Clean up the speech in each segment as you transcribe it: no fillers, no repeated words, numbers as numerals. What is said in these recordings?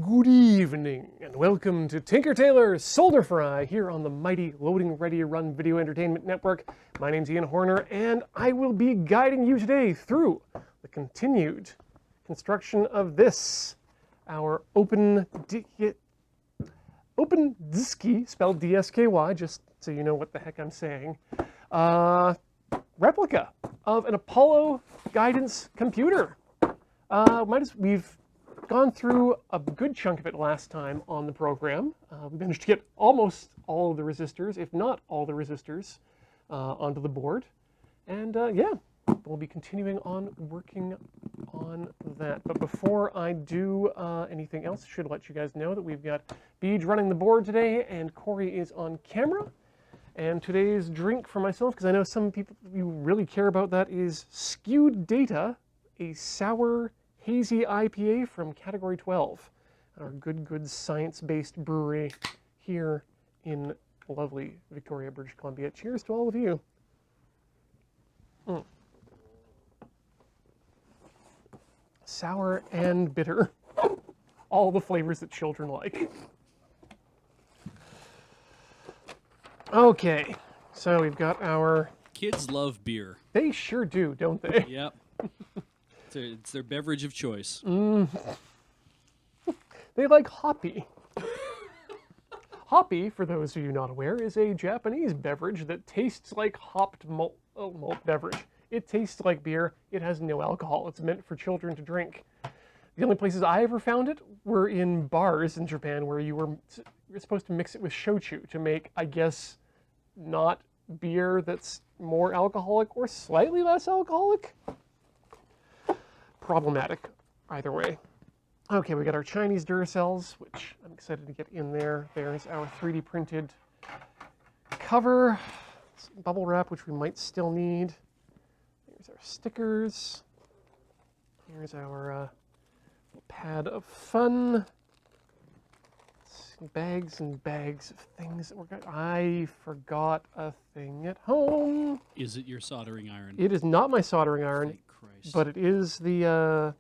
Good evening, and welcome to Tinker Tailor Solder Fry here on the mighty Loading Ready Run Video Entertainment Network. My name's Ian Horner, and I will be guiding you today through the continued construction of this, our open DSKY, spelled DSKY, just so you know what the heck I'm saying, replica of an Apollo guidance computer. We've gone through a good chunk of it last time on the program. We managed to get almost all of the resistors, if not all the resistors, onto the board. And yeah, we'll be continuing on working on that. But before I do anything else, I should let you guys know that we've got Beej running the board today, and Corey is on camera. And today's drink for myself, because I know some people you really care about that, is Skewed Data, a sour hazy IPA from Category 12, our good science-based brewery here in lovely Victoria, British Columbia. Cheers to all of you. Sour and bitter. All the flavors that children like. Okay, so we've got our... Kids love beer. They sure do, don't they? Yep. It's their beverage of choice. They like hoppy. Hoppy, for those of you not aware, is a Japanese beverage that tastes like hopped malt beverage. It tastes like beer. It has no alcohol. It's meant for children to drink. The only places I ever found it were in bars in Japan where you're supposed to mix it with shochu to make, I guess, not beer that's more alcoholic or slightly less alcoholic. Problematic either way. Okay, we got our Chinese Duracells, which I'm excited to get in there. There's our 3D printed cover, some bubble wrap, which we might still need. Here's our stickers. Here's our pad of fun. Bags and bags of things that we're going. I forgot a thing at home. Is it your soldering iron? It is not my soldering iron. Thank Christ. But it is the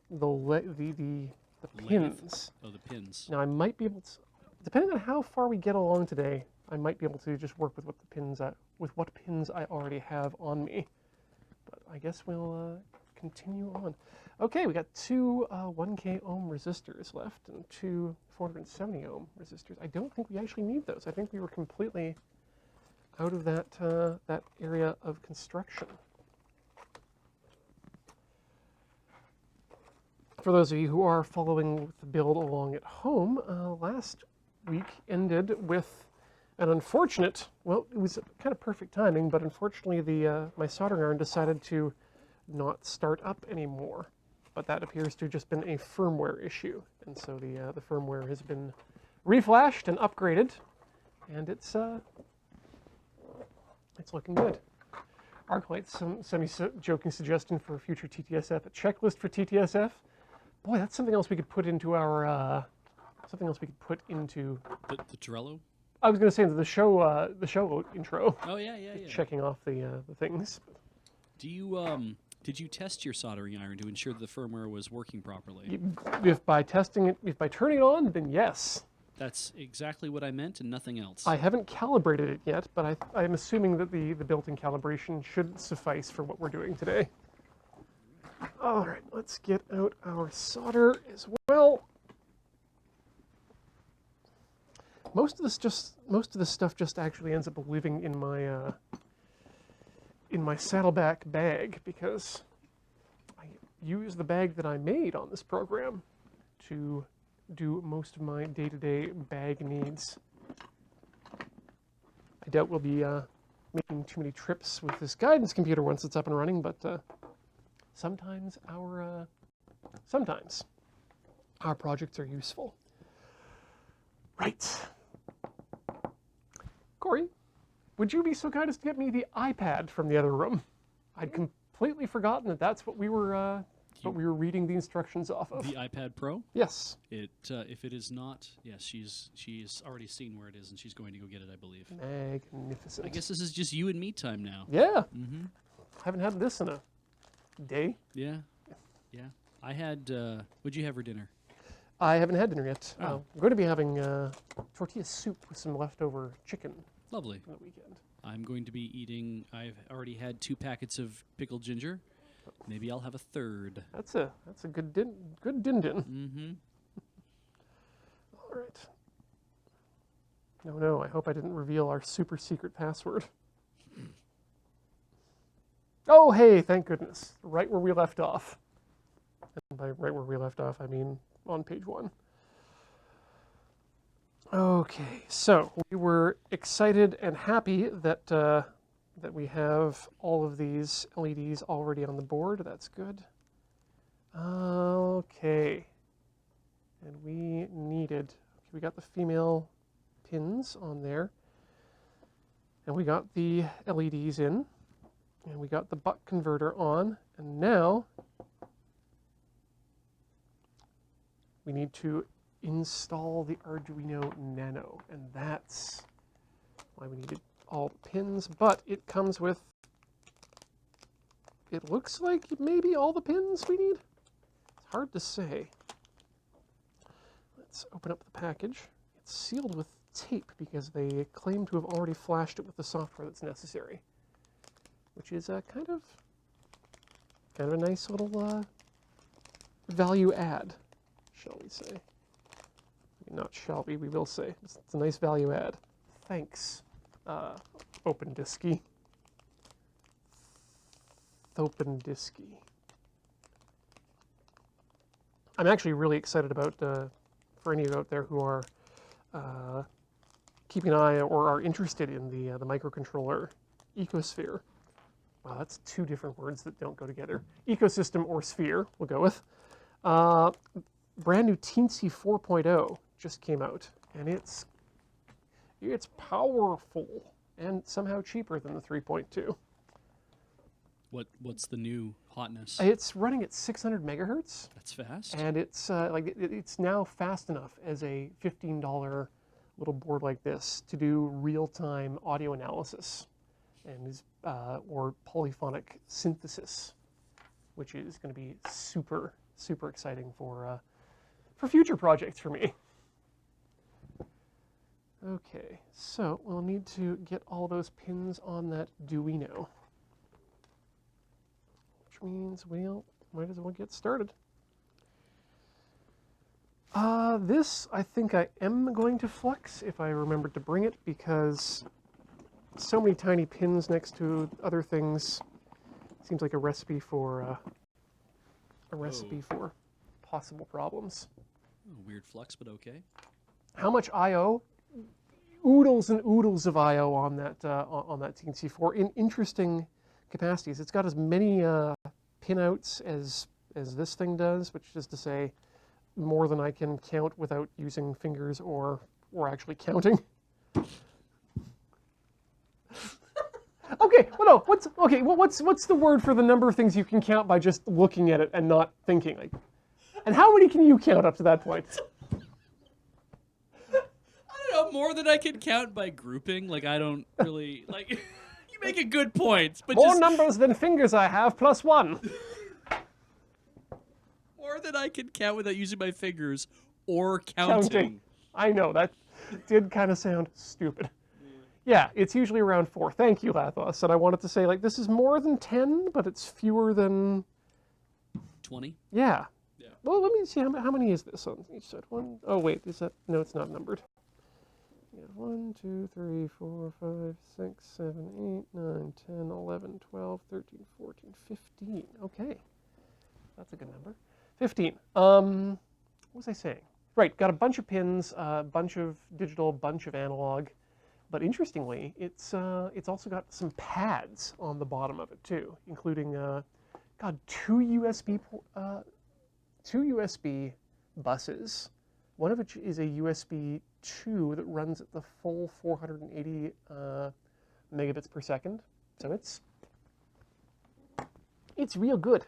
pins. Oh, the pins. Now I might be able to, depending on how far we get along today, I might be able to just work with what pins I already have on me. But I guess we'll continue on. Okay, we got two 1K ohm resistors left and two 470 ohm resistors. I don't think we actually need those. I think we were completely out of that that area of construction. For those of you who are following the build along at home, last week ended with an unfortunate, well, it was kind of perfect timing, but unfortunately my soldering iron decided to not start up anymore. But that appears to have just been a firmware issue. And so the firmware has been reflashed and upgraded, and it's looking good. Arclight's some semi-joking suggestion for a future TTSF, a checklist for TTSF. Boy, that's something else we could put into our, the Trello? I was going to say the show intro. Oh, yeah. Checking off the things. Do you, did you test your soldering iron to ensure that the firmware was working properly? If by turning it on, then yes. That's exactly what I meant and nothing else. I haven't calibrated it yet, but I'm assuming that the built-in calibration should suffice for what we're doing today. All right, let's get out our solder as well. Most of this stuff just actually ends up living in my saddleback bag because I use the bag that I made on this program to do most of my day-to-day bag needs. I doubt we'll be making too many trips with this guidance computer once it's up and running, but sometimes our projects are useful. Right. Corey, would you be so kind as to get me the iPad from the other room? I'd completely forgotten that that's what we were reading the instructions off of. The iPad Pro? Yes. If it is not, yes, she's already seen where it is and she's going to go get it, I believe. Magnificent. I guess this is just you and me time now. Yeah. Mm-hmm. Haven't had this in a day. Yeah. I had, what'd you have for dinner? I haven't had dinner yet. Oh. I'm going to be having tortilla soup with some leftover chicken Lovely. on the weekend. I'm going to be eating. I've already had 2 packets of pickled ginger. Maybe I'll have a third. That's a good din din. Mm-hmm. All right. No, I hope I didn't reveal our super secret password. Oh, hey, thank goodness. Right where we left off. And by right where we left off, I mean on page 1. Okay, so we were excited and happy that that we have all of these LEDs already on the board. That's good. Okay. And we got the female pins on there. And we got the LEDs in. And we got the buck converter on. And now we need to install the Arduino Nano. And that's why we needed all the pins. But it comes with, it looks like maybe all the pins we need. It's hard to say. Let's open up the package. It's sealed with tape because they claim to have already flashed it with the software that's necessary, which is kind of a nice little value add, shall we say? Not shall we will say. It's a nice value add. Thanks, OpenDisky. OpenDisky. I'm actually really excited about, for any of you out there who are keeping an eye or are interested in the microcontroller ecosphere. Wow, that's 2 different words that don't go together. Ecosystem or sphere, we'll go with. Brand new Teensy 4.0 just came out, and it's powerful and somehow cheaper than the 3.2. What's the new hotness? It's running at 600 megahertz. That's fast. And it's it's now fast enough as a $15 little board like this to do real-time audio analysis and or polyphonic synthesis, which is going to be super exciting for future projects for me. Okay, so we'll need to get all those pins on that Duino, which means we'll might as well get started. This I think I am going to flex if I remember to bring it, because so many tiny pins next to other things seems like a recipe for for possible problems. Weird flux, but okay. How much I/O? Oodles and oodles of I/O on that TNC4 in interesting capacities. It's got as many pinouts as this thing does, which is to say, more than I can count without using fingers or actually counting. Okay, well, no, what's the word for the number of things you can count by just looking at it and not thinking? Like, and how many can you count up to that point? I don't know, more than I can count by grouping. Like, I don't really like. You make a good point, but More numbers than fingers I have plus 1. More than I can count without using my fingers or counting. I know, that did kind of sound stupid. Yeah, it's usually around 4. Thank you, Lathos. And I wanted to say, like, this is more than 10, but it's fewer than 20? Yeah. Yeah. Well, let me see, how many is this on each side? Oh, wait, is that... No, it's not numbered. Yeah, 1, 2, 3, 4, 5, 6, 7, 8, 9, 10, 11, 12, 13, 14, 15. Okay. That's a good number. 15. What was I saying? Right, got a bunch of pins, a bunch of digital, bunch of analog. But interestingly, it's also got some pads on the bottom of it too, including two USB buses. One of which is a USB 2 that runs at the full 480 megabits per second. So it's real good.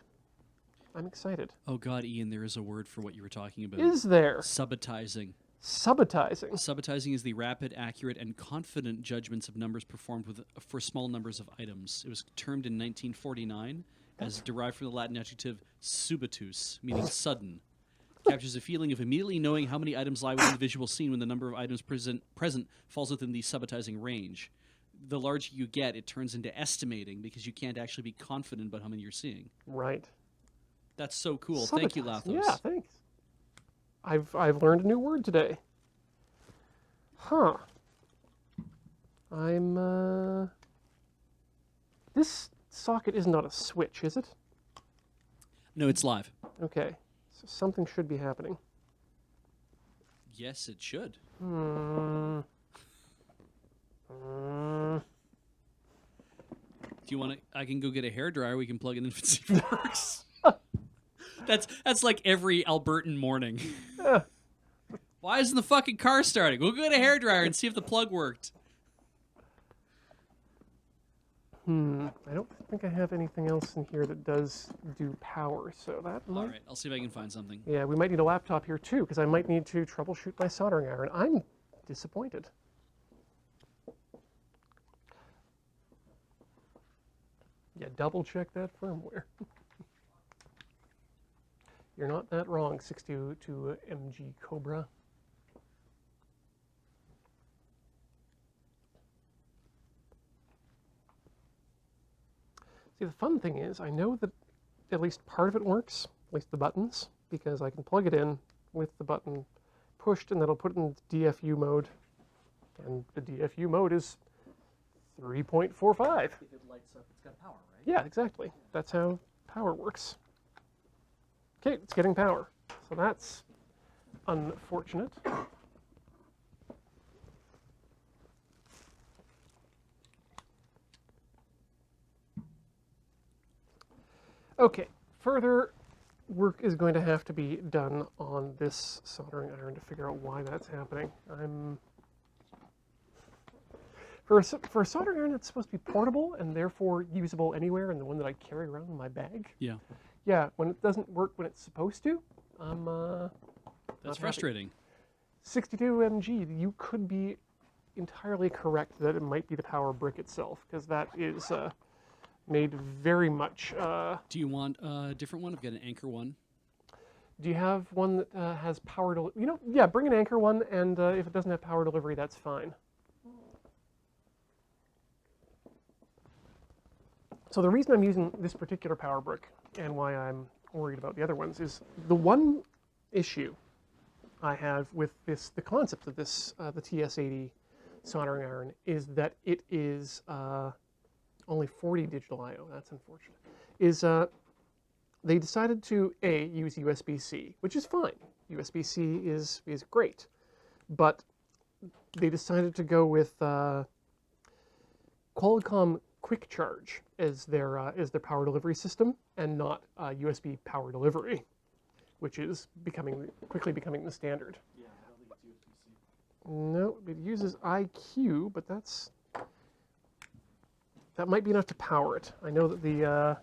I'm excited. Oh God, Ian, there is a word for what you were talking about. Is there? Subitizing. Subitizing. Subitizing is the rapid, accurate, and confident judgments of numbers performed for small numbers of items. It was termed in 1949 as derived from the Latin adjective subitus, meaning sudden. Captures a feeling of immediately knowing how many items lie within the visual scene when the number of items present falls within the subitizing range. The larger you get, it turns into estimating because you can't actually be confident about how many you're seeing. Right. That's so cool. Thank you, Subitizing. Lathos. Yeah, thanks. I've learned a new word today. Huh. This socket is not a switch, is it? No, it's live. Okay. So something should be happening. Yes, it should. Hmm. Do you want to? I can go get a hairdryer. We can plug it in and see if it works. That's like every Albertan morning. Why isn't the fucking car starting? We'll go get a hairdryer and see if the plug worked. I don't think I have anything else in here that does do power, so that might... All right, I'll see if I can find something. Yeah, we might need a laptop here too, because I might need to troubleshoot my soldering iron. I'm disappointed. Yeah, double check that firmware. You're not that wrong, 62 MG Cobra. See, the fun thing is, I know that at least part of it works, at least the buttons, because I can plug it in with the button pushed, and that'll put it in DFU mode. And the DFU mode is 3.45. If it lights up, it's got power, right? Yeah, exactly. That's how power works. Okay, it's getting power. So that's unfortunate. Okay, further work is going to have to be done on this soldering iron to figure out why that's happening. For a soldering iron that's supposed to be portable and therefore usable anywhere, and the one that I carry around in my bag, Yeah. when it doesn't work when it's supposed to, That's frustrating. 62 mg, you could be entirely correct that it might be the power brick itself, because that is made very much... Do you want a different one? I've got an Anchor one. Do you have one that has power delivery? Yeah, bring an Anchor one, and if it doesn't have power delivery, that's fine. So the reason I'm using this particular power brick, and why I'm worried about the other ones, is the one issue I have with the concept of this, the TS80 soldering iron, is that it is only 40 digital I/O. That's unfortunate. They decided to use USB-C, which is fine. USB-C is great, but they decided to go with Qualcomm Quick Charge as their power delivery system, and not USB power delivery, which is quickly becoming the standard. Yeah, I don't think it's USB-C. No, it uses IQ, but that might be enough to power it. I know that the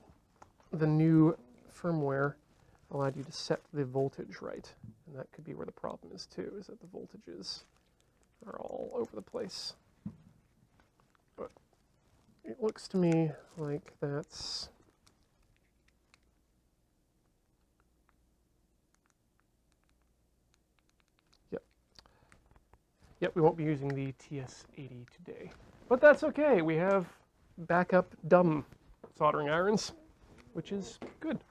new firmware allowed you to set the voltage right, and that could be where the problem is too, is that the voltages are all over the place. But it looks to me like that's... Yep, we won't be using the TS80 today. But that's okay, we have backup dumb soldering irons, which is good.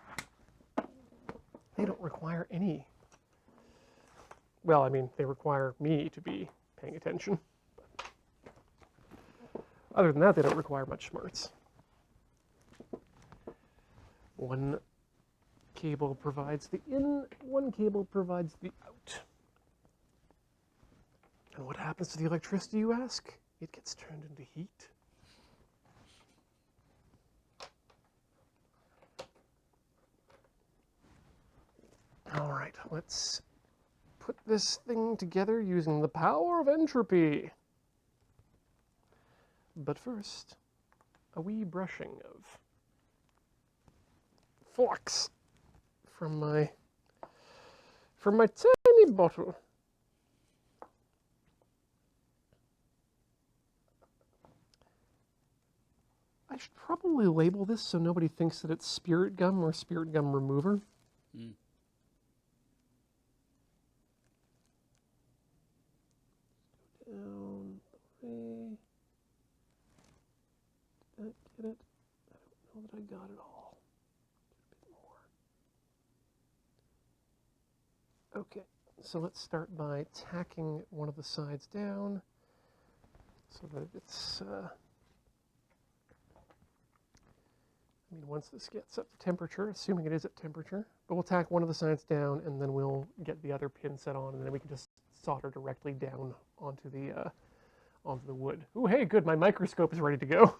They don't require any... Well, I mean, they require me to be paying attention. Other than that, they don't require much smarts. One cable provides the in, one cable provides the out. And what happens to the electricity, you ask? It gets turned into heat. All right, let's put this thing together using the power of entropy. But first, a wee brushing of flux from my tiny bottle. I should probably label this so nobody thinks that it's spirit gum or spirit gum remover. I got it all. A bit more. Okay, so let's start by tacking one of the sides down so that it's, once this gets up to temperature, assuming it is at temperature, but we'll tack one of the sides down and then we'll get the other pin set on and then we can just solder directly down onto the wood. Ooh, hey, good, my microscope is ready to go.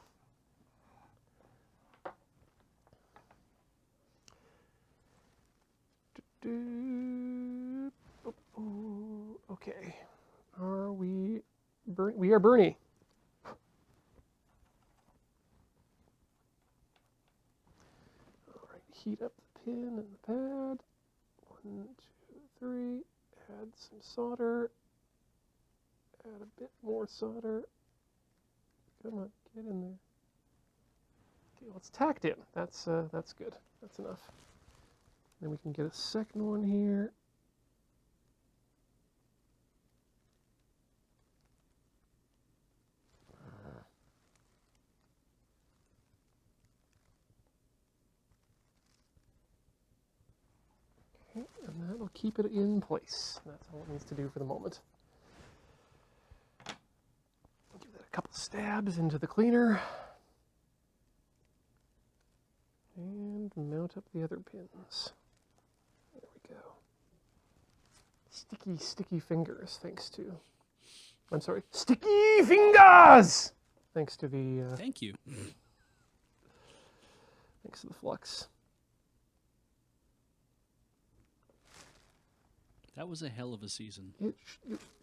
Okay, are we we are Bernie. All right, heat up the pin and the pad. 1, 2, 3. Add some solder. Add a bit more solder. Come on, get in there. Okay, well, it's tacked in. That's good. That's enough. Then we can get a second one here. Okay, and that'll keep it in place. That's all it needs to do for the moment. Give that a couple stabs into the cleaner. And mount up the other pins. There we go. Sticky, sticky fingers, thanks to... I'm sorry, sticky fingers! Thanks to the... Thank you. Thanks to the flux. That was a hell of a season.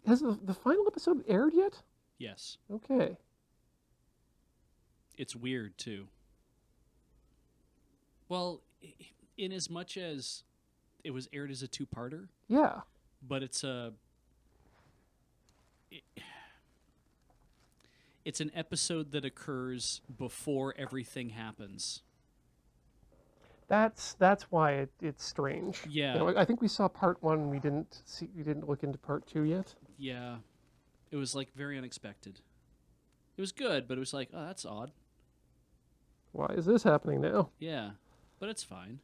Has the final episode aired yet? Yes. Okay. It's weird, too. Well, in as much as it was aired as a two-parter. Yeah. But it's it's an episode that occurs before everything happens. That's why it's strange. Yeah. You know, I think we saw part 1. We didn't look into part 2 yet. Yeah. It was like very unexpected. It was good, but it was like, oh, that's odd. Why is this happening now? Yeah. But it's fine.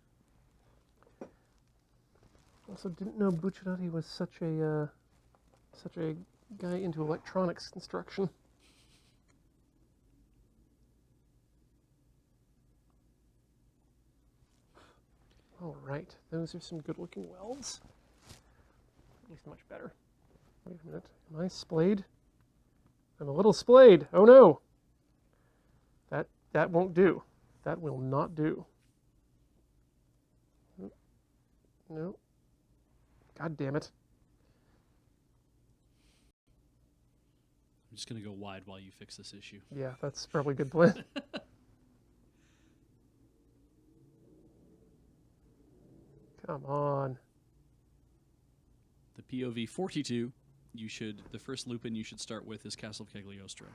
Also, didn't know Bucciarati was such a guy into electronics construction. All right, those are some good-looking welds. At least much better. Wait a minute, am I splayed? I'm a little splayed. Oh no! That won't do. That will not do. No. God damn it. I'm just going to go wide while you fix this issue. Yeah, that's probably a good plan. Come on. The POV 42, the first Lupin you should start with is Castle Cagliostro.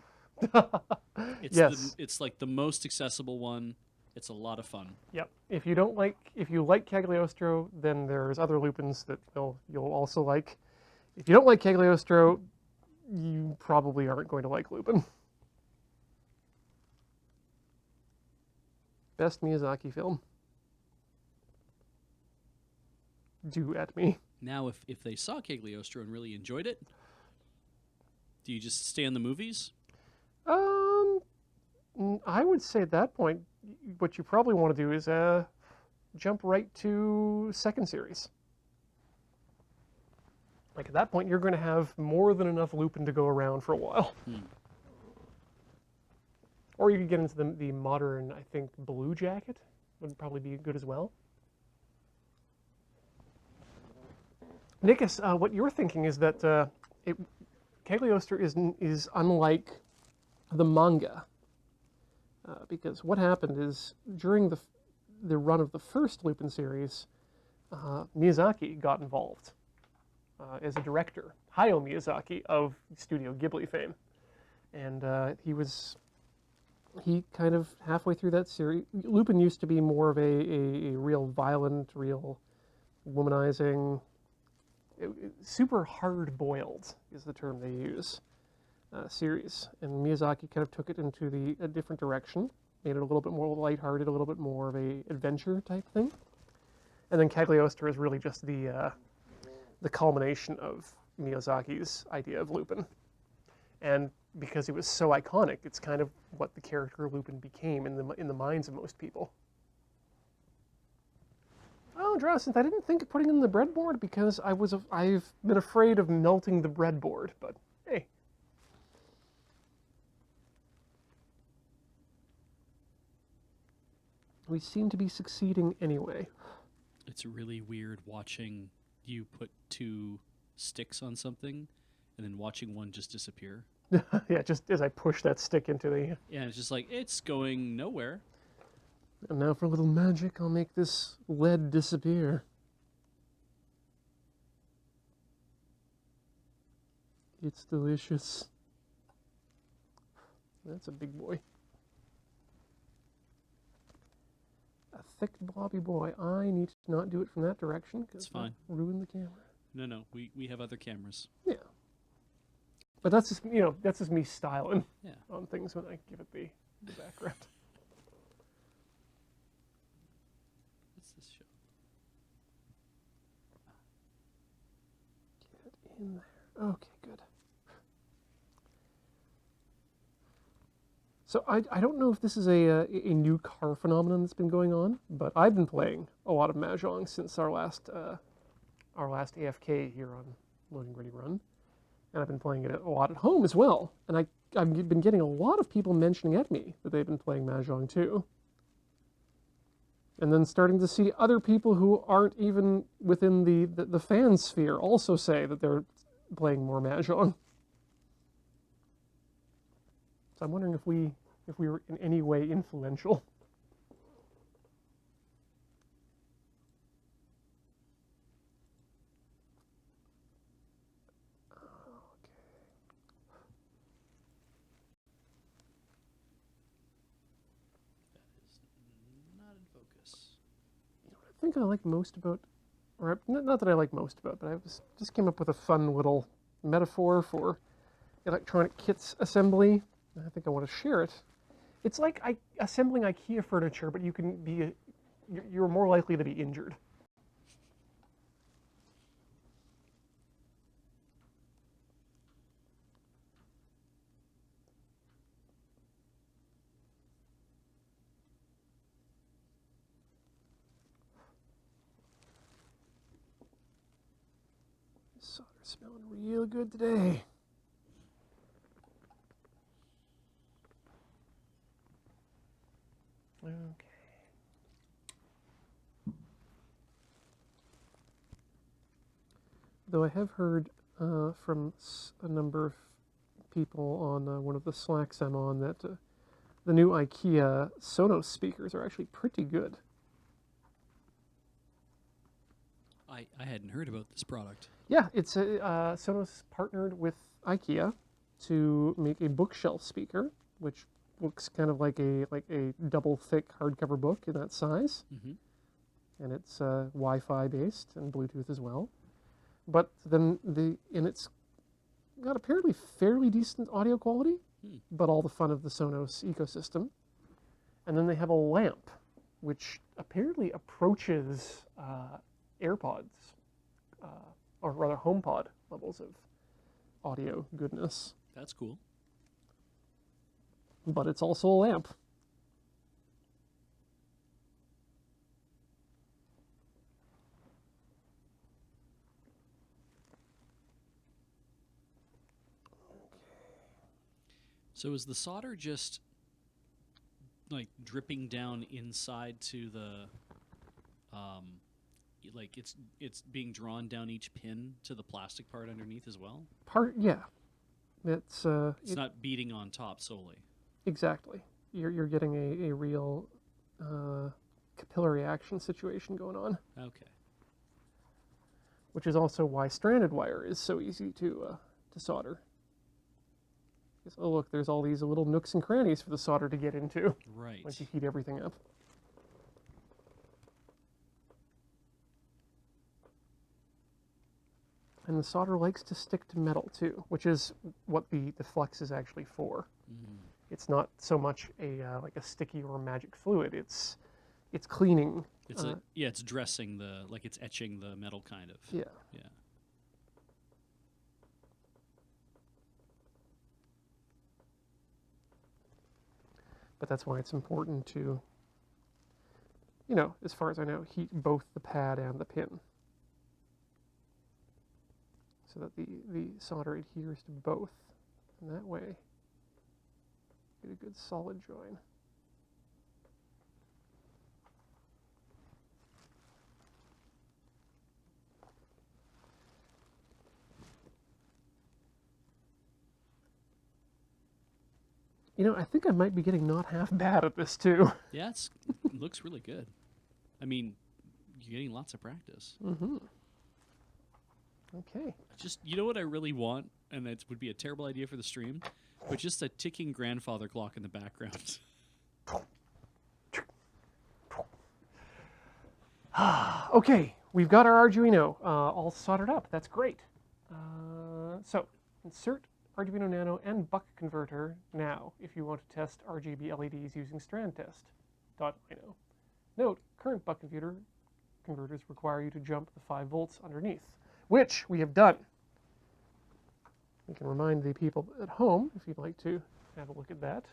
Yes. It's like the most accessible one. It's a lot of fun. Yep. If you like Cagliostro, then there's other Lupins that you'll also like. If you don't like Cagliostro, you probably aren't going to like Lupin. Best Miyazaki film. Do at me. Now, if they saw Cagliostro and really enjoyed it, do you just stay in the movies? I would say at that point, what you probably want to do is jump right to second series. Like at that point, you're going to have more than enough Lupin to go around for a while. Or you could get into the modern, I think, Blue Jacket would probably be good as well. Nikus, what you're thinking is that Cagliostro is unlike the manga. Because what happened is, during the run of the first Lupin series, Miyazaki got involved as a director. Hayao Miyazaki of Studio Ghibli fame. And he kind of, halfway through that series, Lupin used to be more of a real violent, real womanizing, super hard-boiled is the term they use, series. And Miyazaki kind of took it into a different direction. made it a little bit more lighthearted, a little bit more of a adventure type thing. And then Cagliostro is really just the culmination of Miyazaki's idea of Lupin. And because it was so iconic, it's kind of what the character Lupin became in the minds of most people. Oh, Drowsynth, I didn't think of putting in the breadboard because I've been afraid of melting the breadboard, but hey. We seem to be succeeding anyway. It's really weird watching you put 2 sticks on something and then watching one just disappear. Yeah, just as I push that stick into the... Yeah, it's just like, it's going nowhere. And now for a little magic, I'll make this lead disappear. It's delicious. That's a big boy. A thick blobby boy. I need to not do it from that direction because fine. Ruin the camera. No, we have other cameras. Yeah. But that's just, that's just me styling on things when I give it the background. What's this show? Get in there. Okay, good. So I don't know if this is a new car phenomenon that's been going on, but I've been playing a lot of Mahjong since our last AFK here on Loading Ready Run. And I've been playing it a lot at home as well. And I've been getting a lot of people mentioning at me that they've been playing Mahjong too. And then starting to see other people who aren't even within the fan sphere also say that they're playing more Mahjong. So I'm wondering if we were in any way influential. I think I like most about, or not that I like most about, but I just came up with a fun little metaphor for electronic kits assembly. I think I want to share it. It's like assembling IKEA furniture, but you're more likely to be injured. Solder's smelling real good today. Okay. Though I have heard from a number of people on one of the Slacks I'm on that the new IKEA Sonos speakers are actually pretty good. I hadn't heard about this product. Yeah, it's Sonos partnered with IKEA to make a bookshelf speaker, which looks kind of like a double thick hardcover book in that size. Mm-hmm. And it's Wi-Fi based and Bluetooth as well. But then it's got apparently fairly decent audio quality, but all the fun of the Sonos ecosystem. And then they have a lamp, which apparently approaches AirPods, or rather HomePod levels of audio goodness. That's cool. But it's also a lamp. So is the solder just like dripping down inside to the like it's being drawn down each pin to the plastic part underneath as well? Yeah. It's not beating on top solely. Exactly. You're getting a real capillary action situation going on. Okay. Which is also why stranded wire is so easy to solder. Because, oh look, there's all these little nooks and crannies for the solder to get into. Right. Once you heat everything up. And the solder likes to stick to metal too, which is what the flex is actually for. It's not so much a like a sticky or magic fluid. It's cleaning. It's it's dressing it's etching the metal kind of. Yeah. Yeah. But that's why it's important to, you know, as far as I know, heat both the pad and the pin, so that the solder adheres to both, and that way get a good solid join. You know, I think I might be getting not half bad at this too. Yeah, it looks really good. I mean, you're getting lots of practice. Mm-hmm. Okay. Just, you know what I really want, and it would be a terrible idea for the stream, but just a ticking grandfather clock in the background. Okay, we've got our Arduino all soldered up. That's great. So insert Arduino Nano and buck converter now if you want to test RGB LEDs using strandtest.ino. Note, current buck converters require you to jump the 5 volts underneath, which we have done. We can remind the people at home, if you'd like to have a look at that.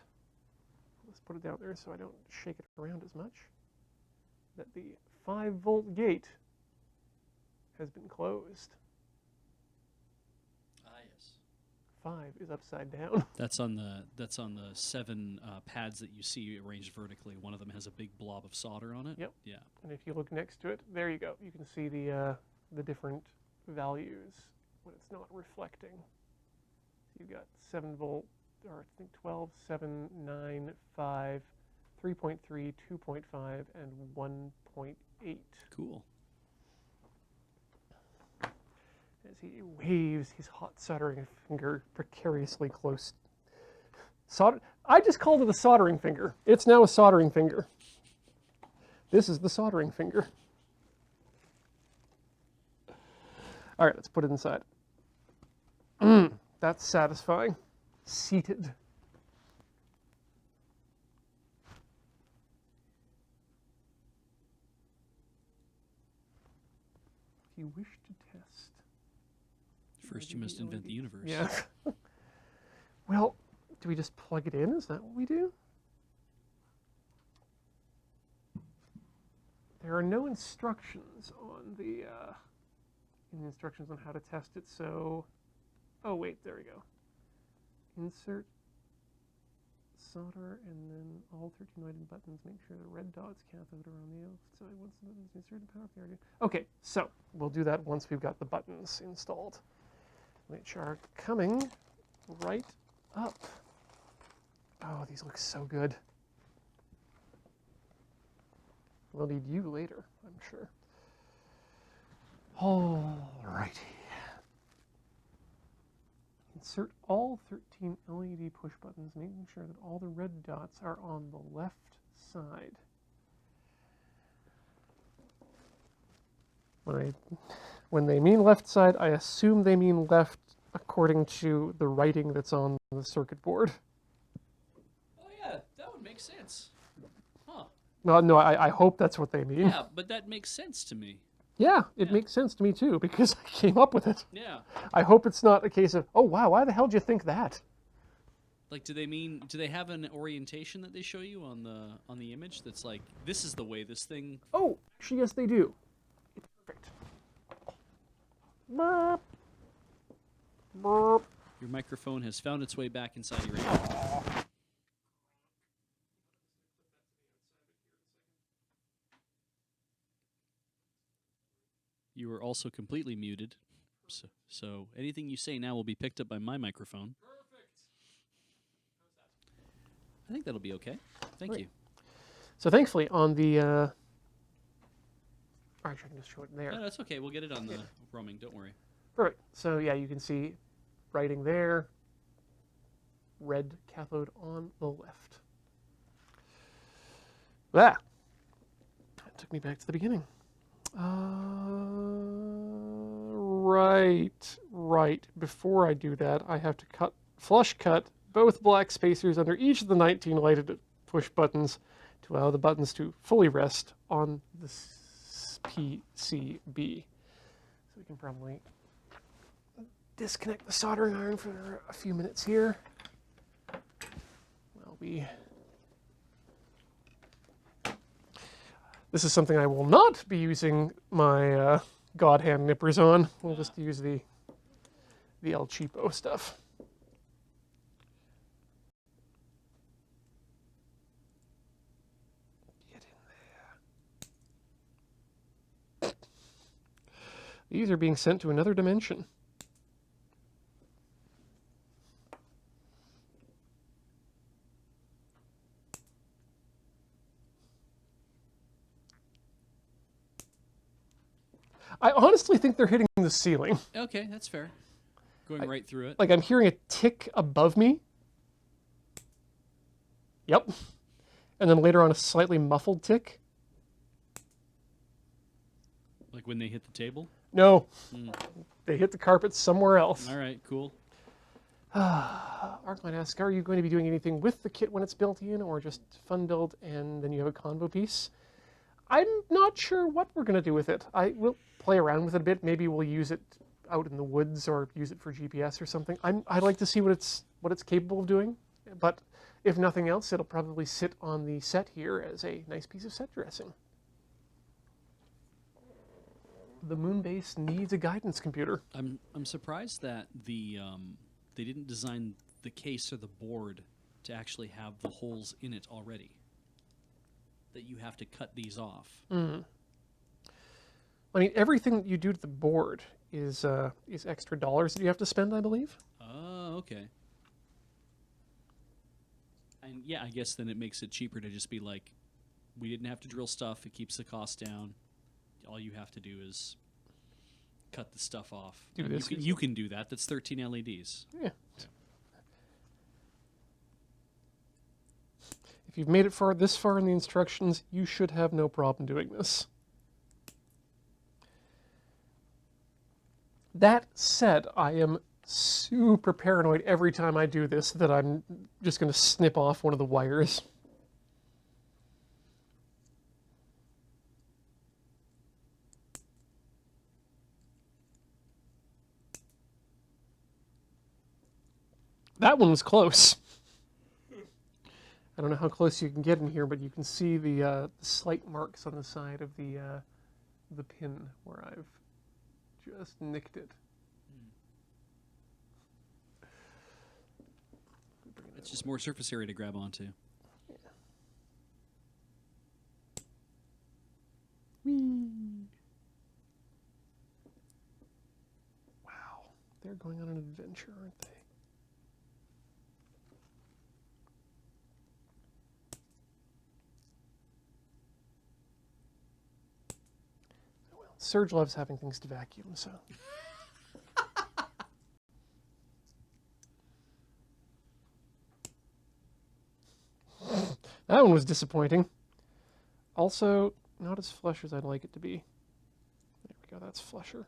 Let's put it down there so I don't shake it around as much. That the 5-volt gate has been closed. 5 is upside down. That's on the 7 pads that you see arranged vertically. One of them has a big blob of solder on it. Yep. Yeah. And if you look next to it, there you go. You can see the different values when it's not reflecting. You've got 7 volt, or I think 12, 7, 9, 5, 3.3, 2.5, and 1.8. Cool. As he waves his hot soldering finger precariously close. I just called it a soldering finger. It's now a soldering finger. This is the soldering finger. All right, let's put it inside. That's satisfying. Seated. If you wish to test. First, you must invent the universe. Yeah. Well, do we just plug it in? Is that what we do? There are no instructions on the instructions on how to test it. So, oh wait, there we go. Insert solder, and then all 13 lighted buttons. Make sure the red dots cathode are on the outside. Once the buttons inserted, power up the Arduino. Okay, so we'll do that once we've got the buttons installed, which are coming right up. Oh, these look so good. We'll need you later, I'm sure. All righty. Insert all 13 LED push buttons, making sure that all the red dots are on the left side. When they mean left side, I assume they mean left according to the writing that's on the circuit board. Oh yeah, that would make sense. Huh. No, I hope that's what they mean. Yeah, but that makes sense to me. Yeah, it makes sense to me too, because I came up with it. Yeah. I hope it's not a case of, oh wow, why the hell did you think that? Like, do they have an orientation that they show you on the image that's like, this is the way this thing... Oh, actually, yes, they do. It's perfect. Burp. Burp. Your microphone has found its way back inside your ear. You are also completely muted. So anything you say now will be picked up by my microphone. Perfect. I think that'll be okay. Thank you. So thankfully on the... Actually, I can just show it there. No, that's okay. We'll get it on the roaming. Don't worry. Perfect. So yeah, you can see writing there. Red cathode on the left. That took me back to the beginning. Right. Before I do that, I have to flush cut both black spacers under each of the 19 lighted push buttons to allow the buttons to fully rest on the PCB. So we can probably disconnect the soldering iron for a few minutes here. This is something I will not be using my God hand nippers on. We'll just use the El Cheapo stuff. Get in there. These are being sent to another dimension. I honestly think they're hitting the ceiling. Okay, that's fair. Going right through it. Like I'm hearing a tick above me. Yep. And then later on a slightly muffled tick. Like when they hit the table? No. They hit the carpet somewhere else. All right, cool. Arcline asks, are you going to be doing anything with the kit when it's built in, or just fun build and then you have a convo piece? I'm not sure what we're going to do with it. I will play around with it a bit. Maybe we'll use it out in the woods or use it for GPS or something. I'd like to see what it's capable of doing. But if nothing else, it'll probably sit on the set here as a nice piece of set dressing. The moon base needs a guidance computer. I'm surprised that they didn't design the case or the board to actually have the holes in it already. That you have to cut these off. I mean, everything that you do to the board is extra dollars that you have to spend, I believe. Oh, okay. And yeah, I guess then it makes it cheaper to just be like, we didn't have to drill stuff. It keeps the cost down. All you have to do is cut the stuff off. Do this. You can do that. That's 13 LEDs. Yeah. If you've made it this far in the instructions, you should have no problem doing this. That said, I am super paranoid every time I do this that I'm just going to snip off one of the wires. That one was close. I don't know how close you can get in here, but you can see the slight marks on the side of the pin where I've just nicked it. It's just more surface area to grab onto. Yeah. Whee! Wow, they're going on an adventure, aren't they? Serge loves having things to vacuum, so. That one was disappointing. Also, not as flush as I'd like it to be. There we go, that's flusher.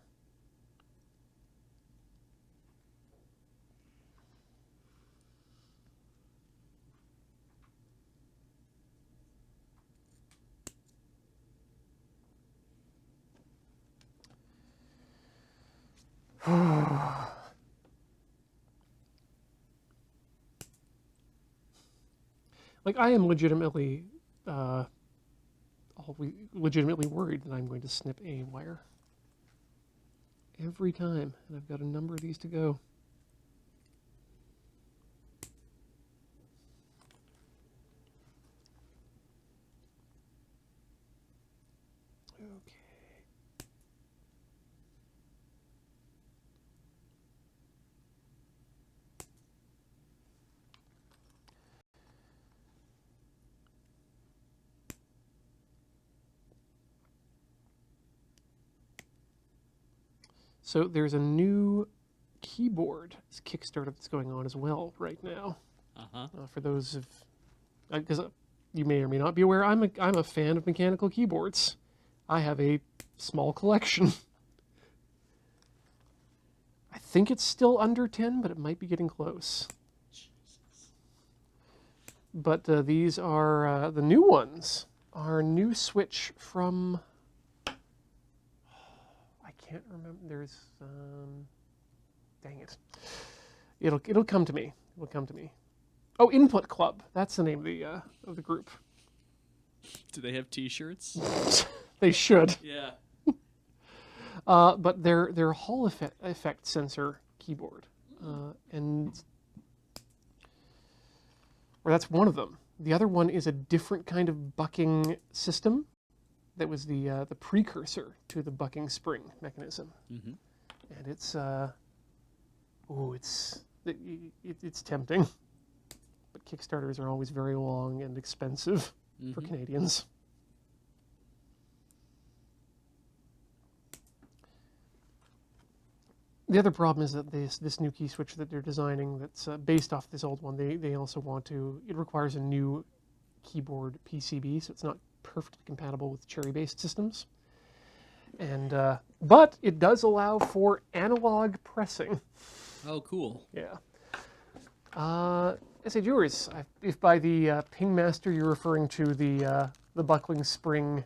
Like, I am legitimately worried that I'm going to snip a wire every time, and I've got a number of these to go. Okay. So there's a new keyboard Kickstarter that's going on as well right now. For those of, because you may or may not be aware, I'm a fan of mechanical keyboards. I have a small collection. I think it's still under 10, but it might be getting close. Jesus. But these are the new ones. Our new switch from... I can't remember. There's... dang it. It'll come to me. It'll come to me. Oh, Input Club. That's the name of the group. Do they have T-shirts? They should. Yeah. But they're Hall effect sensor keyboard, or that's one of them. The other one is a different kind of bucking system. That was the precursor to the bucking spring mechanism, and it's it's tempting. But Kickstarters are always very long and expensive for Canadians. The other problem is that this new key switch that they're designing that's based off this old one, they also want to, it requires a new keyboard PCB, so it's not perfectly compatible with Cherry-based systems. And but it does allow for analog pressing. Oh, cool. Yeah. I say viewers, if by the Pingmaster you're referring to the buckling spring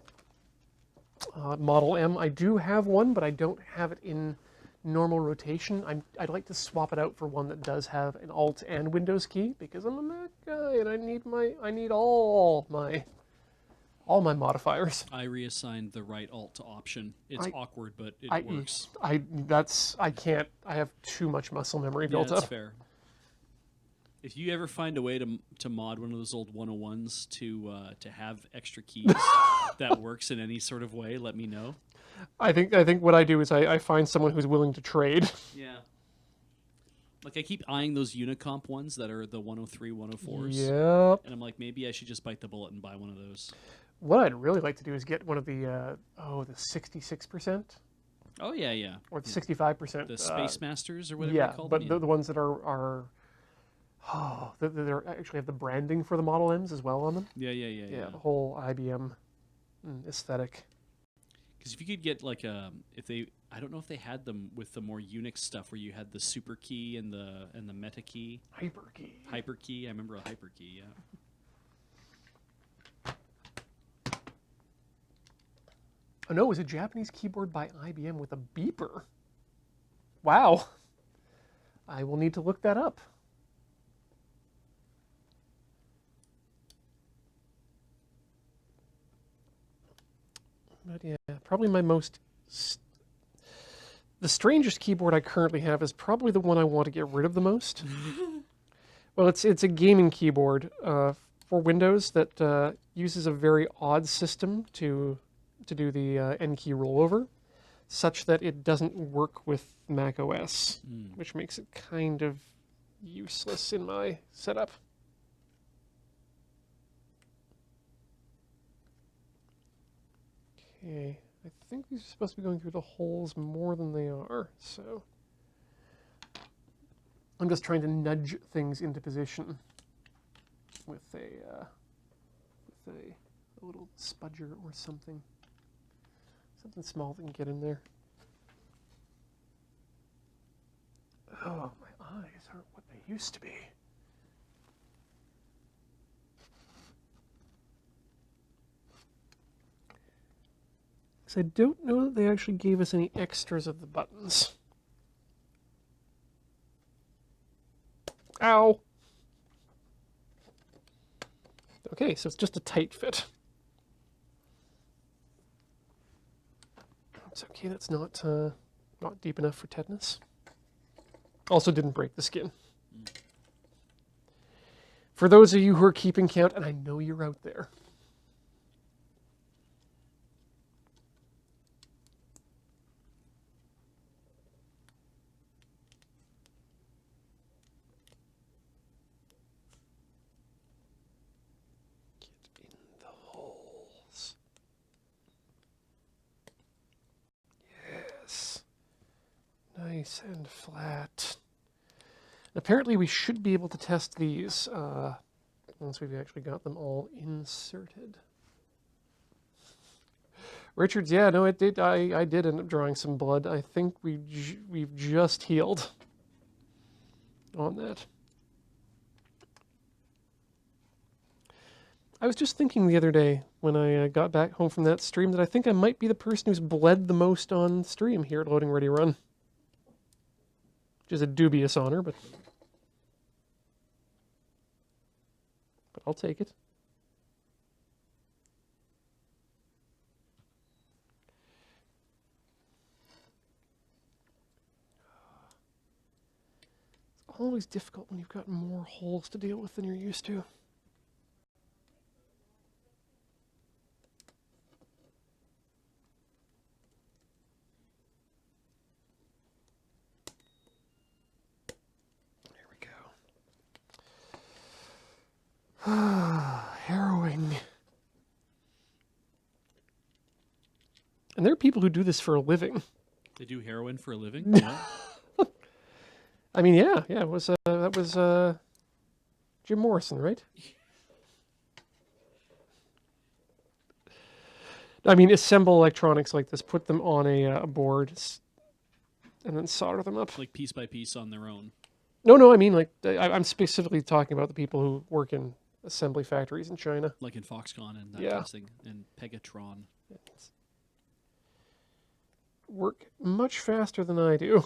Model M, I do have one, but I don't have it in normal rotation. I'd like to swap it out for one that does have an Alt and Windows key, because I'm a Mac guy and I need all my modifiers. I reassigned the right Alt to Option. It's awkward, but it works. I can't. I have too much muscle memory built up. That's fair. If you ever find a way to mod one of those old 101s to have extra keys that works in any sort of way, let me know. I think what I do is I find someone who's willing to trade. Yeah. Like, I keep eyeing those Unicomp ones that are the 103, 104s. Yep. And I'm like, maybe I should just bite the bullet and buy one of those. What I'd really like to do is get one of the 66%. Oh, yeah. Or the 65%. The Space Masters or whatever they call them. them. Yeah, but the ones that are they're actually have the branding for the Model M's as well on them. Yeah. The whole IBM aesthetic. Because if you could get like I don't know if they had them with the more Unix stuff where you had the super key and the meta key. Hyper key. I remember a hyper key. Yeah. Oh no, it was a Japanese keyboard by IBM with a beeper. Wow. I will need to look that up. But yeah, probably my the strangest keyboard I currently have is probably the one I want to get rid of the most. Well, it's a gaming keyboard for Windows that uses a very odd system to do the N key rollover, such that it doesn't work with Mac OS, which makes it kind of useless in my setup. Okay, I think these are supposed to be going through the holes more than they are, so I'm just trying to nudge things into position with a little spudger or something. Something small that can get in there. Oh, my eyes aren't what they used to be. Because I don't know that they actually gave us any extras of the buttons. Ow! Okay, so it's just a tight fit. It's okay, that's not deep enough for tetanus. Also didn't break the skin. For those of you who are keeping count, and I know you're out there, get in the holes. Yes. Nice and flat. Apparently we should be able to test these once we've actually got them all inserted. Richards, yeah, no, it did. I did end up drawing some blood. I think we've just healed on that. I was just thinking the other day when I got back home from that stream that I think I might be the person who's bled the most on stream here at Loading Ready Run. Which is a dubious honor, but I'll take it. It's always difficult when you've got more holes to deal with than you're used to. Harrowing. And there are people who do this for a living. They do heroin for a living? Yeah. I mean, yeah, that was Jim Morrison, right? I mean, assemble electronics like this, put them on a board, and then solder them up. Like piece by piece on their own. No, I mean, like, I'm specifically talking about the people who work in assembly factories in China. Like in Foxconn and that Yeah. kind of thing. And Pegatron. Work much faster than I do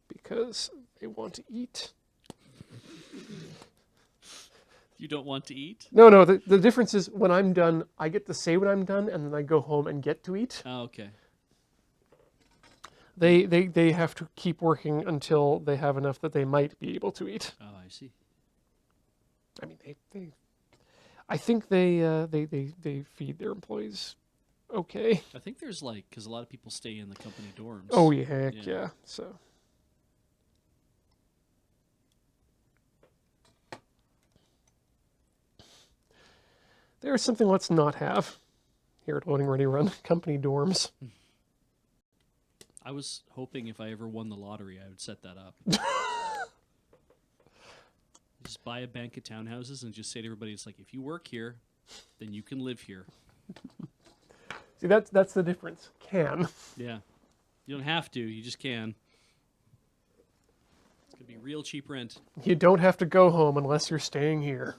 because they want to eat. You don't want to eat? No, the difference is when I'm done, I get to say when I'm done, and then I go home and get to eat. Oh, okay. They have to keep working until they have enough that they might be able to eat. Oh, I see. I mean, I think they feed their employees okay. I think there's because a lot of people stay in the company dorms. Oh, heck yeah. So. There's something let's not have here at Loading Ready Run, company dorms. I was hoping if I ever won the lottery, I would set that up. Just buy a bank of townhouses and just say to everybody, it's like, if you work here, then you can live here. See, that's the difference. Can. Yeah. You don't have to, you just can. It's going to be real cheap rent. You don't have to go home unless you're staying here.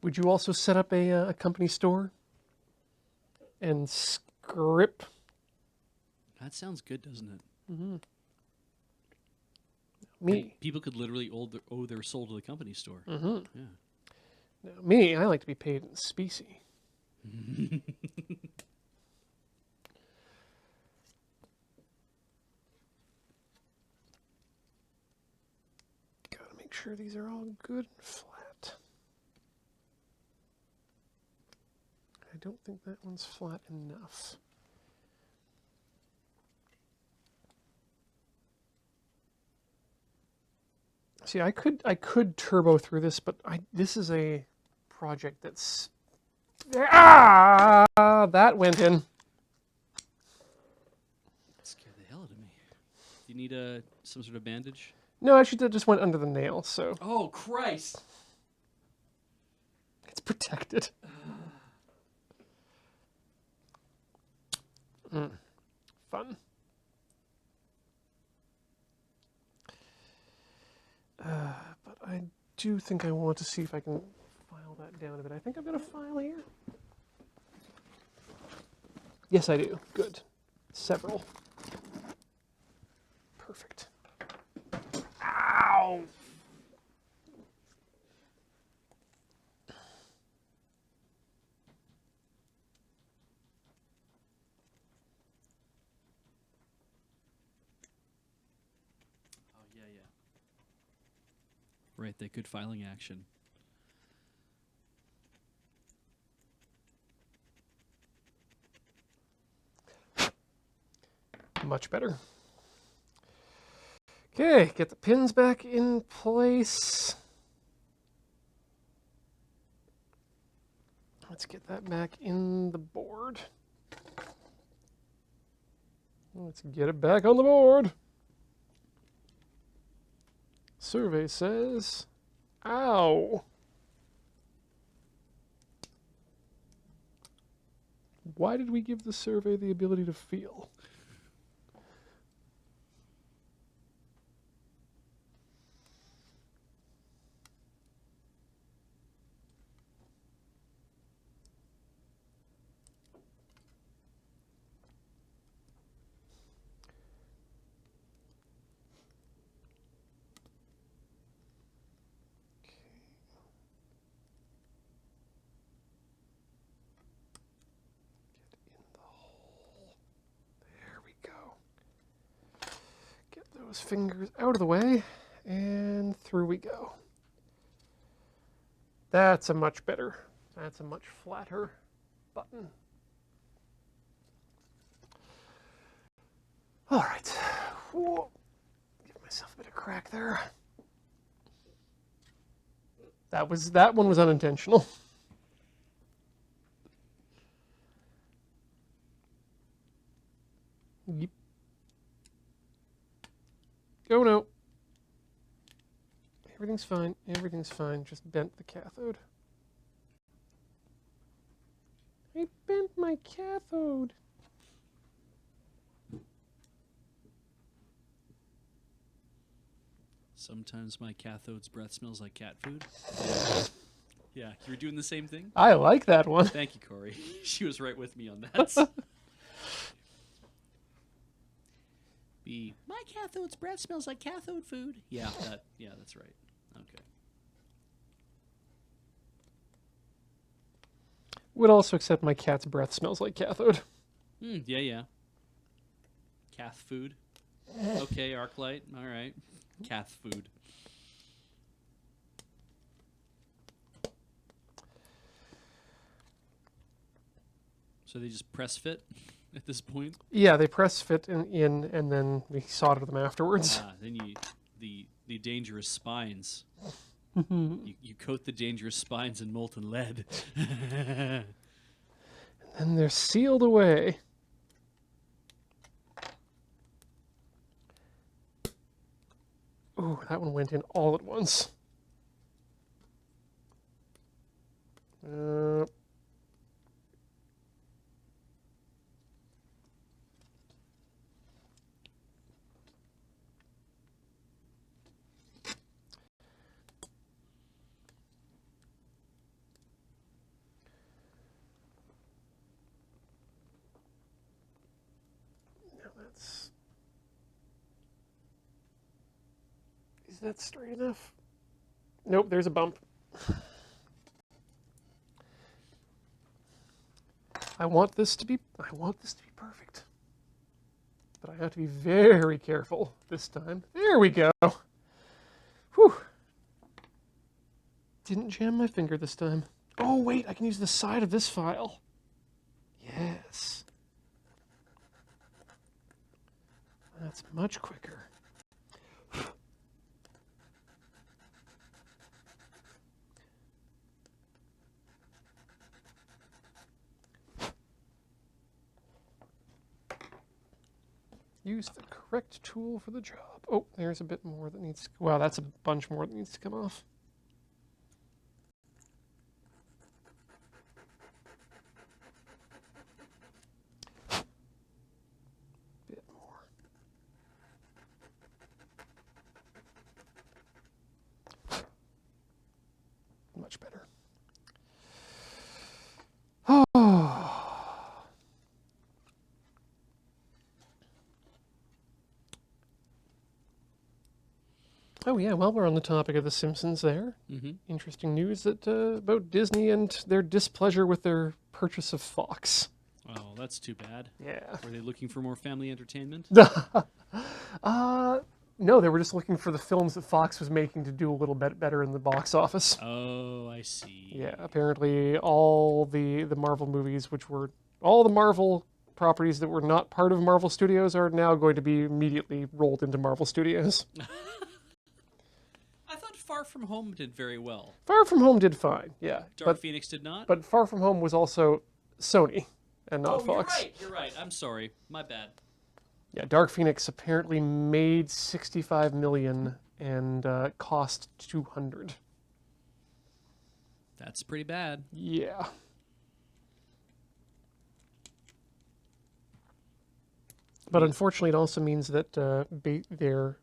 Would you also set up a company store and script? That sounds good, doesn't it? Mm-hmm. Me. People could literally owe their soul to the company store. Mm-hmm. Yeah. Now, me, I like to be paid in specie. Gotta make sure these are all good and flat. I don't think that one's flat enough. See, I could turbo through this, but this is a project that's that went in. That scared the hell out of me. Do you need some sort of bandage? No, actually, that just went under the nail, so Oh, Christ! it's protected. Fun. But I do think I want to see if I can file that down a bit. I think I've got a file here. Yes, I do. Good. Several. Perfect. Ow! Right, that good filing action. Much better. Okay, get the pins back in place. Let's get that back in the board. Let's get it back on the board. Survey says, ow. Why did we give the survey the ability to feel? Those fingers out of the way, and through we go. That's a much better, that's a much flatter button. All right. Whoa. Give myself a bit of crack there. That one was unintentional. Yep. Oh no. Everything's fine. Everything's fine. Just bent the cathode. I bent my cathode. Sometimes my cathode's breath smells like cat food. Yeah, you were doing the same thing? I like that one. Thank you, Corey. She was right with me on that. My cathode's breath smells like cathode food. Yeah, that's right. Okay. Would also accept my cat's breath smells like cathode. Yeah. Cath food. Okay, Arclight. All right. Cath food. So they just press fit at this point? Yeah, they press fit in and then we solder them afterwards. Then the dangerous spines. you coat the dangerous spines in molten lead. And then they're sealed away. Ooh, that one went in all at once. Is that straight enough? Nope, there's a bump. I want this to be perfect. But I have to be very careful this time. There we go. Whew. Didn't jam my finger this time. Oh wait, I can use the side of this file. Yes. That's much quicker. Use the correct tool for the job. Oh, there's a bit more that needs to... Wow, that's a bunch more that needs to come off. Bit more. Much better. Oh... Oh yeah, while we're on the topic of The Simpsons there, interesting news that about Disney and their displeasure with their purchase of Fox. Oh, that's too bad. Yeah. Were they looking for more family entertainment? No, they were just looking for the films that Fox was making to do a little bit better in the box office. Oh, I see. Yeah, apparently all the Marvel movies, which were all the Marvel properties that were not part of Marvel Studios, are now going to be immediately rolled into Marvel Studios. Far From Home did very well. Far From Home did fine, yeah. Dark Phoenix did not? But Far From Home was also Sony and not Fox. You're right. I'm sorry. My bad. Yeah, Dark Phoenix apparently made $65 million and cost $200. That's pretty bad. Yeah. But unfortunately, it also means that they're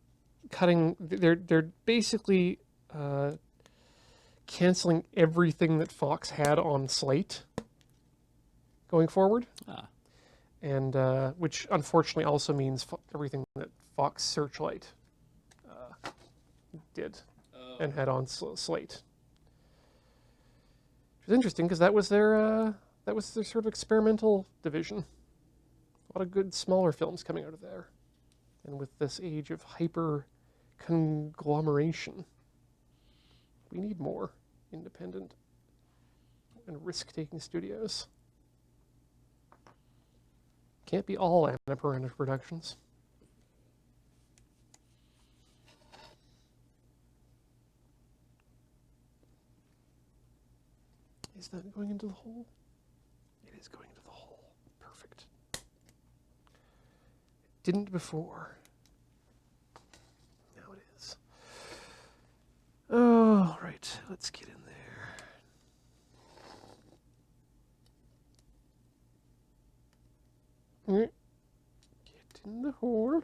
cutting. They're basically canceling everything that Fox had on Slate going forward, and which unfortunately also means everything that Fox Searchlight did and had on Slate. Which is interesting because that was their sort of experimental division. A lot of good smaller films coming out of there, and with this age of hyper conglomeration, we need more independent and risk-taking studios. Can't be all Annapurna Productions. Is that going into the hole? It is going into the hole. Perfect. It didn't before. Now it is. Oh, right. Let's get in there. Get in the hole.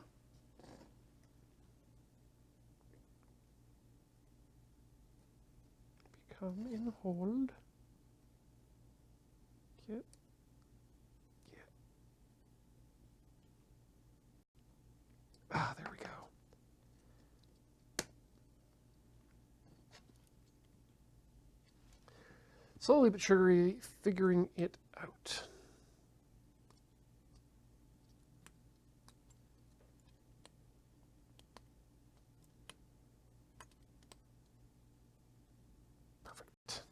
Become in hold. Get. Ah, there we go. Slowly but surely figuring it out. Perfect.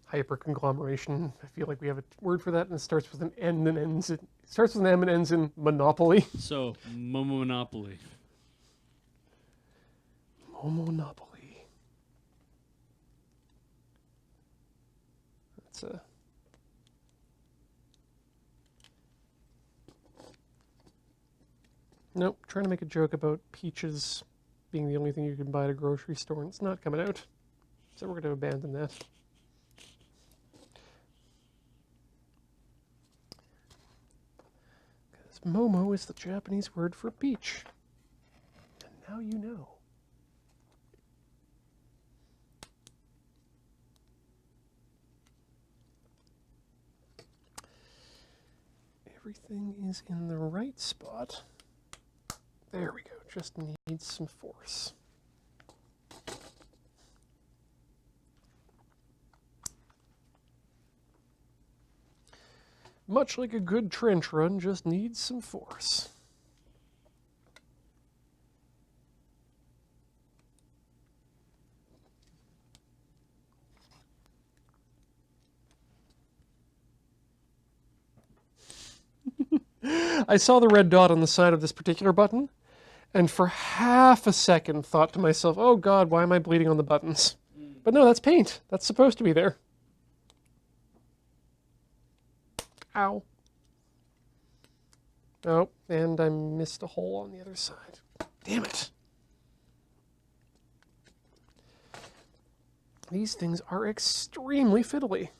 Hyper-conglomeration. I feel like we have a word for that, and it starts with an N and ends in... It starts with an M and ends in monopoly. So, Momonopoly. Momonopoly. That's a... Nope, trying to make a joke about peaches being the only thing you can buy at a grocery store, and it's not coming out. So we're going to abandon that. Because Momo is the Japanese word for peach. And now you know. Everything is in the right spot. There we go. Just needs some force. Much like a good trench run, just needs some force. I saw the red dot on the side of this particular button, and for half a second thought to myself, oh God, why am I bleeding on the buttons? But no, that's paint. That's supposed to be there. Ow. Oh, and I missed a hole on the other side. Damn it. These things are extremely fiddly.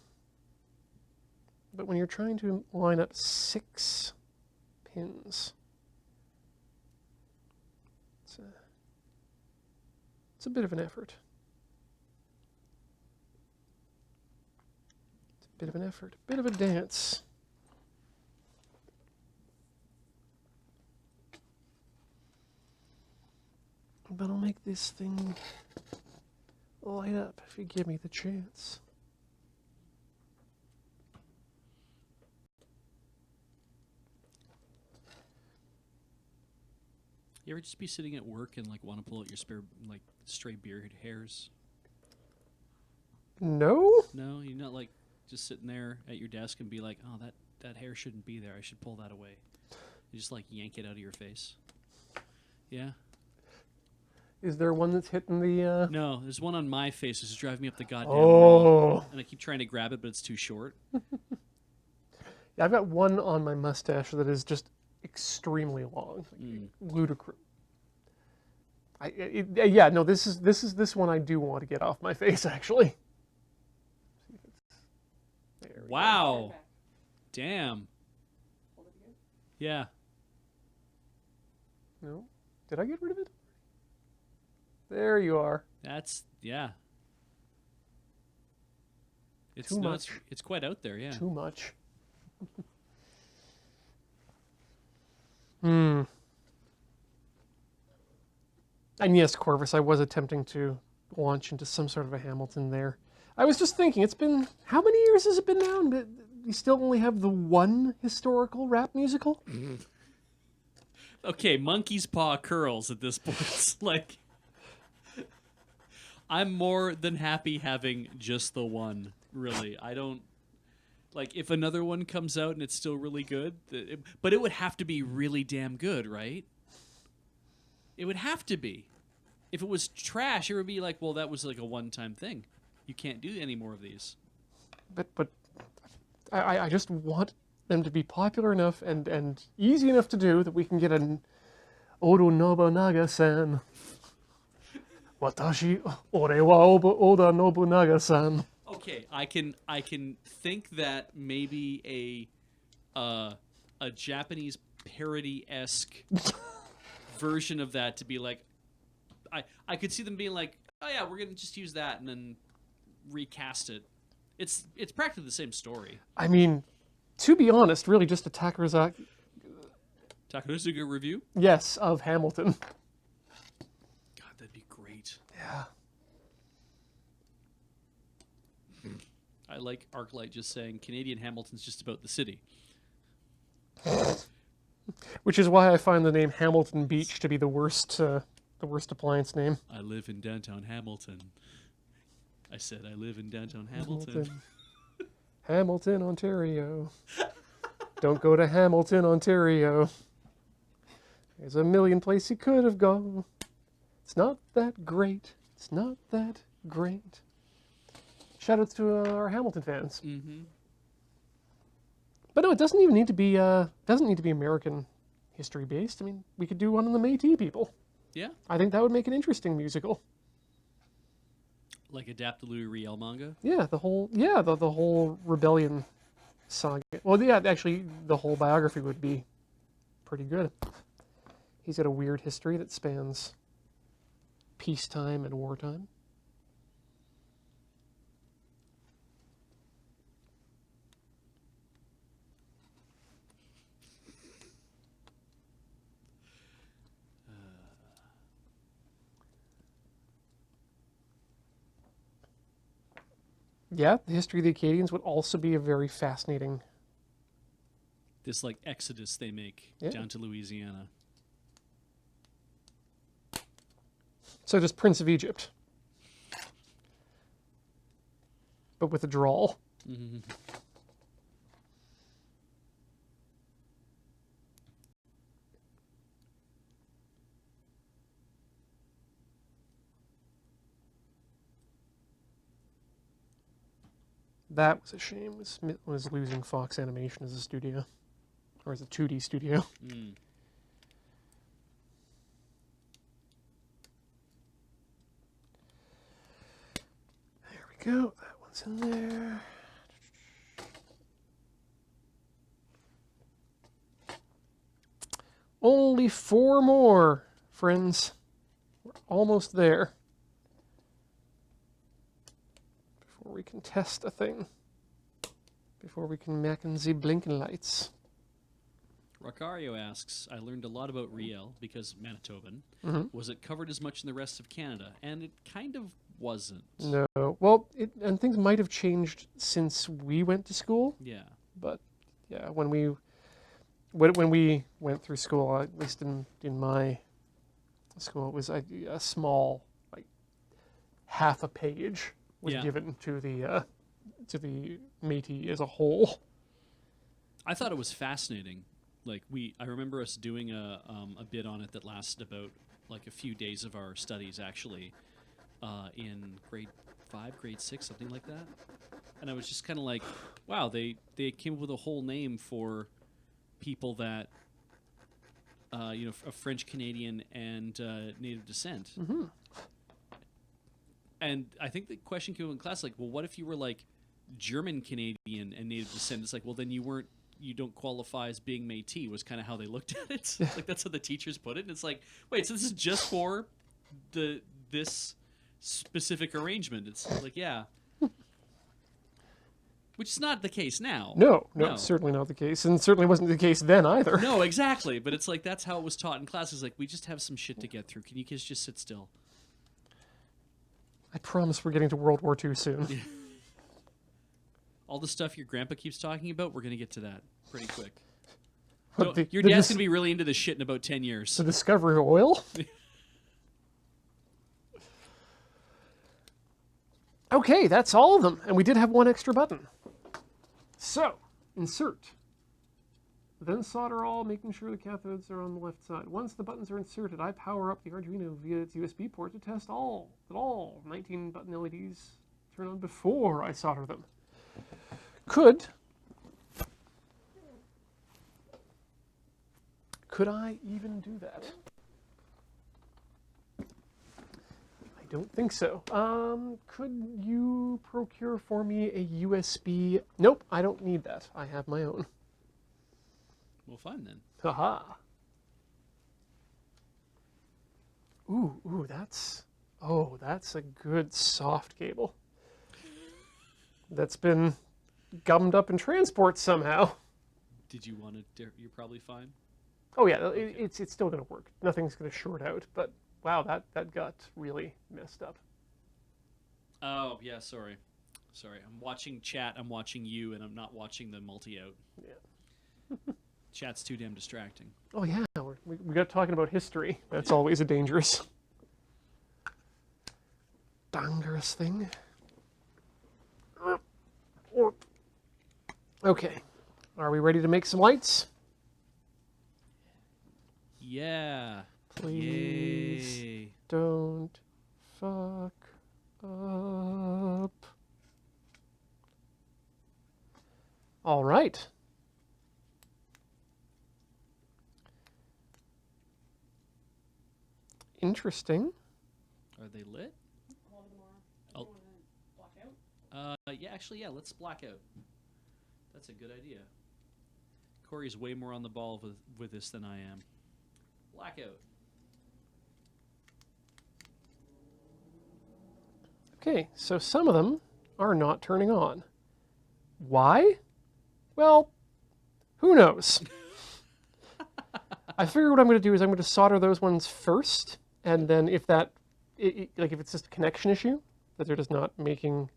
But when you're trying to line up 6 pins, it's a bit of an effort. It's a bit of an effort, a bit of a dance. But I'll make this thing light up if you give me the chance. You ever just be sitting at work and like want to pull out your spare like stray beard hairs? No? No, you're not like just sitting there at your desk and be like, oh, that hair shouldn't be there. I should pull that away. You just like yank it out of your face. Yeah. Is there one that's hitting the... No, there's one on my face. It's driving me up the goddamn wall. And I keep trying to grab it, but it's too short. Yeah, I've got one on my mustache that is just extremely long. Ludicrous. Yeah, no, this one I do want to get off my face, actually. Wow. Damn. Yeah. No. Did I get rid of it? There you are. That's yeah. It's Too much. It's quite out there, yeah. Too much. Hmm. And yes, Corvus, I was attempting to launch into some sort of a Hamilton there. I was just thinking, it's been, how many years has it been now? And we still only have the one historical rap musical? Okay, monkey's paw curls at this point. It's like, I'm more than happy having just the one, really. I don't, like, if another one comes out and it's still really good, but it would have to be really damn good, right? It would have to be. If it was trash, it would be like, well, that was like a one-time thing. You can't do any more of these. But I just want them to be popular enough and easy enough to do that we can get an Oda Nobunaga-san. Watashi ore wa Oda Nobunaga-san. Okay, I can think that maybe a Japanese parody-esque version of that to be like, I could see them being like, oh yeah, we're gonna just use that and then recast it. It's practically the same story. I mean, to be honest, really just a Takaruzuka review? Yes, of Hamilton. God, that'd be great. Yeah. I like Arclight just saying Canadian Hamilton's just about the city. Which is why I find the name Hamilton Beach to be the worst appliance name. I live in downtown Hamilton. I said I live in downtown Hamilton. Hamilton, Ontario. Don't go to Hamilton, Ontario. There's a million places you could have gone. It's not that great. It's not that great. Shout outs to our Hamilton fans. Mm-hmm. But no, it doesn't even need to be American history based. I mean, we could do one on the Métis people. Yeah. I think that would make an interesting musical. Like adapt the Louis Riel manga? Yeah, the whole rebellion saga. Well, yeah, actually, the whole biography would be pretty good. He's got a weird history that spans peacetime and wartime. Yeah, the history of the Acadians would also be a very fascinating. This like exodus they make down to Louisiana. So just Prince of Egypt, but with a drawl. Mm-hmm. That was a shame. Was losing Fox Animation as a studio, or as a 2D studio. Mm. There we go. That one's in there. Only 4 more, friends. We're almost there. Before we can test a thing. Before we can machen the blinking lights. Rocario asks, I learned a lot about Riel because Manitoban. Mm-hmm. Was it covered as much in the rest of Canada? And it kind of wasn't. No. Well, and things might have changed since we went to school. Yeah. But yeah, when we went through school, at least in my school, it was a small, like half a page was given to the Métis as a whole. I thought it was fascinating. Like I remember us doing a bit on it that lasted about like a few days of our studies actually, in grade 5, grade 6, something like that. And I was just kind of like, wow, they came up with a whole name for people that, of French Canadian and native descent. Mm-hmm. And I think the question came up in class like, well, what if you were like German Canadian and native descent? It's like, well, then you weren't you don't qualify as being Métis was kind of how they looked at it. Like that's how the teachers put it. And it's like, wait, so this is just for this specific arrangement? It's like, yeah. Which is not the case now. No, certainly not the case, and certainly wasn't the case then either. No, exactly. But it's like that's how it was taught in classes. Like we just have some shit to get through. Can you kids just sit still? I promise we're getting to World War II soon. Yeah. All the stuff your grandpa keeps talking about, we're gonna get to that pretty quick. Your dad's gonna be really into this shit in about 10 years. The discovery of oil. Okay, that's all of them, and we did have one extra button. So, insert. Then solder all, making sure the cathodes are on the left side. Once the buttons are inserted, I power up the Arduino via its USB port to test that all 19 button LEDs turn on before I solder them. Could I even do that? I don't think so. Could you procure for me a USB? Nope, I don't need that. I have my own. Well, fine then. Haha. Ooh, that's a good soft cable. That's been gummed up in transport somehow. Did you want to? You're probably fine. Oh yeah, it's still gonna work. Nothing's gonna short out. But wow, that got really messed up. Oh yeah, sorry. I'm watching chat. I'm watching you, and I'm not watching the multi-out. Yeah. Chat's too damn distracting. Oh yeah, we got talking about history. That's always a dangerous thing. Okay, are we ready to make some lights? Yeah. Please Yay. don't fuck up. All right. Interesting. Are they lit? Oh. Yeah, let's black out. That's a good idea. Corey's way more on the ball with this than I am. Blackout. Okay, so some of them are not turning on. Why? Well, who knows? I figure what I'm going to do is I'm going to solder those ones first, and then if that, like if it's just a connection issue, that they're just not making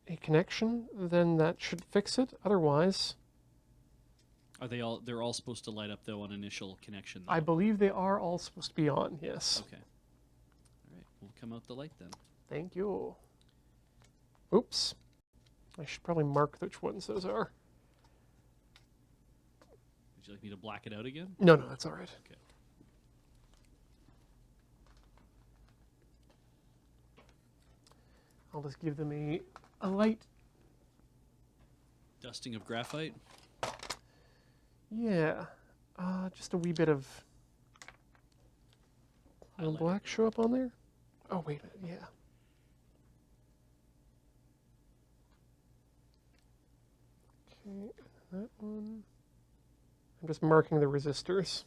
a connection, then that should fix it. Otherwise... Are they all? They're all supposed to light up though on initial connection. Though. I believe they are all supposed to be on. Yes. Okay. All right. We'll come out the light then. Thank you. Oops. I should probably mark which ones those are. Would you like me to black it out again? No, that's all right. Okay. I'll just give them a light. Dusting of graphite. Yeah, just a wee bit of black show up on there. Oh wait a minute, yeah. Okay, that one. I'm just marking the resistors.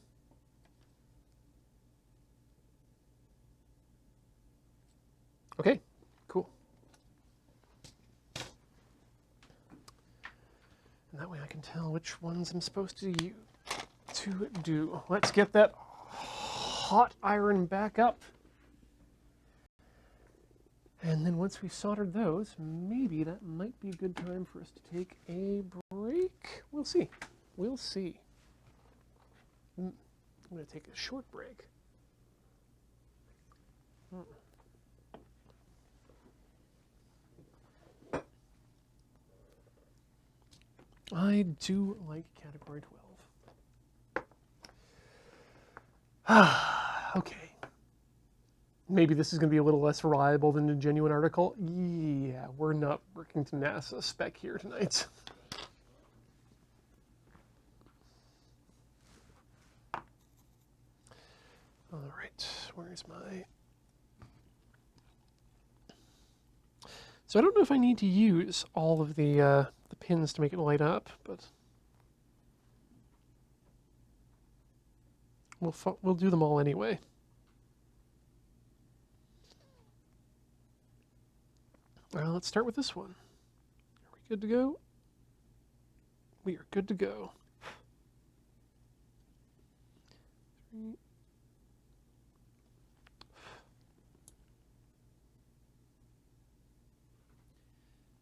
Okay, cool. And that way I can tell which ones I'm supposed to do. Let's get that hot iron back up. And then once we've soldered those, maybe that might be a good time for us to take a break. We'll see. We'll see. I'm going to take a short break. I do like category 12. Okay. Maybe this is going to be a little less reliable than a genuine article. Yeah, we're not working to NASA spec here tonight. All right, where's my... So I don't know if I need to use all of the the pins to make it light up, but we'll do them all anyway. Well, let's start with this one. Are we good to go? We are good to go.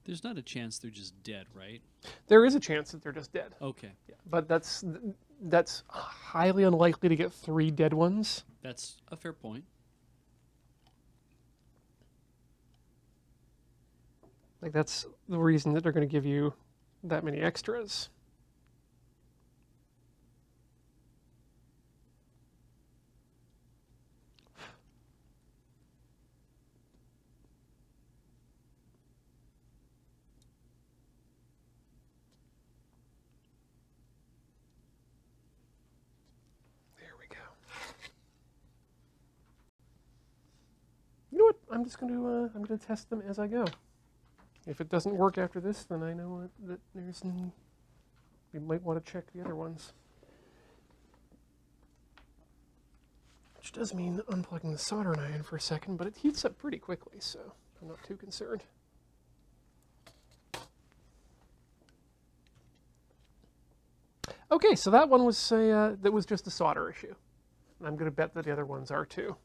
There's not a chance they're just dead, right? There is a chance that they're just dead. Okay. Yeah, but that's highly unlikely to get 3 dead ones. That's a fair point. Like, that's the reason that they're going to give you that many extras. There we go. You know what? I'm just going to I'm going to test them as I go. If it doesn't work after this, then I know that we might want to check the other ones. Which does mean unplugging the soldering iron for a second, but it heats up pretty quickly, so I'm not too concerned. Okay, so that one was that was just a solder issue. And I'm going to bet that the other ones are too.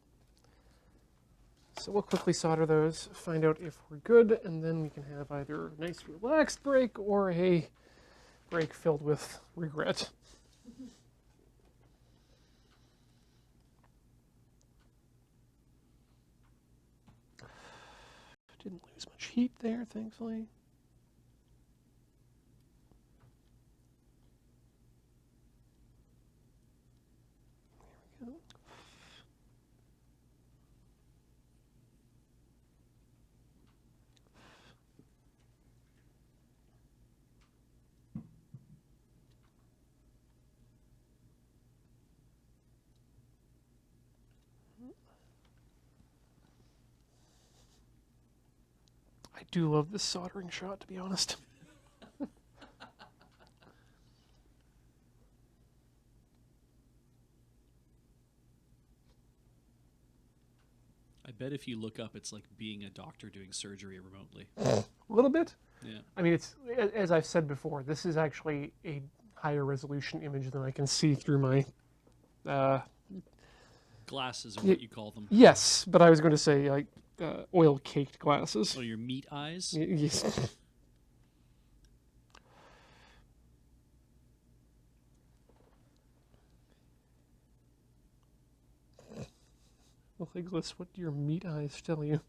So we'll quickly solder those, find out if we're good, and then we can have either a nice relaxed break or a break filled with regret. Didn't lose much heat there, thankfully. There we go. I do love this soldering shot, to be honest. I bet if you look up, it's like being a doctor doing surgery remotely. A little bit. Yeah. I mean, it's, as I've said before, this is actually a higher resolution image than I can see through my Glasses are what you call them. yes, but I was going to say like oil-caked glasses. Oh, your meat eyes? Yes. Well, Nicholas, what do your meat eyes tell you?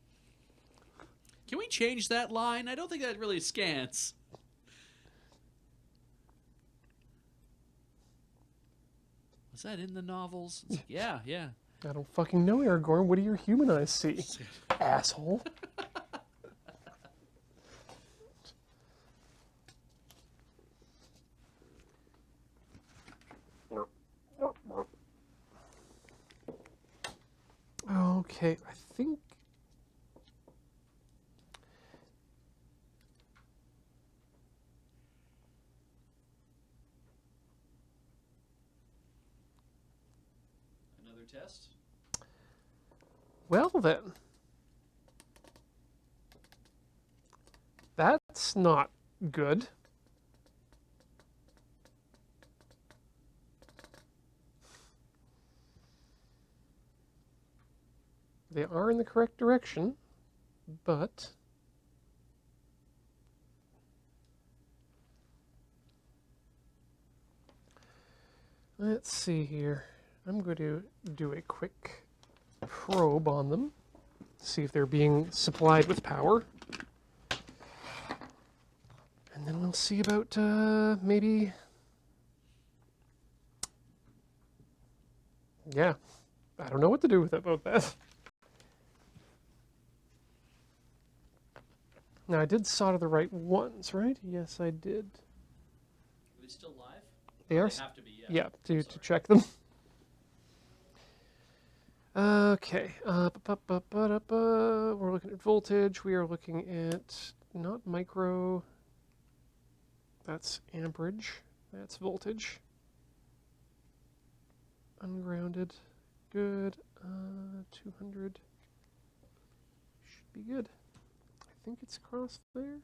Can we change that line? I don't think that really scans. Was that in the novels? It's like, yeah, yeah. I don't fucking know, Aragorn. What do your human eyes see? Asshole. Okay, I think... Another test? Well then. That's not good. They are in the correct direction, but... Let's see here. I'm going to do a quick probe on them, see if they're being supplied with power. And then we'll see about maybe... Yeah, I don't know what to do with about that. Now, I did solder the right ones, right? Yes, I did. Are they still live? They are. They have to be, yeah. Yeah, to check them. Okay. We're looking at voltage. We are looking at not micro. That's amperage. That's voltage. Ungrounded. Good. 200. Should be good. I think it's across there.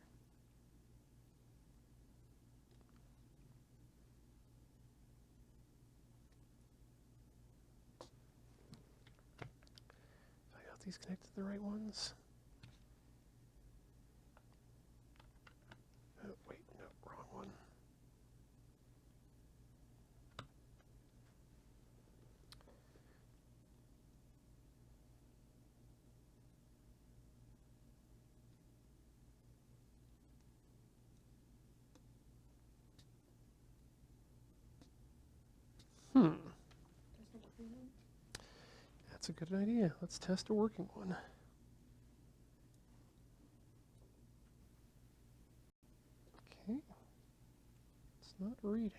I got these connected to the right ones. Oh, wait, no, wrong one. That's a good idea. Let's test a working one. Okay. It's not reading.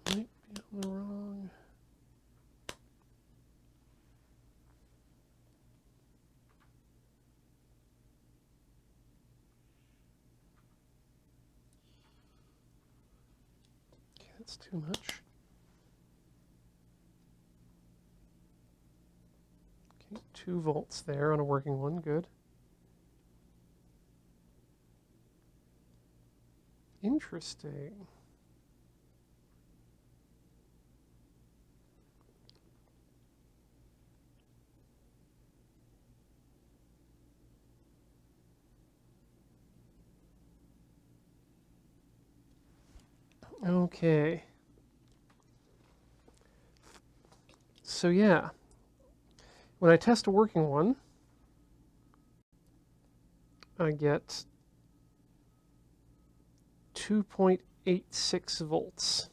I might be on the wrong. Okay, that's too much. Okay, 2 volts there on a working one. Good. Interesting. Okay. So yeah, when I test a working one, I get 2.86 volts.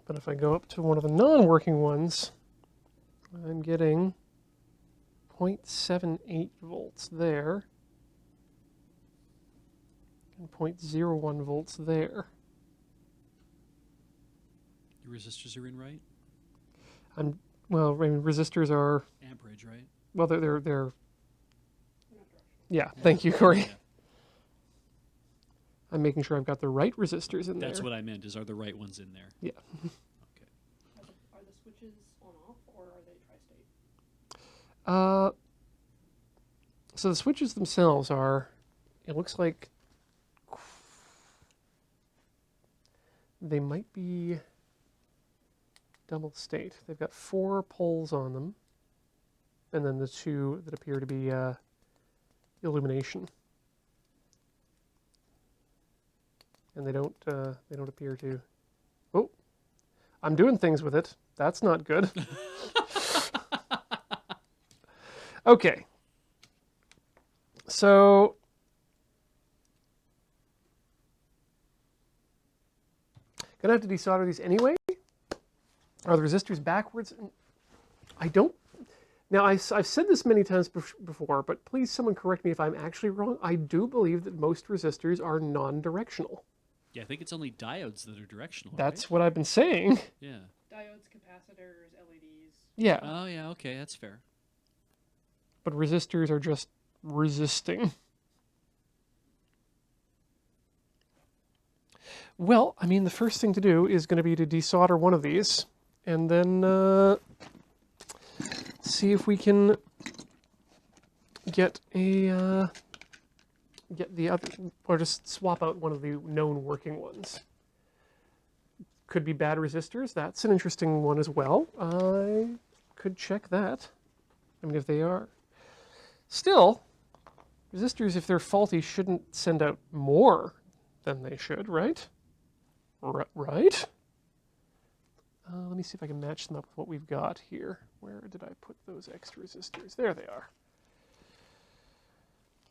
But if I go up to one of the non-working ones, I'm getting 0.78 volts there and 0.01 volts there. Your resistors are in right? Well, I mean, resistors are, Amperage, right? well, they're yeah, thank you, Corey. Yeah. I'm making sure I've got the right resistors in there. That's what I meant, is are the right ones in there? Yeah. Okay. Are the switches on off or are they tri-state? So the switches themselves are, it looks like they might be double state. They've got 4 poles on them, and then the 2 that appear to be illumination. And they don't appear to. Oh, I'm doing things with it. That's not good. Okay. So gonna have to desolder these anyway. Are the resistors backwards? I don't. Now, I've said this many times before, but please someone correct me if I'm actually wrong. I do believe that most resistors are non-directional. Yeah, I think it's only diodes that are directional, That's right? what I've been saying. Yeah. Diodes, capacitors, LEDs. Yeah, Oh, yeah, okay, that's fair. but resistors are just resisting. Well, I mean, the first thing to do is going to be to desolder one of these, and then see if we can get the other, or just swap out one of the known working ones. Could be bad resistors. That's an interesting one as well. I could check that. I mean, if they are. Still, resistors, if they're faulty, shouldn't send out more than they should, right? Right? Let me see if I can match them up with what we've got here. Where did I put those extra resistors? There they are.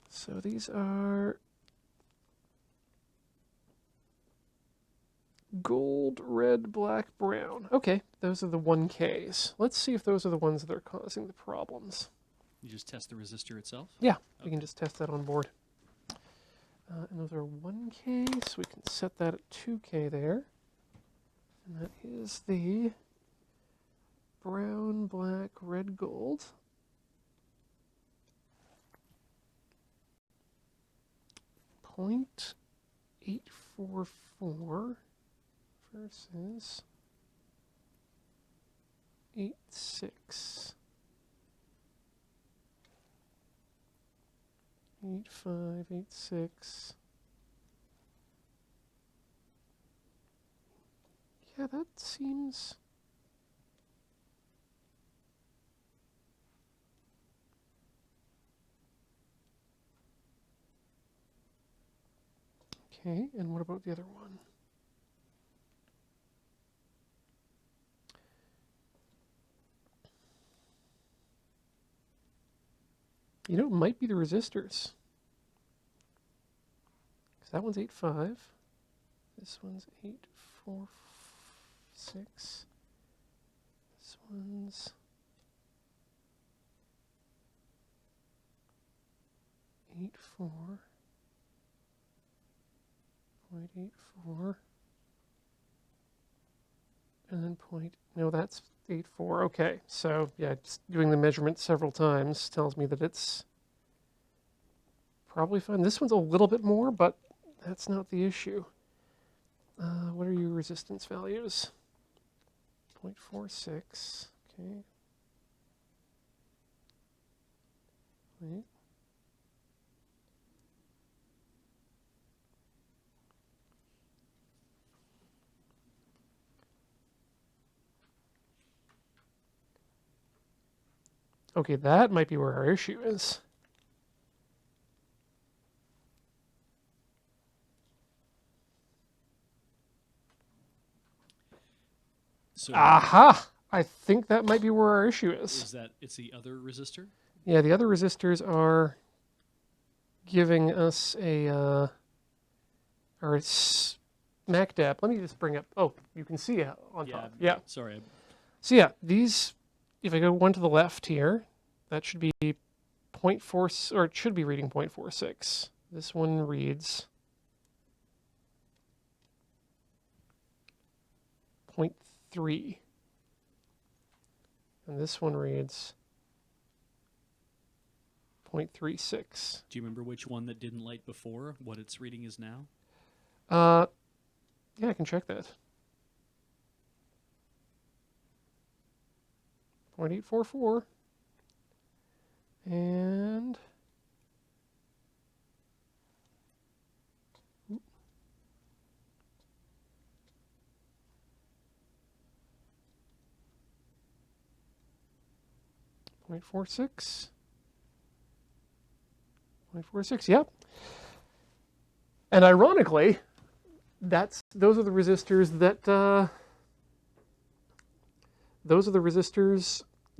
So these are gold, red, black, brown. Okay, those are the 1Ks. Let's see if those are the ones that are causing the problems. You just test the resistor itself? Yeah, we can just test that on board. And those are 1K, so we can set that at 2K there. And that is the brown, black, red, gold. .844 versus 86. 8586. Yeah, that seems... Okay, and what about the other one? You know, it might be the resistors. Because that one's 8.5. This one's 8.46. This one's 8.4. 0.84. And then no, that's 8.4. Okay, so yeah, just doing the measurement several times tells me that it's probably fine. This one's a little bit more, but that's not the issue. What are your resistance values? 0.46. Okay. Wait. Okay, that might be where our issue is. So Aha! I think that might be where our issue is. is that it's the other resistor? Yeah, the other resistors are giving us a or smack dab. Let me just bring up. Oh, you can see it on top. Yeah. Sorry. So yeah, these. If I go one to the left here, that should be 0.4, or it should be reading 0.46. This one reads 0.3. And this one reads 0.36. Do you remember which one that didn't light before? What its reading is now? Yeah, I can check that. 0.844. And 0.46. 0.46, yep. And ironically, those are the resistors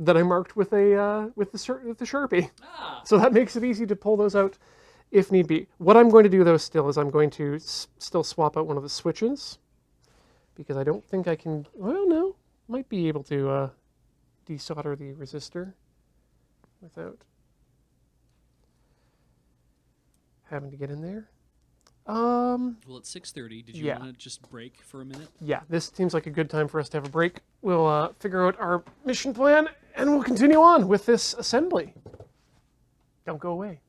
that I marked with the Sharpie. Ah. So that makes it easy to pull those out if need be. What I'm going to do though still is I'm going to still swap out one of the switches, because I don't think I can. Well, no, might be able to desolder the resistor without having to get in there. Well, it's 6:30. Did you Yeah. want to just break for a minute? Yeah, this seems like a good time for us to have a break. We'll figure out our mission plan, and we'll continue on with this assembly. Don't go away.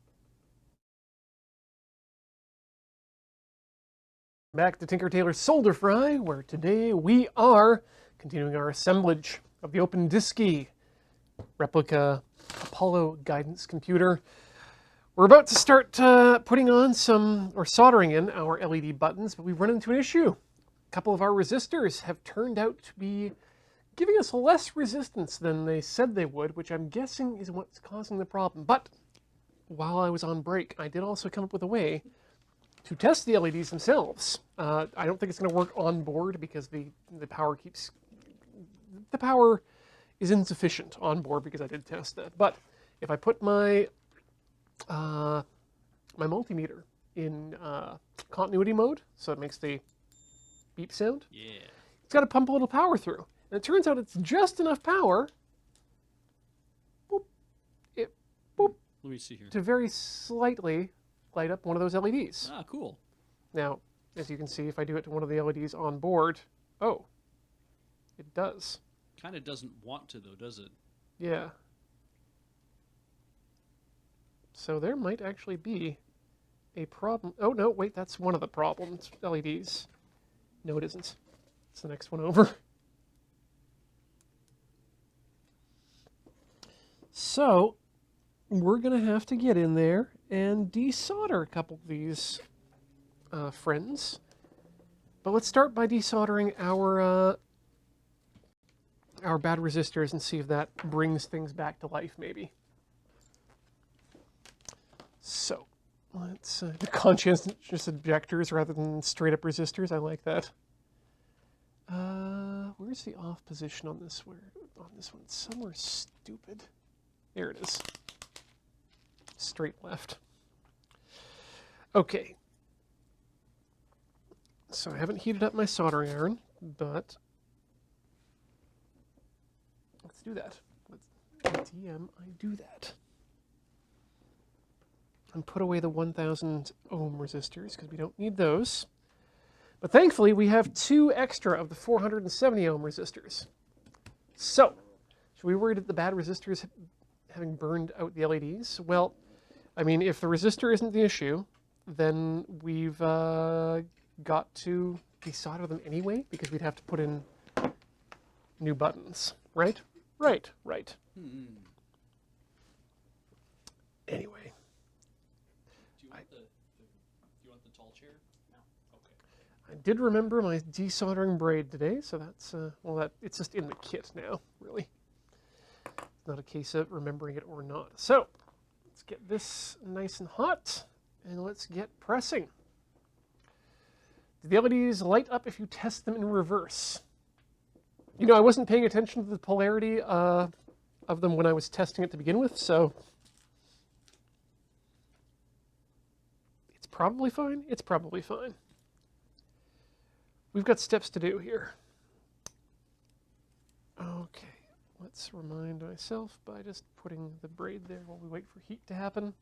Back to Tinker Tailor's Solder Fry, where today we are continuing our assemblage of the Open DSKY replica Apollo guidance computer. We're about to start putting on soldering in our LED buttons, but we've run into an issue. A couple of our resistors have turned out to be giving us less resistance than they said they would, which I'm guessing is what's causing the problem. But while I was on break, I did also come up with a way to test the LEDs themselves. I don't think it's going to work on board because the power is insufficient on board, because I did test that. But if I put my my multimeter in continuity mode, so it makes the beep sound, Yeah. it's got to pump a little power through. And it turns out it's just enough power, boop, boop, Let me see here. to very slightly light up one of those LEDs. Ah, cool. Now, as you can see, if I do it to one of the LEDs on board, oh, It does. Kind of doesn't want to, though, does it? Yeah. So there might actually be a problem. Oh, no, wait, that's one of the problems. LEDs. No, it isn't. It's the next one over. So, we're going to have to get in there and desolder a couple of these friends. But let's start by desoldering our bad resistors and see if that brings things back to life, maybe. So, let's the conscientious objectors rather than straight up resistors. I like that. Where's the off position on this? Where on this one? It's somewhere stupid. There it is. Straight left. Okay. So I haven't heated up my soldering iron, but let's do that. Let's DM I do that. And put away the 1,000 ohm resistors because we don't need those. But thankfully we have 2 extra of the 470 ohm resistors. So, should we worry that the bad resistors having burned out the LEDs? Well, I mean, if the resistor isn't the issue, then we've got to desolder them anyway because we'd have to put in new buttons, right? Right. Anyway. Do you want the tall chair? No. Okay. I did remember my desoldering braid today, so that's, it's just in the kit now, really. It's not a case of remembering it or not. So, let's get this nice and hot, and let's get pressing. Do the LEDs light up if you test them in reverse? You know, I wasn't paying attention to the polarity of them when I was testing it to begin with, so it's probably fine. It's probably fine. We've got steps to do here. Okay, let's remind myself by just putting the braid there while we wait for heat to happen.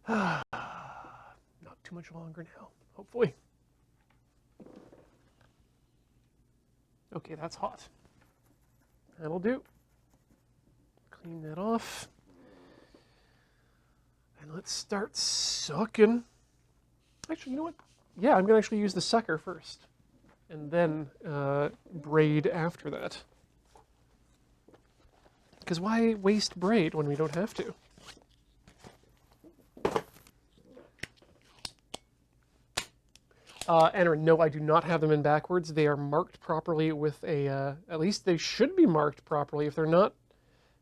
Not too much longer now, hopefully. Okay, that's hot. That'll do. Clean that off. And let's start sucking. Actually, you know what? Yeah, I'm going to actually use the sucker first. And then braid after that. Because why waste braid when we don't have to? Aaron, no, I do not have them in backwards. They are marked properly with a, at least they should be marked properly. If they're not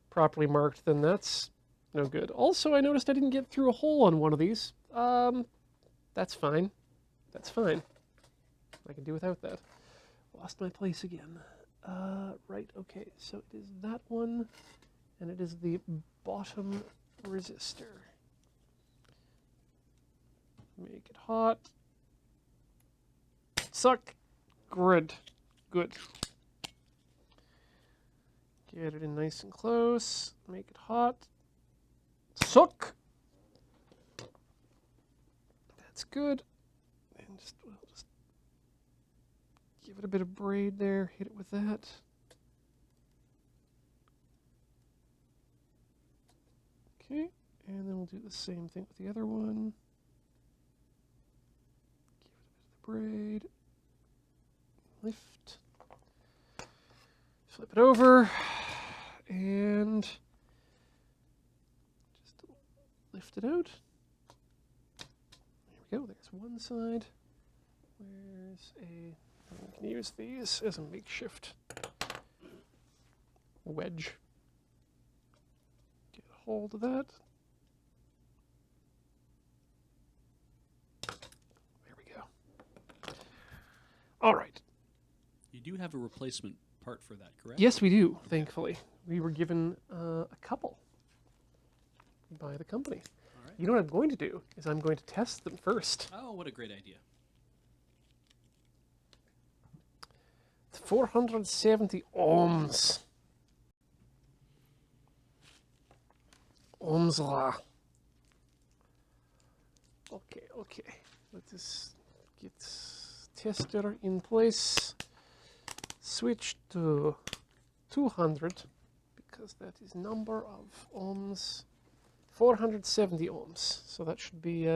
properly marked, then that's no good. Also, I noticed I didn't get through a hole on one of these. That's fine. That's fine. I can do without that. Lost my place again. Right, okay, so it is that one, and it is the bottom resistor. Make it hot. Suck. Good. Good. Get it in nice and close. Make it hot. Suck. That's good. And we'll just give it a bit of braid there. Hit it with that. Okay. And then we'll do the same thing with the other one. Give it a bit of the braid. Lift. Flip it over. And just lift it out. There we go. There's one side. Where's a... I can use these as a makeshift wedge. Get a hold of that. There we go. All right. You do have a replacement part for that, correct? Yes, we do, thankfully. We were given a couple by the company. All right. You know what I'm going to do is I'm going to test them first. Oh, what a great idea. It's 470 ohms. Ohms law. Okay. Let's just get tester in place. switch to 200 because that is number of ohms. 470 ohms. So that should be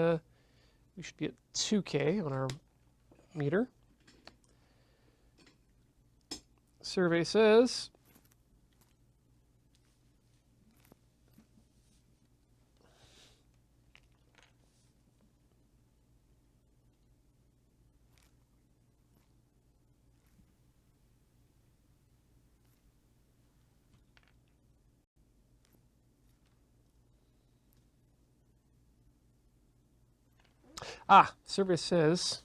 we should be at 2K on our meter. Survey says survey says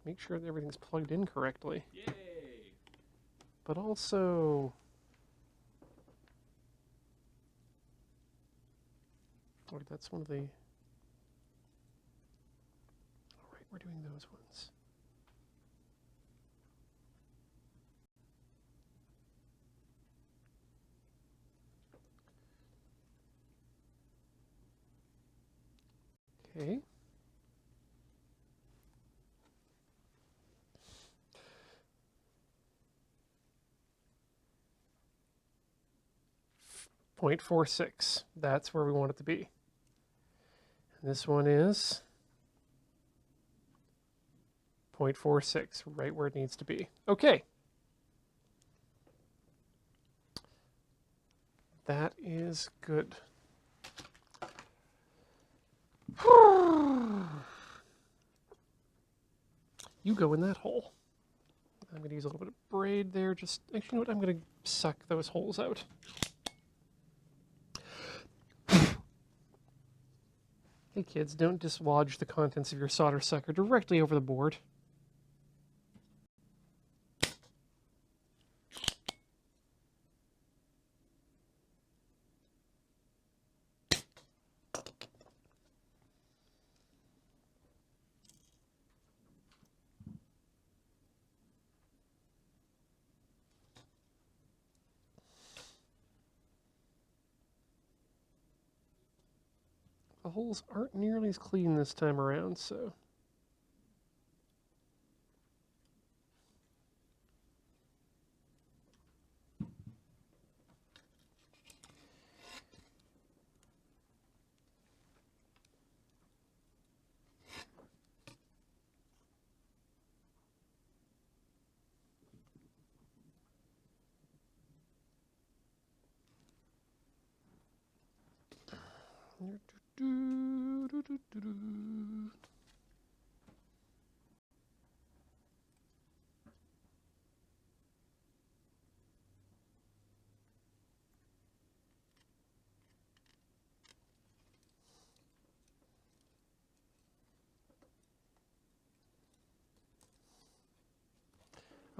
make sure that everything's plugged in correctly. Yay! But also, oh, that's one of the, all right, we're doing those ones. Okay. .46. That's where we want it to be. And this one is 0.46, right where it needs to be. Okay. That is good. You go in that hole. I'm going to use a little bit of braid there. Just, actually, you know what? I'm going to suck those holes out. Hey kids, don't dislodge the contents of your solder sucker directly over the board. The holes aren't nearly as clean this time around, so...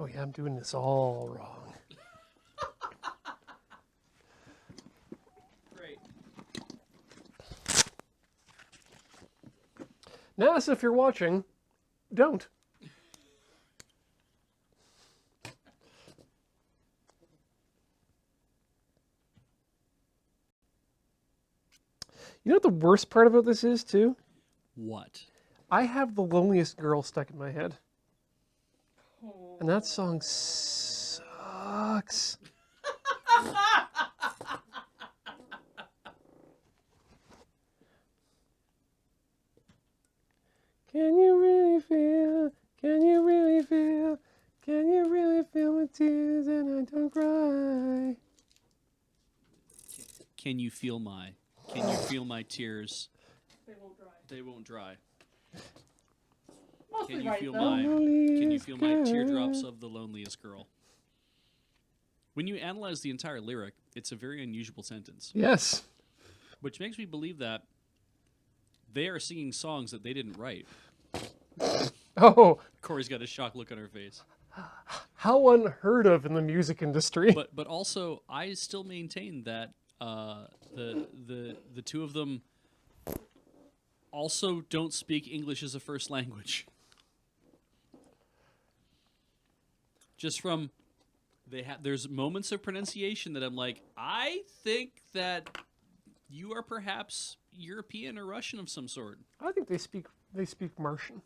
Oh yeah, I'm doing this all wrong. Great. NASA, if you're watching, don't. You know what the worst part about this is, too? What? I have The Loneliest Girl stuck in my head. And that song sucks. Can you really feel? Can you really feel? Can you really feel my tears and I don't cry? Can you feel my? Can you feel my tears? They won't dry. They won't dry. Mostly Can you right, feel though. my? Can you feel my Loneliest teardrops girl. of the loneliest girl? When you analyze the entire lyric, it's a very unusual sentence, Yes. which makes me believe that they are singing songs that they didn't write. Oh, Corey's got a shocked look on her face. how unheard of in the music industry. But also, I still maintain that the two of them also don't speak English as a first language. Just from there's moments of pronunciation that I'm like, I think that you are perhaps European or Russian of some sort. I think they speak Martian.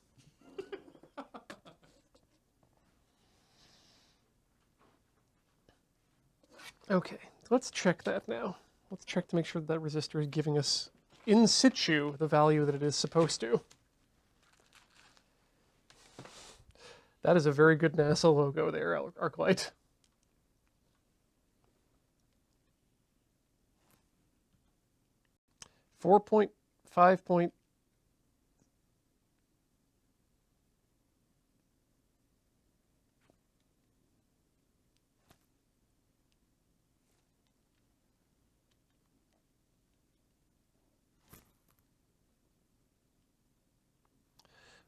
Okay, let's check that now. Let's check to make sure that resistor is giving us in situ the value that it is supposed to. That is a very good NASA logo there, Arclight. .5.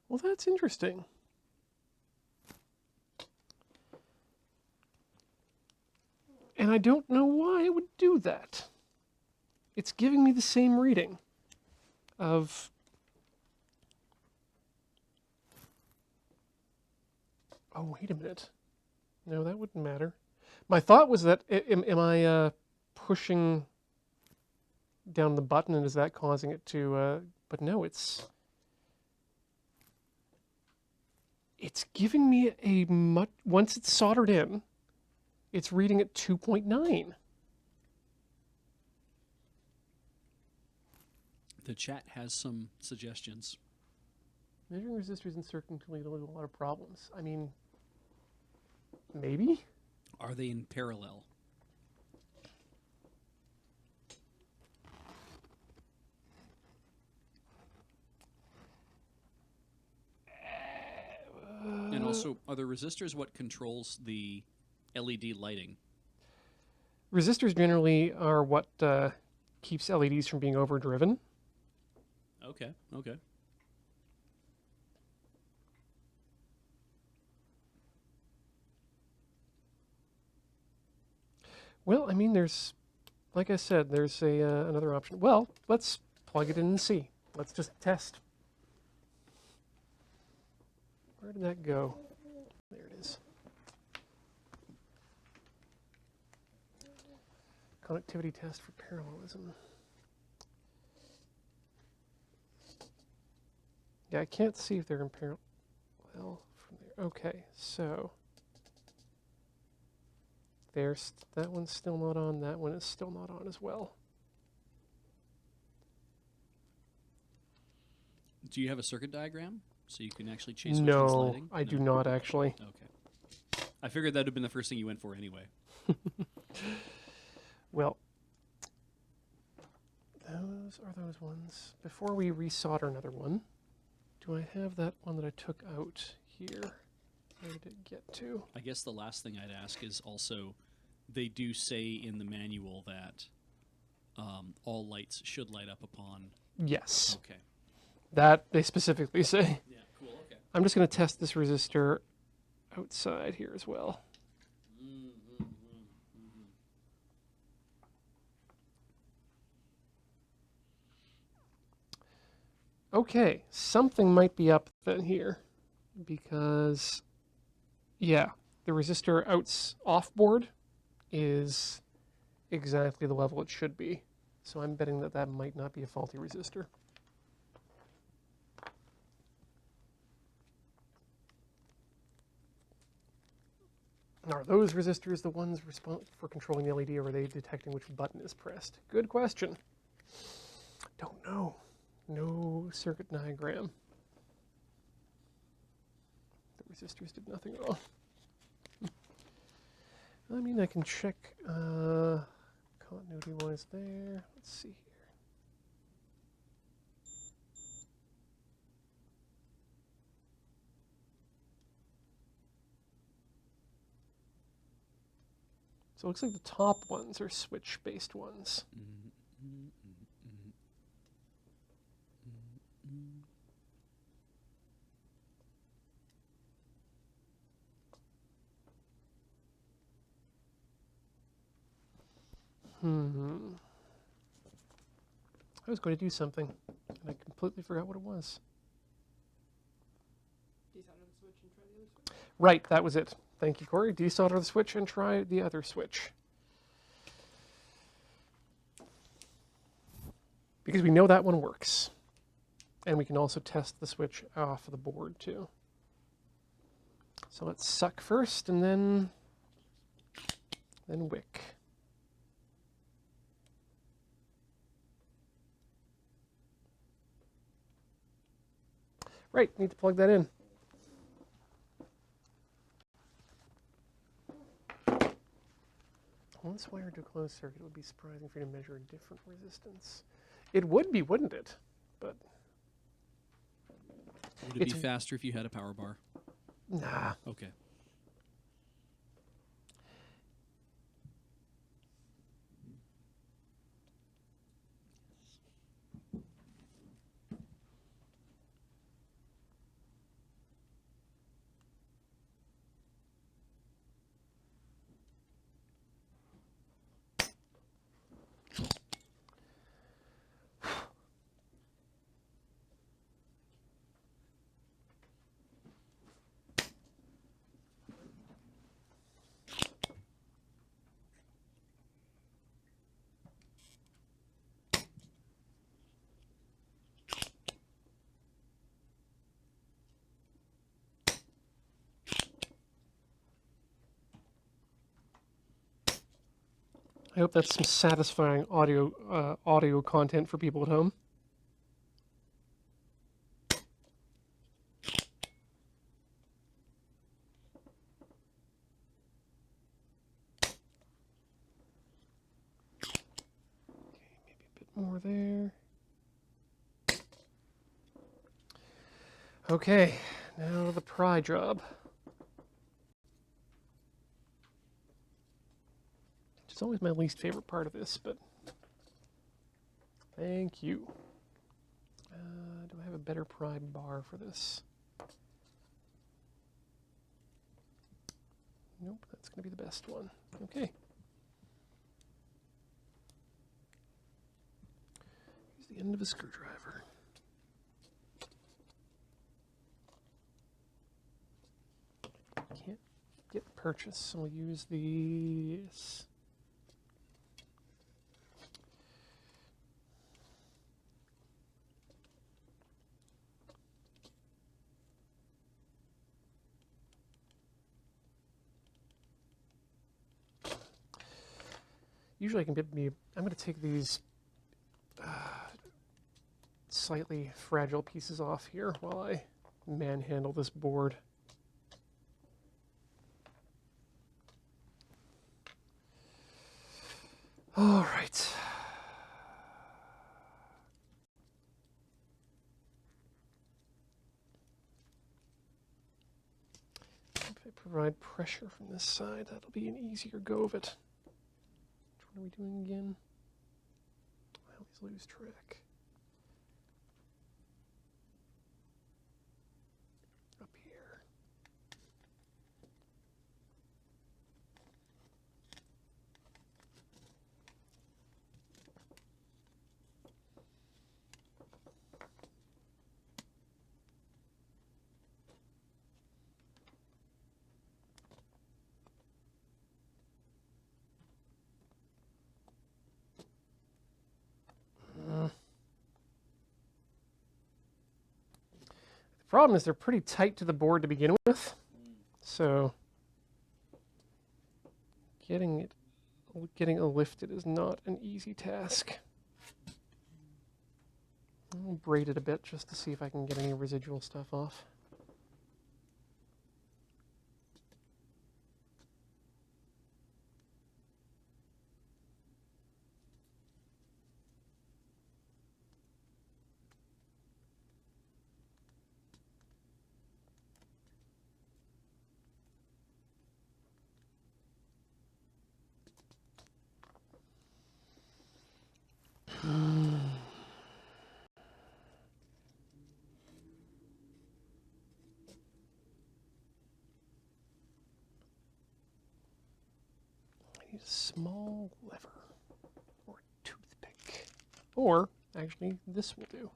Well, that's interesting. And I don't know why it would do that. It's giving me the same reading of... Oh, wait a minute. No, that wouldn't matter. My thought was that, am I pushing down the button and is that causing it to... But no, it's giving me a much... Once it's soldered in, it's reading at 2.9. The chat has some suggestions. Measuring resistors in circuit can lead to a lot of problems. I mean, maybe? Are they in parallel? And also, are the resistors what controls the LED lighting? Resistors generally are what keeps LEDs from being overdriven. Okay, okay. Well, I mean, there's, like I said, there's another option. Well, let's plug it in and see. Let's just test. Where did that go? There it is. Connectivity test for parallelism. Yeah, I can't see if they're in parallel from there. Okay, so there's that one's still not on. That one is still not on as well. Do you have a circuit diagram so you can actually chase which one's No, lighting? I do not actually. Okay. I figured that would have been the first thing you went for anyway. Well, those are those ones. Before we resolder another one, do I have that one that I took out here? Where did it get to? I guess the last thing I'd ask is also, they do say in the manual that all lights should light up upon. Yes. Okay. That they specifically say. Yeah, cool, okay. I'm just going to test this resistor outside here as well. Okay, something might be up then here because, yeah, the resistor off-board is exactly the level it should be. So I'm betting that that might not be a faulty resistor. Are those resistors the ones responsible for controlling the LED, or are they detecting which button is pressed? Good question. Don't know. No circuit diagram. The resistors did nothing at all. I mean, I can check continuity-wise there. Let's see here. So it looks like the top ones are switch-based ones. I was going to do something, and I completely forgot what it was. Desolder the switch and try the other switch. Right, that was it. Thank you, Corey. Desolder the switch and try the other switch. Because we know that one works. And we can also test the switch off of the board, too. So let's suck first, and then wick. Right, need to plug that in. Once wired to a closed circuit, it would be surprising for you to measure a different resistance. It would be, wouldn't it? But Would it be faster if you had a power bar? nah. Okay. I hope that's some satisfying audio content for people at home. More there. Okay, now the pry job. It's always my least favorite part of this, but thank you. Do I have a better pry bar for this? Nope, that's going to be the best one. Okay. Use the end of a screwdriver. Can't get purchase, so we'll use these. Usually I can get me, I'm going to take these slightly fragile pieces off here while I manhandle this board. All right. If I provide pressure from this side, that'll be an easier go of it. Which one are we doing again? I always lose track. Up here. The problem is they're pretty tight to the board to begin with, so getting it lifted is not an easy task. I'll braid it a bit just to see if I can get any residual stuff off. I need a small lever or a toothpick. Or, actually, this will do.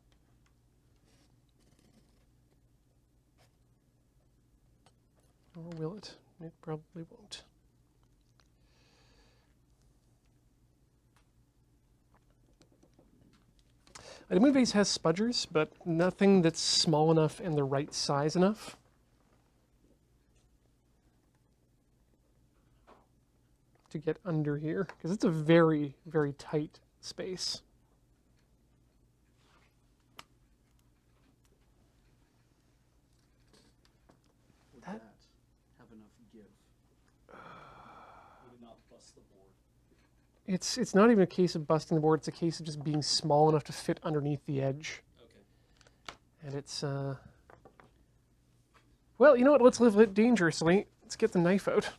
Or will it? It probably won't. The Moonbase has spudgers, but nothing that's small enough and the right size enough. To get under here, because it's a very, very tight space. give? Would it not bust the board? It's not even a case of busting the board. It's a case of just being small enough to fit underneath the edge. Okay. And it's well, you know what? Let's live it dangerously. Let's get the knife out.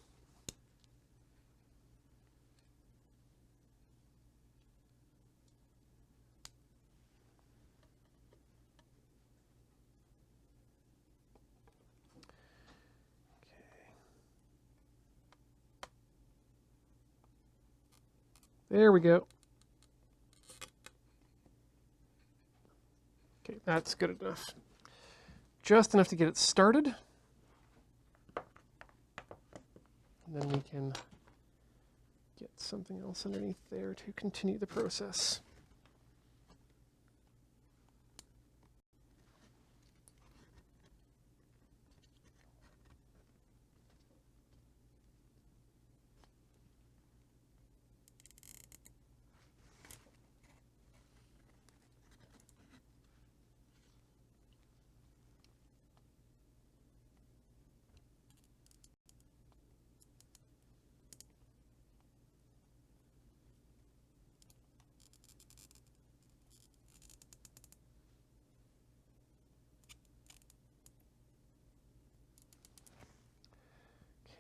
There we go. Okay, that's good enough. Just enough to get it started. And then we can get something else underneath there to continue the process.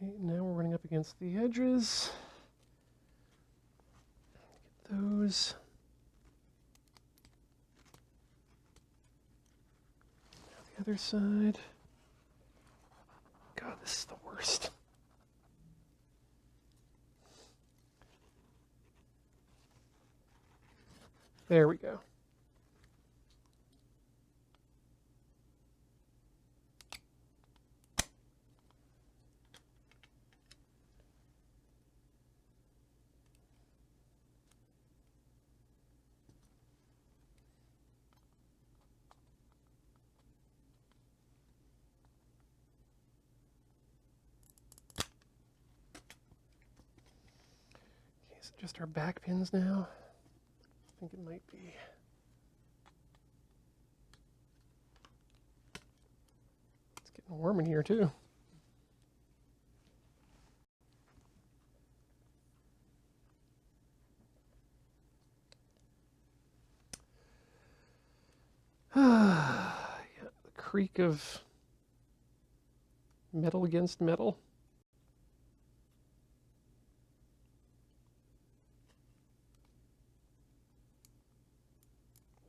Okay, now we're running up against the edges. Get those. Now the other side. God, this is the worst. There we go. Is it just our back pins now? I think it might be. It's getting warm in here too. Yeah, the creak of metal against metal.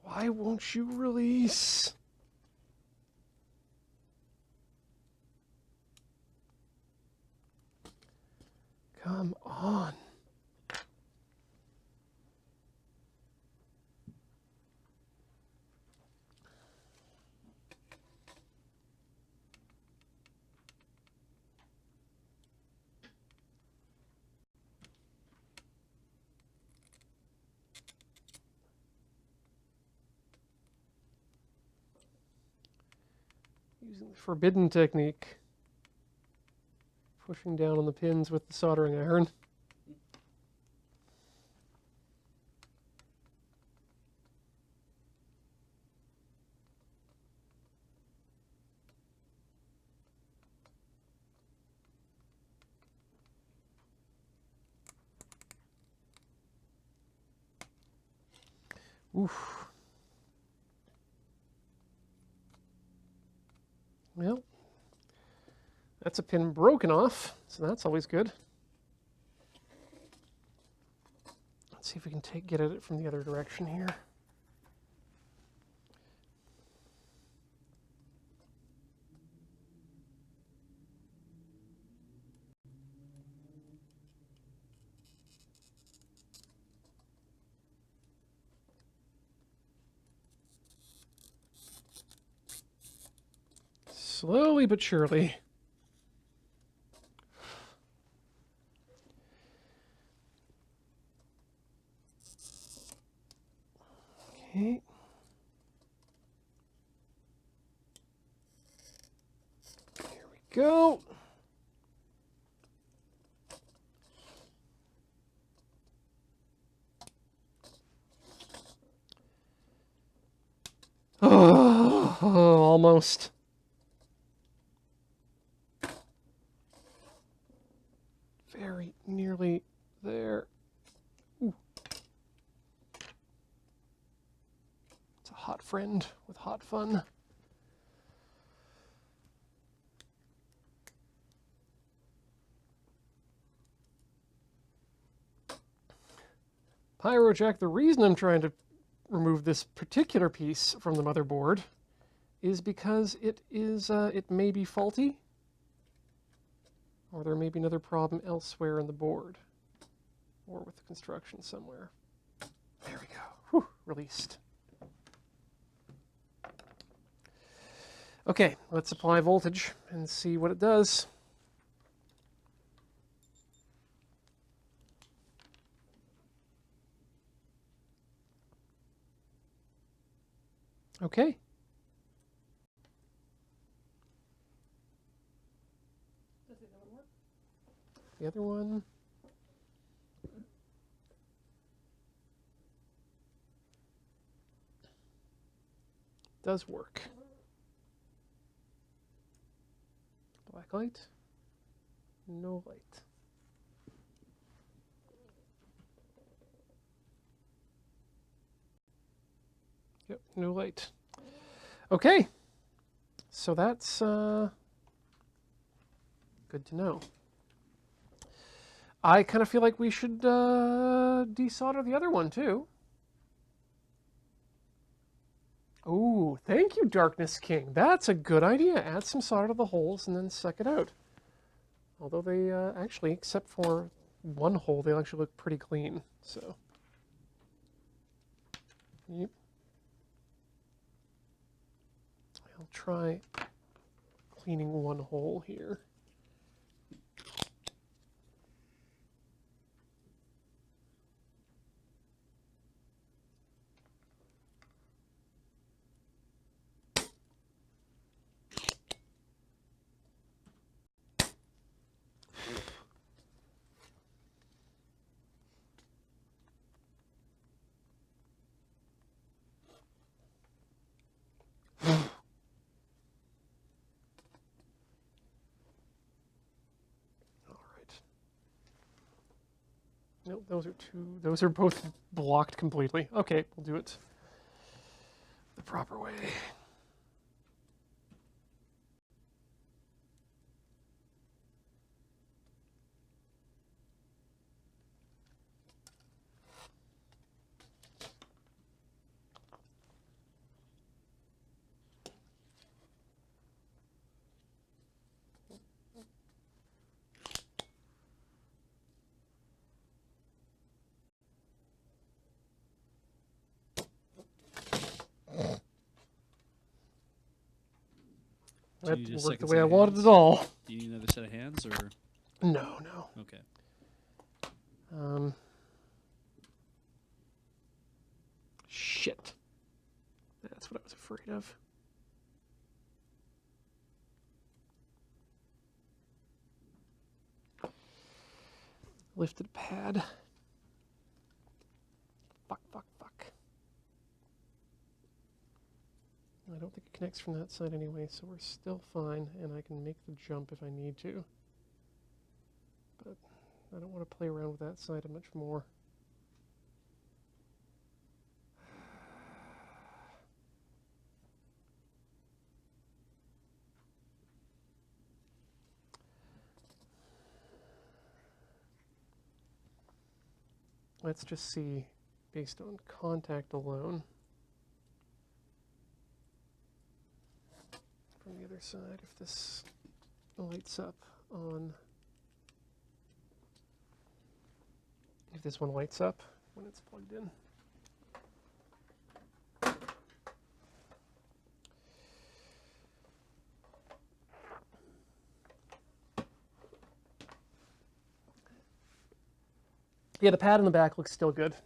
Why won't you release? Come on. Using the forbidden technique. Pushing down on the pins with the soldering iron. Oof. Well, that's a pin broken off, so that's always good. Let's see if we can get at it from the other direction here. Slowly but surely. Okay. Here we go. Oh, almost. hot friend with hot fun. Pyrojack, the reason I'm trying to remove this particular piece from the motherboard is because it may be faulty, or there may be another problem elsewhere in the board, or with the construction somewhere. There we go. Whew, released. Okay, let's apply voltage and see what it does. Okay. Does the other one work? The other one. Does work. Black light. No light. Yep, no light. Okay. So that's good to know. I kind of feel like we should desolder the other one too. Oh, thank you, Darkness King. That's a good idea. Add some solder to the holes and then suck it out. Although they actually, except for one hole, they actually look pretty clean. So, yep. I'll try cleaning one hole here. Nope, those are two. Those are both blocked completely. Okay, we'll do it the proper way. That didn't work the way I wanted at all. Do you need another set of hands, or? No, no. Okay. Shit. That's what I was afraid of. Lifted pad. Fuck, fuck, fuck. I don't think it connects from that side anyway, so we're still fine, and I can make the jump if I need to. But I don't want to play around with that side much more. Let's just see, based on contact alone, from the other side, if this lights up on, if this one lights up when it's plugged in. Yeah, the pad in the back looks still good.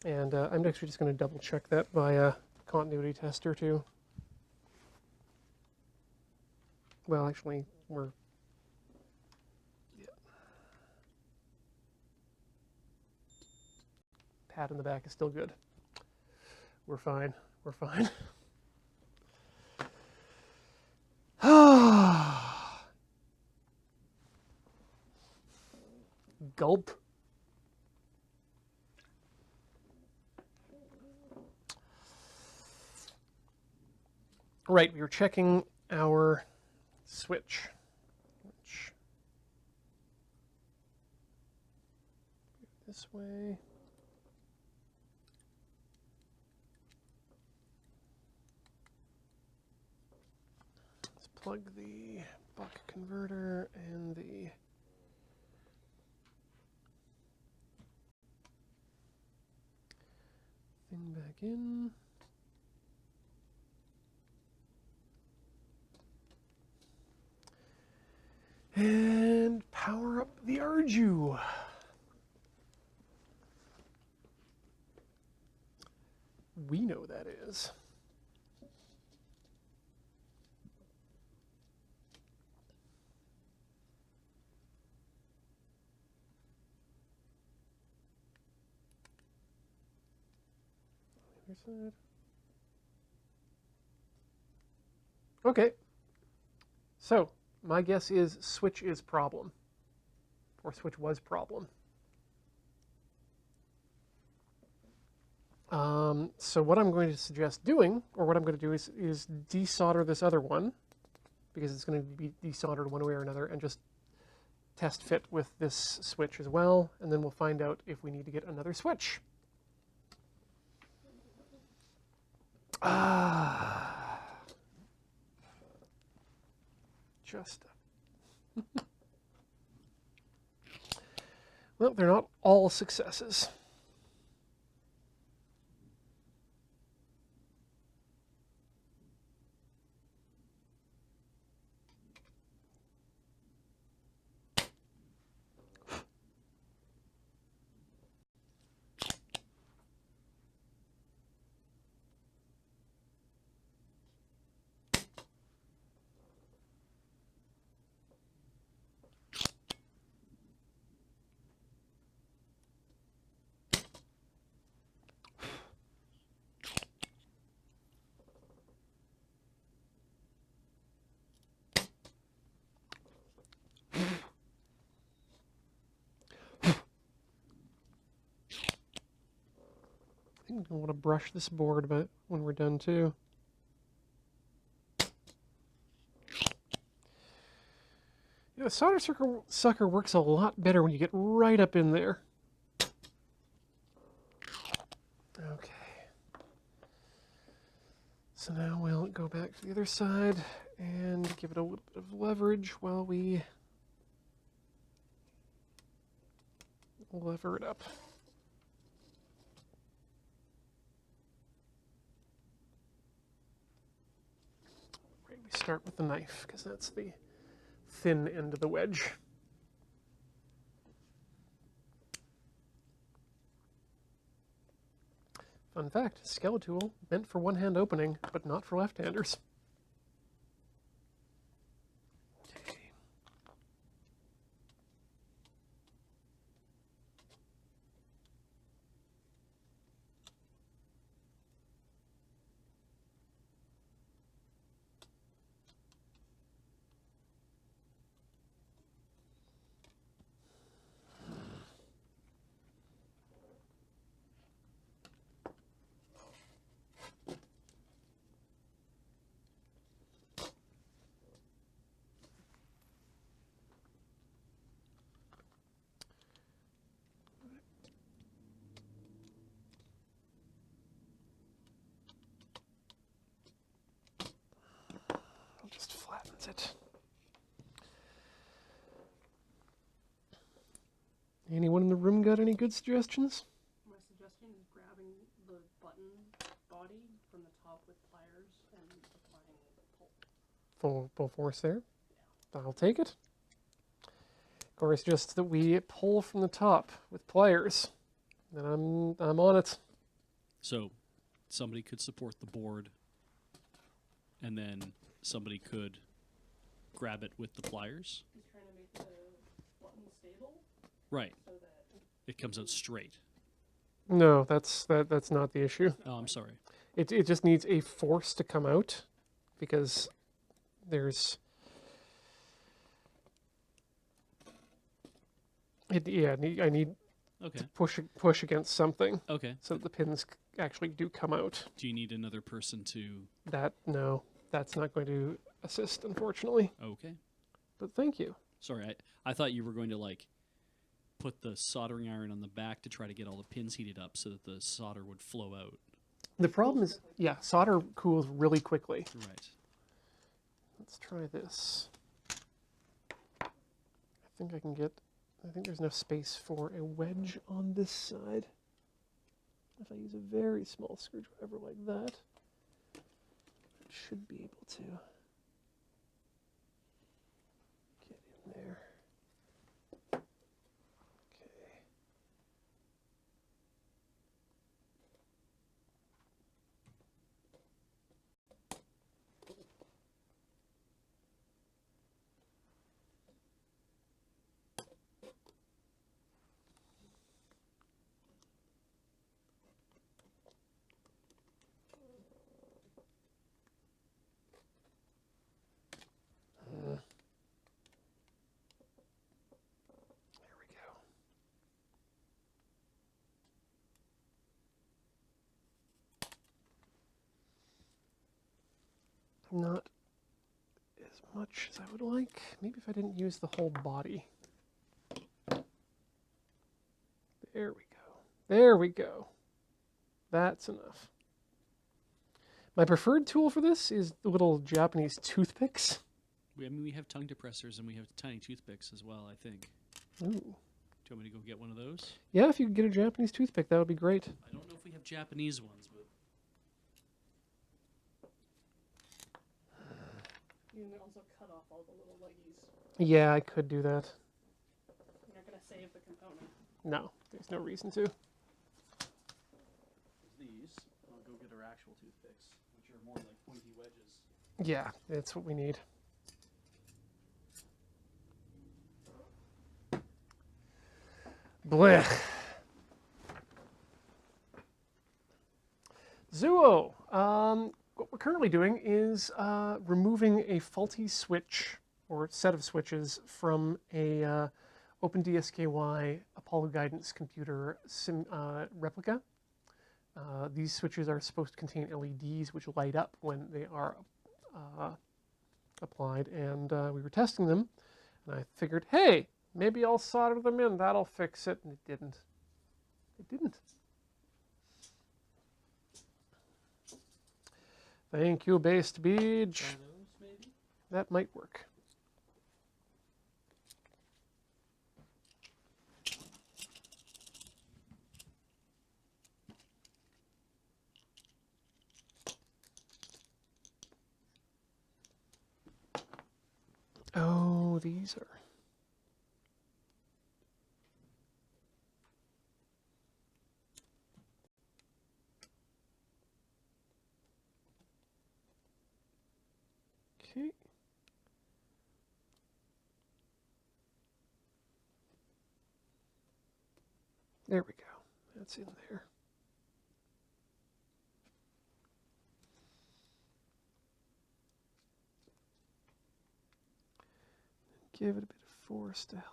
And I'm actually just going to double check that via continuity tester too. Well, actually, we're... Yeah. Pad in the back is still good. We're fine. We're fine. Gulp. Right, we were checking our switch. This way. Let's plug the buck converter and the thing back in. And power up the Arju. We know that is. Other side. Okay. So, my guess is switch is problem. Or switch was problem. So what I'm going to suggest doing, or what I'm going to do is desolder this other one, because it's going to be desoldered one way or another, and just test fit with this switch as well, and then we'll find out if we need to get another switch. Just. Well, they're not all successes. I think I want to brush this board, but when we're done too. Yeah, the solder sucker works a lot better when you get right up in there. Okay. So now we'll go back to the other side and give it a little bit of leverage while we lever it up. Right, we start with the knife because that's the thin end of the wedge. Fun fact, Skeletool meant for one-hand opening, but not for left-handers. Just flattens it. Anyone in the room got any good suggestions? My suggestion is grabbing the button body from the top with pliers and applying pull. Full force there. I'll take it. Corey suggests that we pull from the top with pliers. And I'm on it. So somebody could support the board, and then somebody could grab it with the pliers. He's trying to make the button stable. Right. So that It comes out straight. No, that's not the issue. Oh, I'm sorry. It just needs a force to come out, because there's I need Okay. to push against something Okay. so that the pins actually do come out. Do you need another person to... That no. that's not going to assist, unfortunately. Okay. But thank you. Sorry, I thought you were going to like put the soldering iron on the back to try to get all the pins heated up so that the solder would flow out. The problem is, yeah, solder cools really quickly. Right. Let's try this. I think there's enough space for a wedge on this side. If I use a very small screwdriver like that, I should be able to get in there. Okay. There we go. Not as much as I would like. Maybe if I didn't use the whole body. There we go. There we go. That's enough. My preferred tool for this is the little Japanese toothpicks. We have tongue depressors and we have tiny toothpicks as well, I think. Ooh. Do you want me to go get one of those? Yeah, if you could get a Japanese toothpick, that would be great. I don't know if we have Japanese ones, but You can also cut off all the little leggies. Yeah, I could do that. You're not going to save the component. No, there's no reason to. these, I'll go get our actual toothpicks, which are more like pointy wedges. Yeah, that's what we need. Blech. Zuo. What we're currently doing is removing a faulty switch or set of switches from a OpenDSKY Apollo Guidance computer replica. These switches are supposed to contain LEDs which light up when they are applied, and we were testing them, and I figured, hey, maybe I'll solder them in, that'll fix it, and it didn't. It didn't. Thank you, Based Beach. That might work. Oh, these are... Okay. There we go. That's in there. Give it a bit of force to help.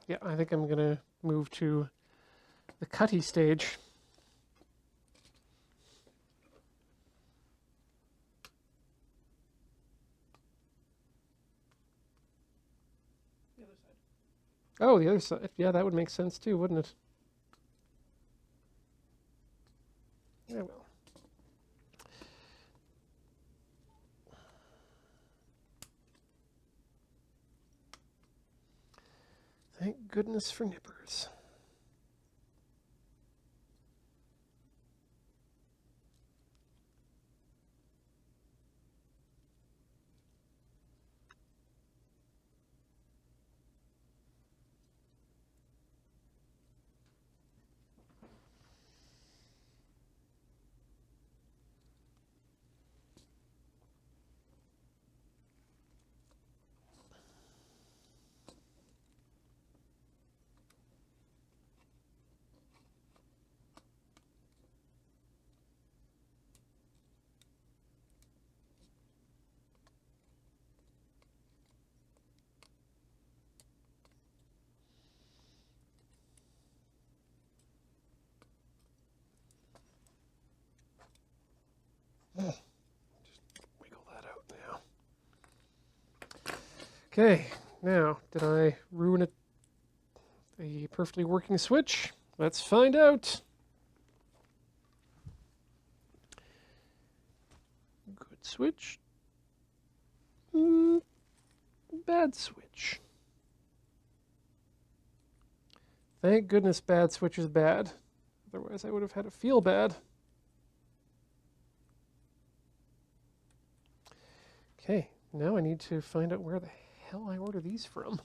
Yeah, I think I'm going to move to the cutty stage. The other side. Oh, the other side. Yeah, that would make sense too, wouldn't it? Yeah, well. Thank goodness for nippers. Okay, now, did I ruin a perfectly working switch? Let's find out. Good switch. Bad switch. Thank goodness bad switch is bad. Otherwise I would have had to feel bad. Okay, now I need to find out where the hell I order these from.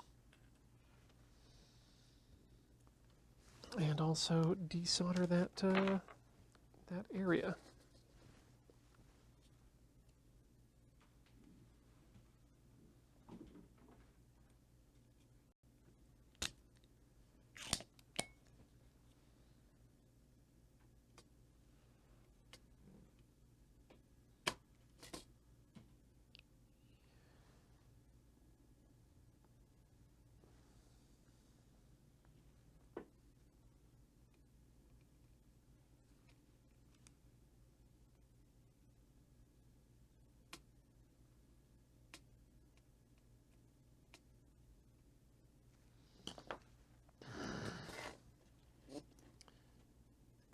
And also desolder that area.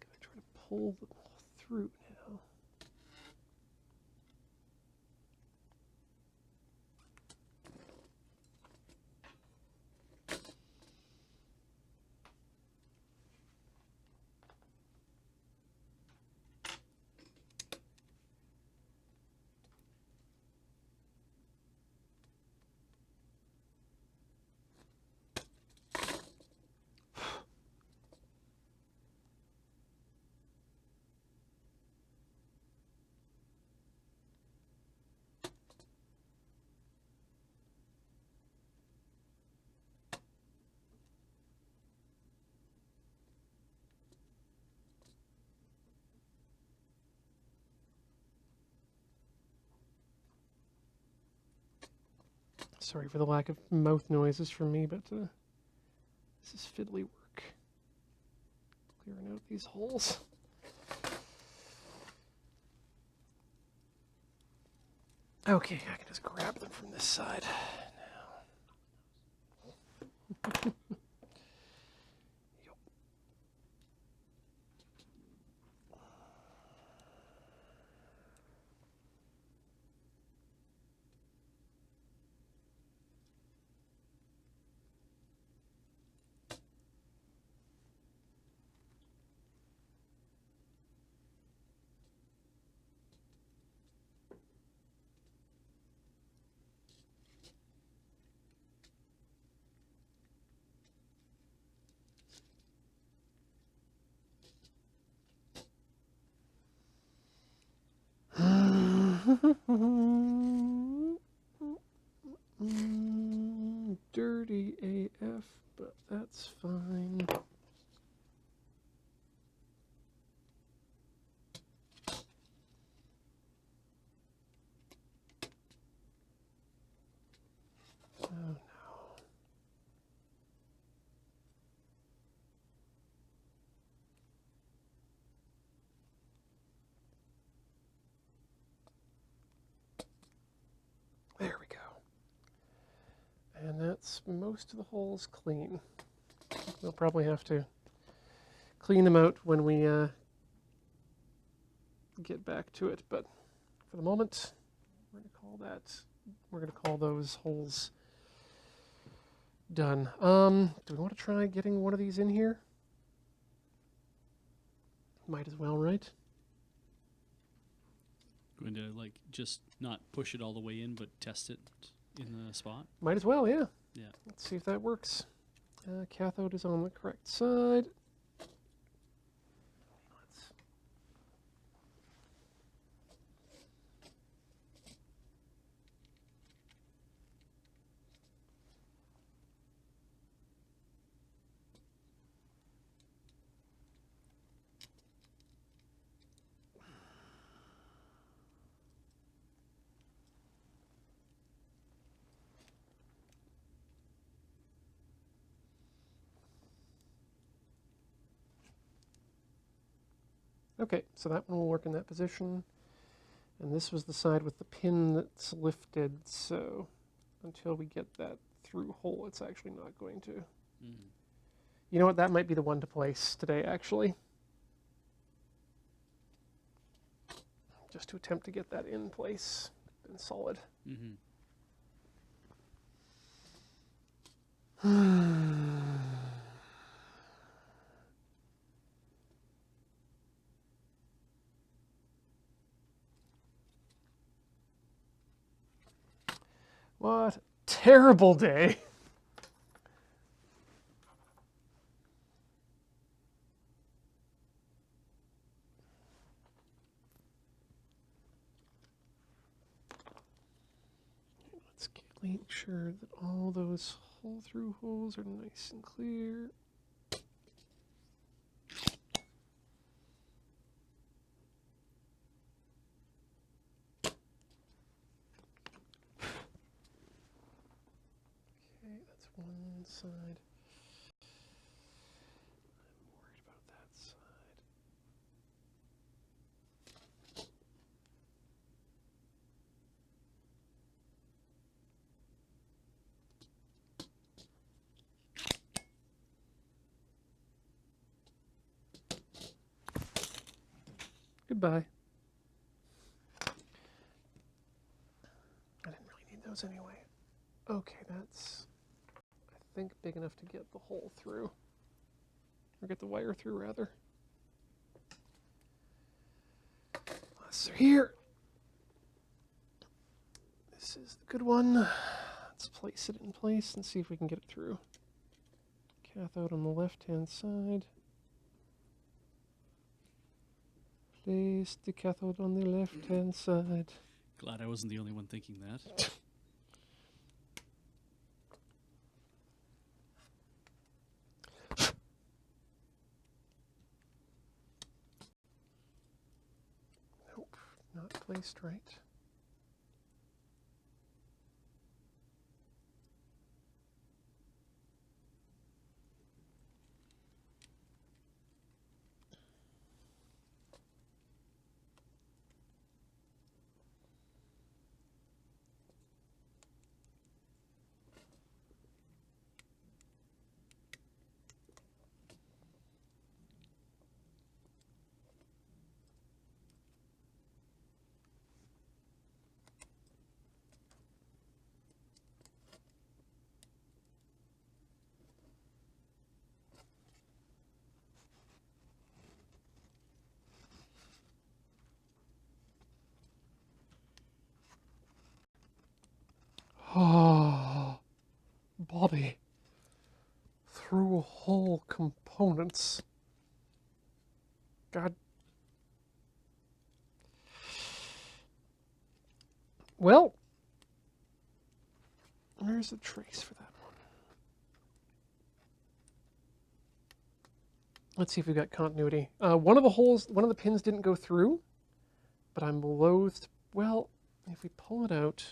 Gotta try to pull them through now. Sorry for the lack of mouth noises from me, but this is fiddly work. Clearing out these holes. Okay, I can just grab them from this side now. Yup. Dirty AF, but that's fine. Oh no. There we go. And that's most of the holes clean. We'll probably have to clean them out when we get back to it, but for the moment, we're gonna call those holes done. Do we want to try getting one of these in here? Might as well, right? Going to like just not push it all the way in, but test it in the spot. Might as well, yeah. Yeah. Let's see if that works. Cathode is on the correct side. Okay, so that one will work in that position. And this was the side with the pin that's lifted, so until we get that through hole, it's actually not going to. Mm. You know what? That might be the one to place today, actually. Just to attempt to get that in place and solid. Mm-hmm. What a terrible day. Let's make sure that all those hole-through holes are nice and clear. Okay, that's one side. I'm worried about that side. Goodbye. I didn't really need those anyway. Okay, that's, I think, big enough to get the hole through. Or get the wire through, rather. So here. This is the good one. Let's place it in place and see if we can get it through. Cathode on the left-hand side. Place the cathode on the left-hand side. Glad I wasn't the only one thinking that. Nope, not placed right. Oh, Bobby. Through hole components. God. Well, where's the trace for that one? Let's see if we've got continuity. One of the pins didn't go through, but I'm loath. Well, if we pull it out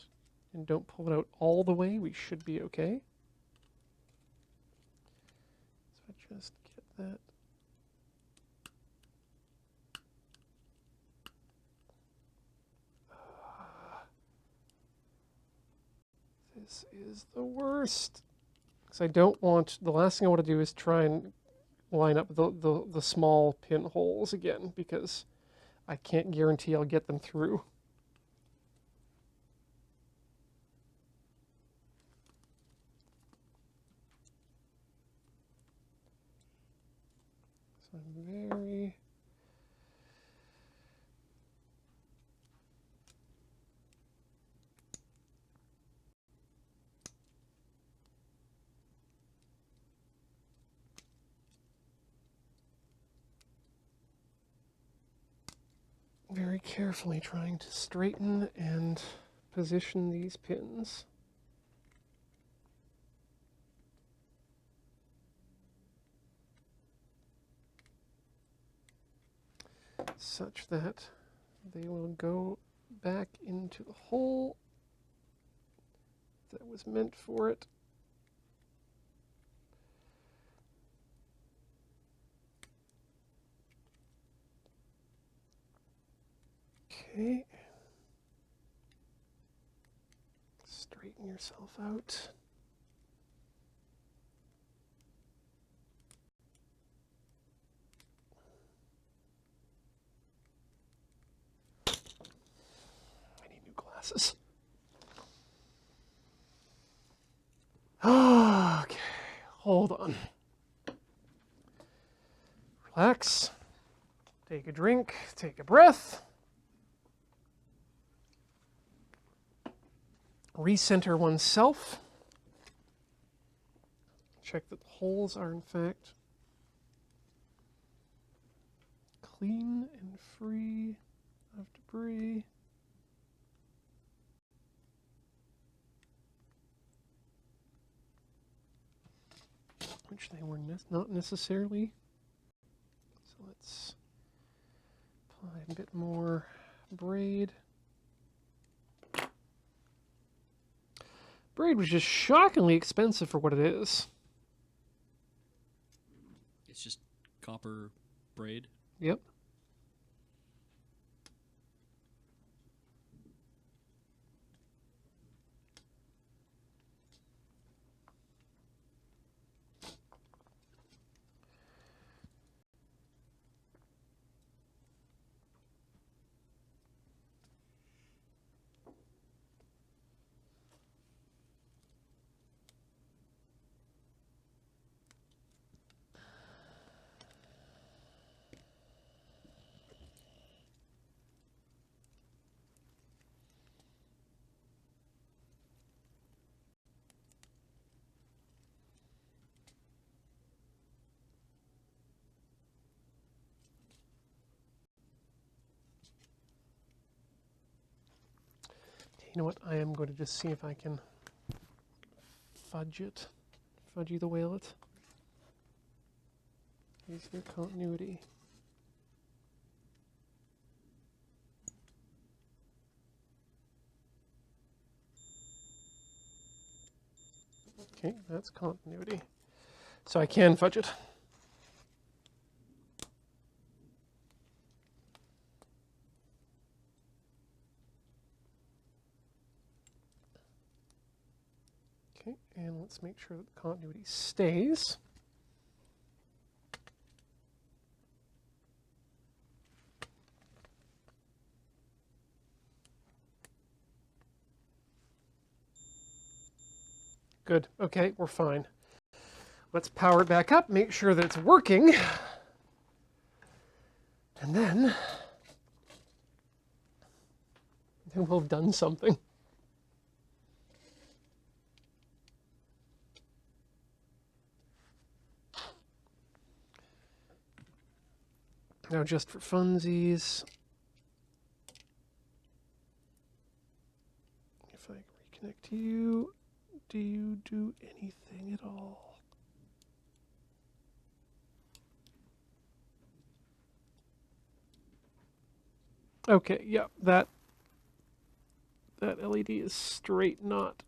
and don't pull it out all the way, we should be okay. So I just get that. This is the worst. Because I don't want, the last thing I want to do is try and line up the small pinholes again, because I can't guarantee I'll get them through. So I'm very carefully trying to straighten and position these pins. Such that they will go back into the hole that was meant for it. Okay. Straighten yourself out. I need new glasses. Okay, hold on. Relax. Take a drink. Take a breath. Recenter oneself. Check that the holes are in fact clean and free of debris. Which they were not necessarily. So let's apply a bit more braid. Braid was just shockingly expensive for what it is. It's just copper braid. Yep. You know what? I am going to just see if I can fudge it. Fudgy the whalet. Here's your continuity. Okay, that's continuity. So I can fudge it. Okay, and let's make sure that the continuity stays. Good. Okay, we're fine. Let's power it back up, make sure that it's working. And then we'll have done something. Now, just for funsies, if I reconnect you, do you do anything at all? Okay, yeah, that LED is straight not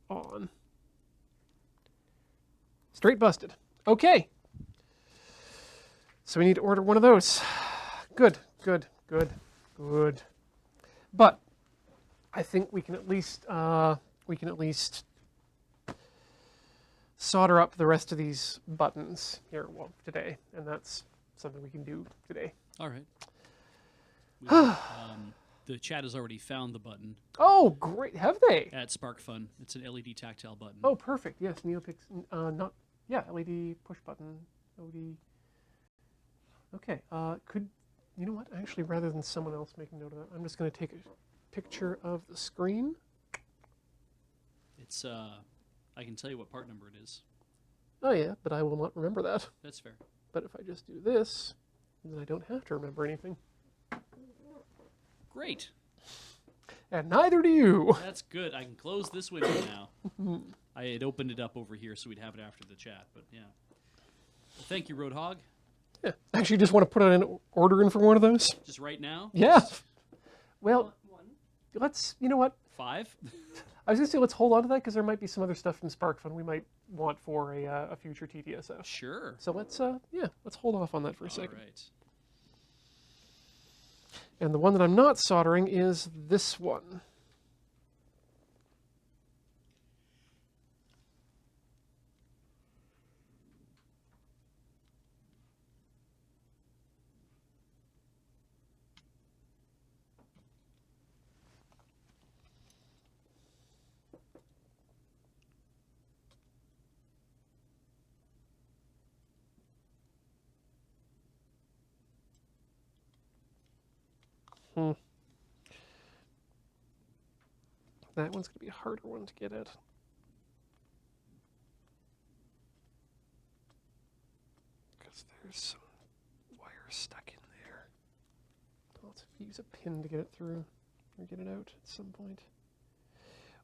on. Straight busted. Okay. So we need to order one of those. Good, good, good, good. But I think we can at least solder up the rest of these buttons here, well, today, and that's something we can do today. All right. The chat has already found the button Oh, great! Have they? at SparkFun. It's an LED tactile button. Oh, perfect. Yes, Neopix. Not yeah. LED push button. LED. Okay. You know what? Actually, rather than someone else making note of that, I'm just going to take a picture of the screen. It's I can tell you what part number it is. Oh yeah, but I will not remember that. That's fair. But if I just do this, then I don't have to remember anything. Great. And neither do you. That's good. I can close this window now. I had opened it up over here so we'd have it after the chat, but yeah. Well, thank you, Roadhog. Yeah. Actually, just want to put an order in for one of those. Just right now? Yeah. Just Well, One. let's. You know what? 5? I was gonna say let's hold on to that because there might be some other stuff from SparkFun we might want for a future TTSF. Sure. So let's let's hold off on that for a second. All right. And the one that I'm not soldering is this one. That one's going to be a harder one to get at. Because there's some wire stuck in there. I'll have to use a pin to get it through, or get it out at some point.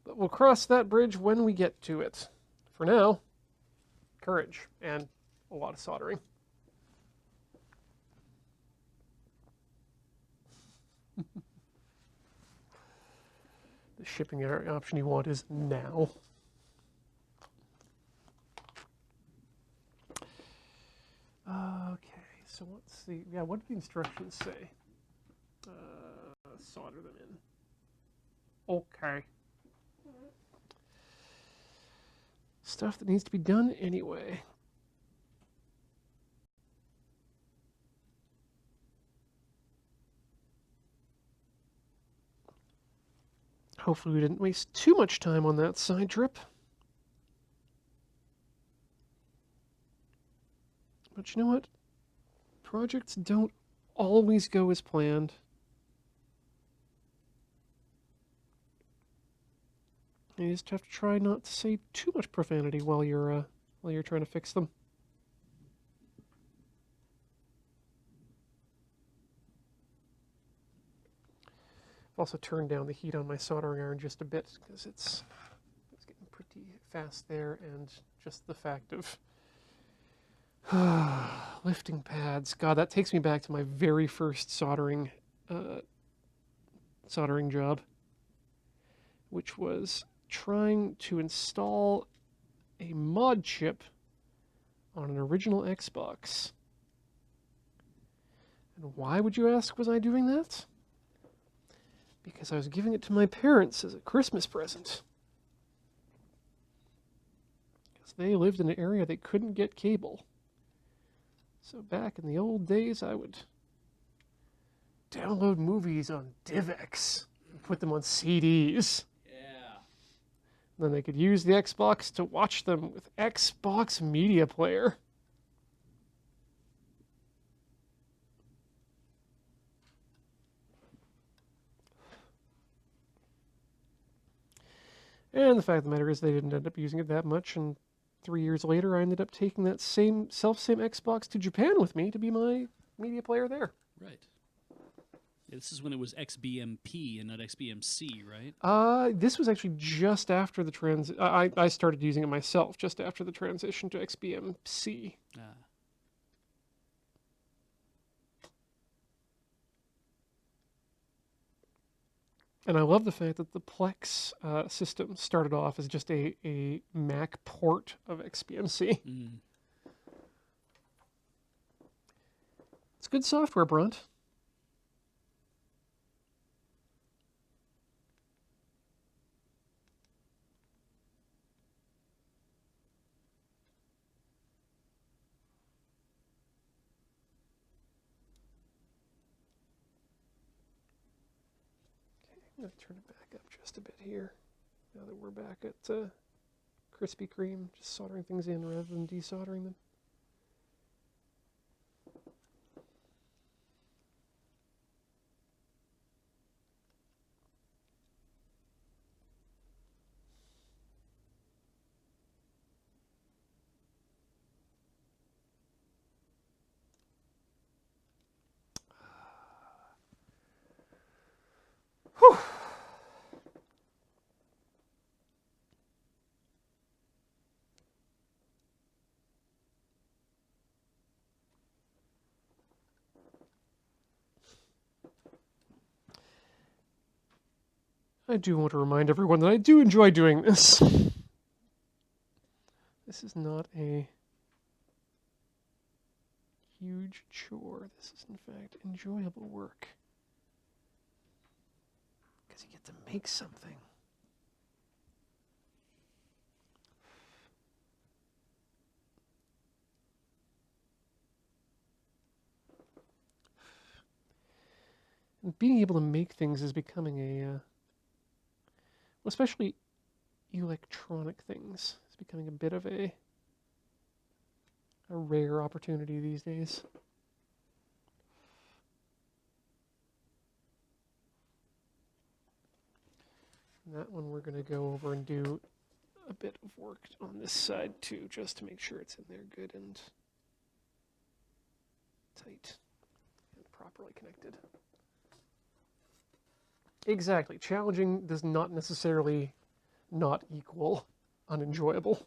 But we'll cross that bridge when we get to it. For now, courage and a lot of soldering. The shipping option you want is now. Okay, so what's the... Yeah, what do the instructions say? Solder them in. Okay. Stuff that needs to be done anyway. Hopefully we didn't waste too much time on that side trip. But you know what? Projects don't always go as planned. You just have to try not to say too much profanity while you're trying to fix them. I've also turned down the heat on my soldering iron just a bit because it's getting pretty fast there, and just the fact of lifting pads. God, that takes me back to my very first soldering job, which was trying to install a mod chip on an original Xbox. And why, would you ask, was I doing that? Because I was giving it to my parents as a Christmas present. Because they lived in an area they couldn't get cable. So back in the old days, I would download movies on DivX and put them on CDs. Then they could use the Xbox to watch them with Xbox Media Player. And the fact of the matter is they didn't end up using it that much, and 3 years later I ended up taking that same Xbox to Japan with me to be my media player there. Right. Yeah, this is when it was XBMP and not XBMC, right? This was actually just after the I started using it myself just after the transition to XBMC. Ah. And I love the fact that the Plex system started off as just a Mac port of XBMC. Mm. It's good software, Brunt. I'm going to turn it back up just a bit here, now that we're back at Krispy Kreme, just soldering things in rather than desoldering them. Whew. I do want to remind everyone that I do enjoy doing this. This is not a huge chore. This is, in fact, enjoyable work. Because you get to make something. And being able to make things is becoming a, especially electronic things, is becoming a bit of a rare opportunity these days. that one we're going to go over and do a bit of work on this side too, just to make sure it's in there good and tight and properly connected. Exactly. Challenging does not necessarily not equal unenjoyable.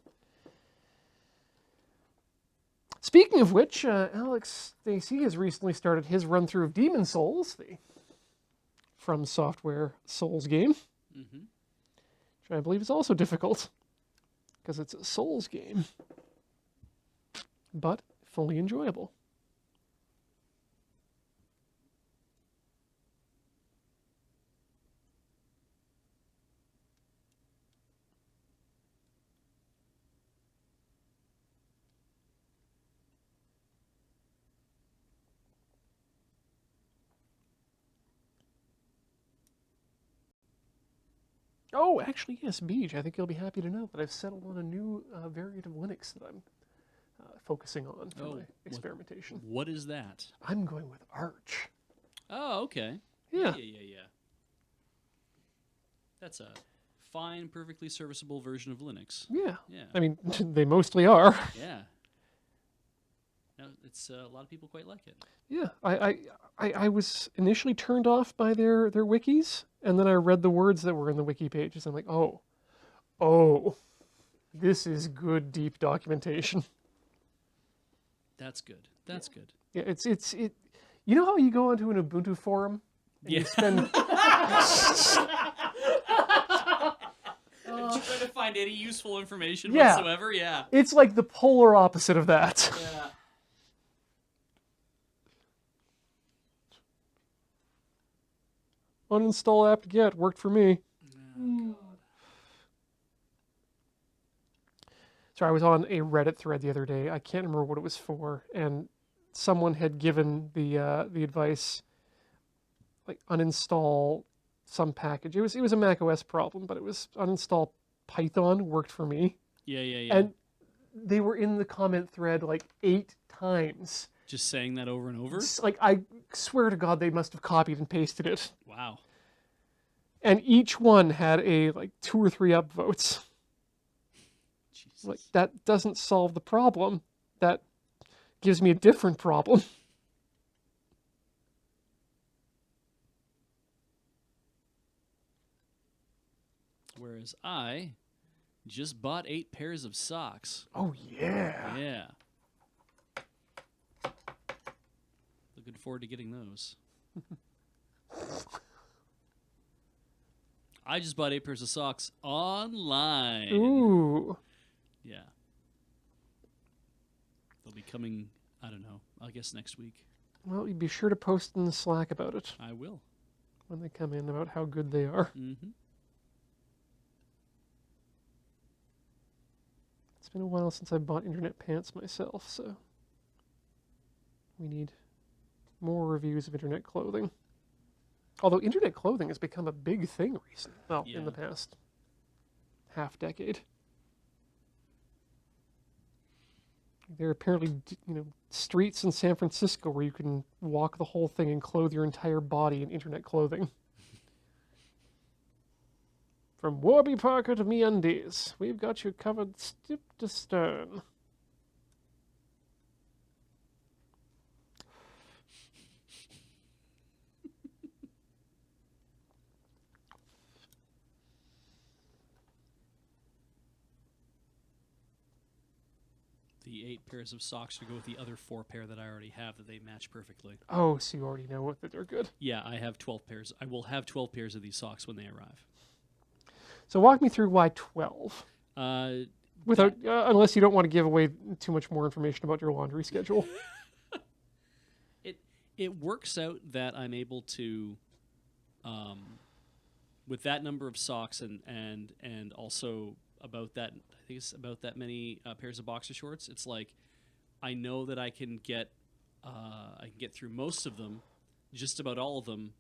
Speaking of which, Alex Stacey has recently started his run-through of Demon Souls, the From Software Souls game, which I believe is also difficult, because it's a Souls game, but fully enjoyable. Oh, actually, yes, Beej. I think you'll be happy to know that I've settled on a new variant of Linux that I'm focusing on for my experimentation. What is that? I'm going with Arch. Oh, okay. Yeah. Yeah. That's a fine, perfectly serviceable version of Linux. Yeah. Yeah. I mean, they mostly are. Yeah. No, it's a lot of people quite like it. Yeah. I was initially turned off by their wikis, and then I read the words that were in the wiki pages. I'm like, oh, this is good, deep documentation. That's good. That's good. Yeah, it's you know how you go onto an Ubuntu forum and you spend Trying to find any useful information Yeah. whatsoever. Yeah. it's like the polar opposite of that. Yeah. Uninstall apt-get worked for me. Oh, God. So I was on a Reddit thread the other day. I can't remember what it was for, and someone had given the advice, like uninstall some package. It was a Mac OS problem, but it was uninstall Python worked for me. Yeah. And they were in the comment thread like 8 times. Just saying that over and over? It's like, I swear to God, they must have copied and pasted it. Wow. And each one had a like 2 or 3 upvotes. Jesus. Like, that doesn't solve the problem. That gives me a different problem. Whereas I just bought 8 pairs of socks. Oh, yeah. Yeah. Looking forward to getting those. I just bought 8 pairs of socks online. Ooh. Yeah. They'll be coming, I don't know, I guess next week. Well, you'd be sure to post in the Slack about it I will. when they come in, about how good they are. Mm-hmm. It's been a while since I bought internet pants myself, so we need more reviews of internet clothing. Although internet clothing has become a big thing recently. Well, in the Yeah. past half-decade. There are apparently, streets in San Francisco where you can walk the whole thing and clothe your entire body in internet clothing. From Warby Parker to MeUndies, we've got you covered tip to stern. The 8 pairs of socks to go with the other 4 pair that I already have that they match perfectly. Oh, so you already know that they're good. Yeah, I have 12 pairs. I will have 12 pairs of these socks when they arrive. So walk me through why 12. Without, unless you don't want to give away too much more information about your laundry schedule. It works out that I'm able to, with that number of socks and also about that, I think it's about that many pairs of boxer shorts. It's like I know that I can get through most of them, just about all of them,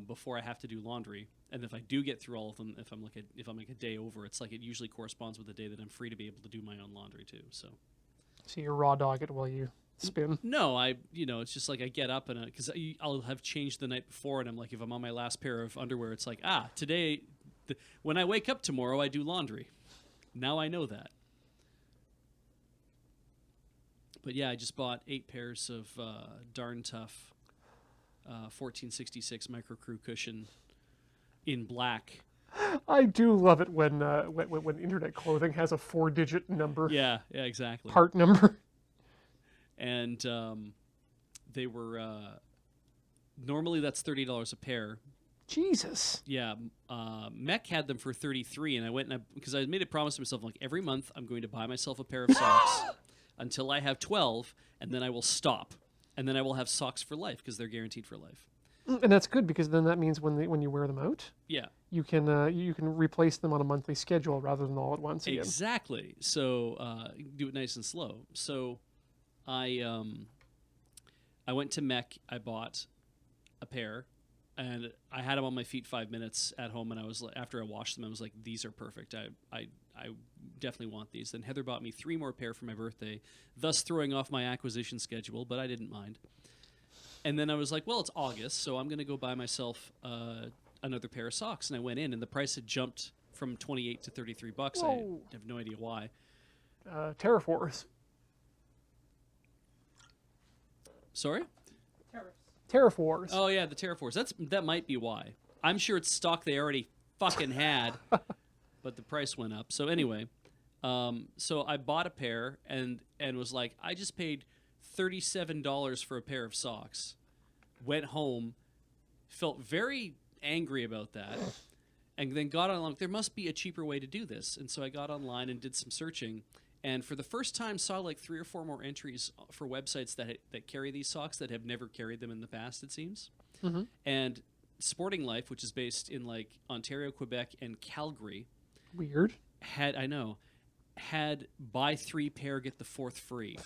before I have to do laundry. And if I do get through all of them, if I'm like a day over, it's like it usually corresponds with the day that I'm free to be able to do my own laundry too. So you raw dog it while you spin. no, it's just like I get up and because I'll have changed the night before, and I'm like, if I'm on my last pair of underwear, it's like today When I wake up tomorrow, I do laundry. Now I know that. But yeah, I just bought 8 pairs of darn tough 1466 micro crew cushion in black. I do love it when internet clothing has a 4-digit number. Yeah, exactly. Part number. And they were normally that's $30 a pair. Jesus. Yeah, Mech had them for $33, and I went because I made a promise to myself, like every month I'm going to buy myself a pair of socks until I have 12, and then I will stop, and then I will have socks for life because they're guaranteed for life. And that's good because then that means when you wear them out, Yeah, you can replace them on a monthly schedule rather than all at once again. exactly. So do it nice and slow. So I went to Mech. I bought a pair. And I had them on my feet 5 minutes at home, and I was after I washed them, I was like, "These are perfect. I definitely want these." Then Heather bought me 3 more pair for my birthday, thus throwing off my acquisition schedule, but I didn't mind. And then I was like, "Well, it's August, so I'm going to go buy myself another pair of socks." And I went in, and the price had jumped from $28 to $33. Whoa. I have no idea why. Terraforce. Sorry? Tariffs. Terraforce. Oh yeah, the Terraforce. That might be why. I'm sure it's stock they already fucking had, but the price went up. So anyway, so I bought a pair and was like, I just paid $37 for a pair of socks. Went home, felt very angry about that, and then got online. There must be a cheaper way to do this, and so I got online and did some searching. And for the first time, saw like 3 or 4 more entries for websites that carry these socks that have never carried them in the past. It seems. Mm-hmm. And Sporting Life, which is based in like Ontario, Quebec, and Calgary, Weird. had buy 3 pair get the 4th free.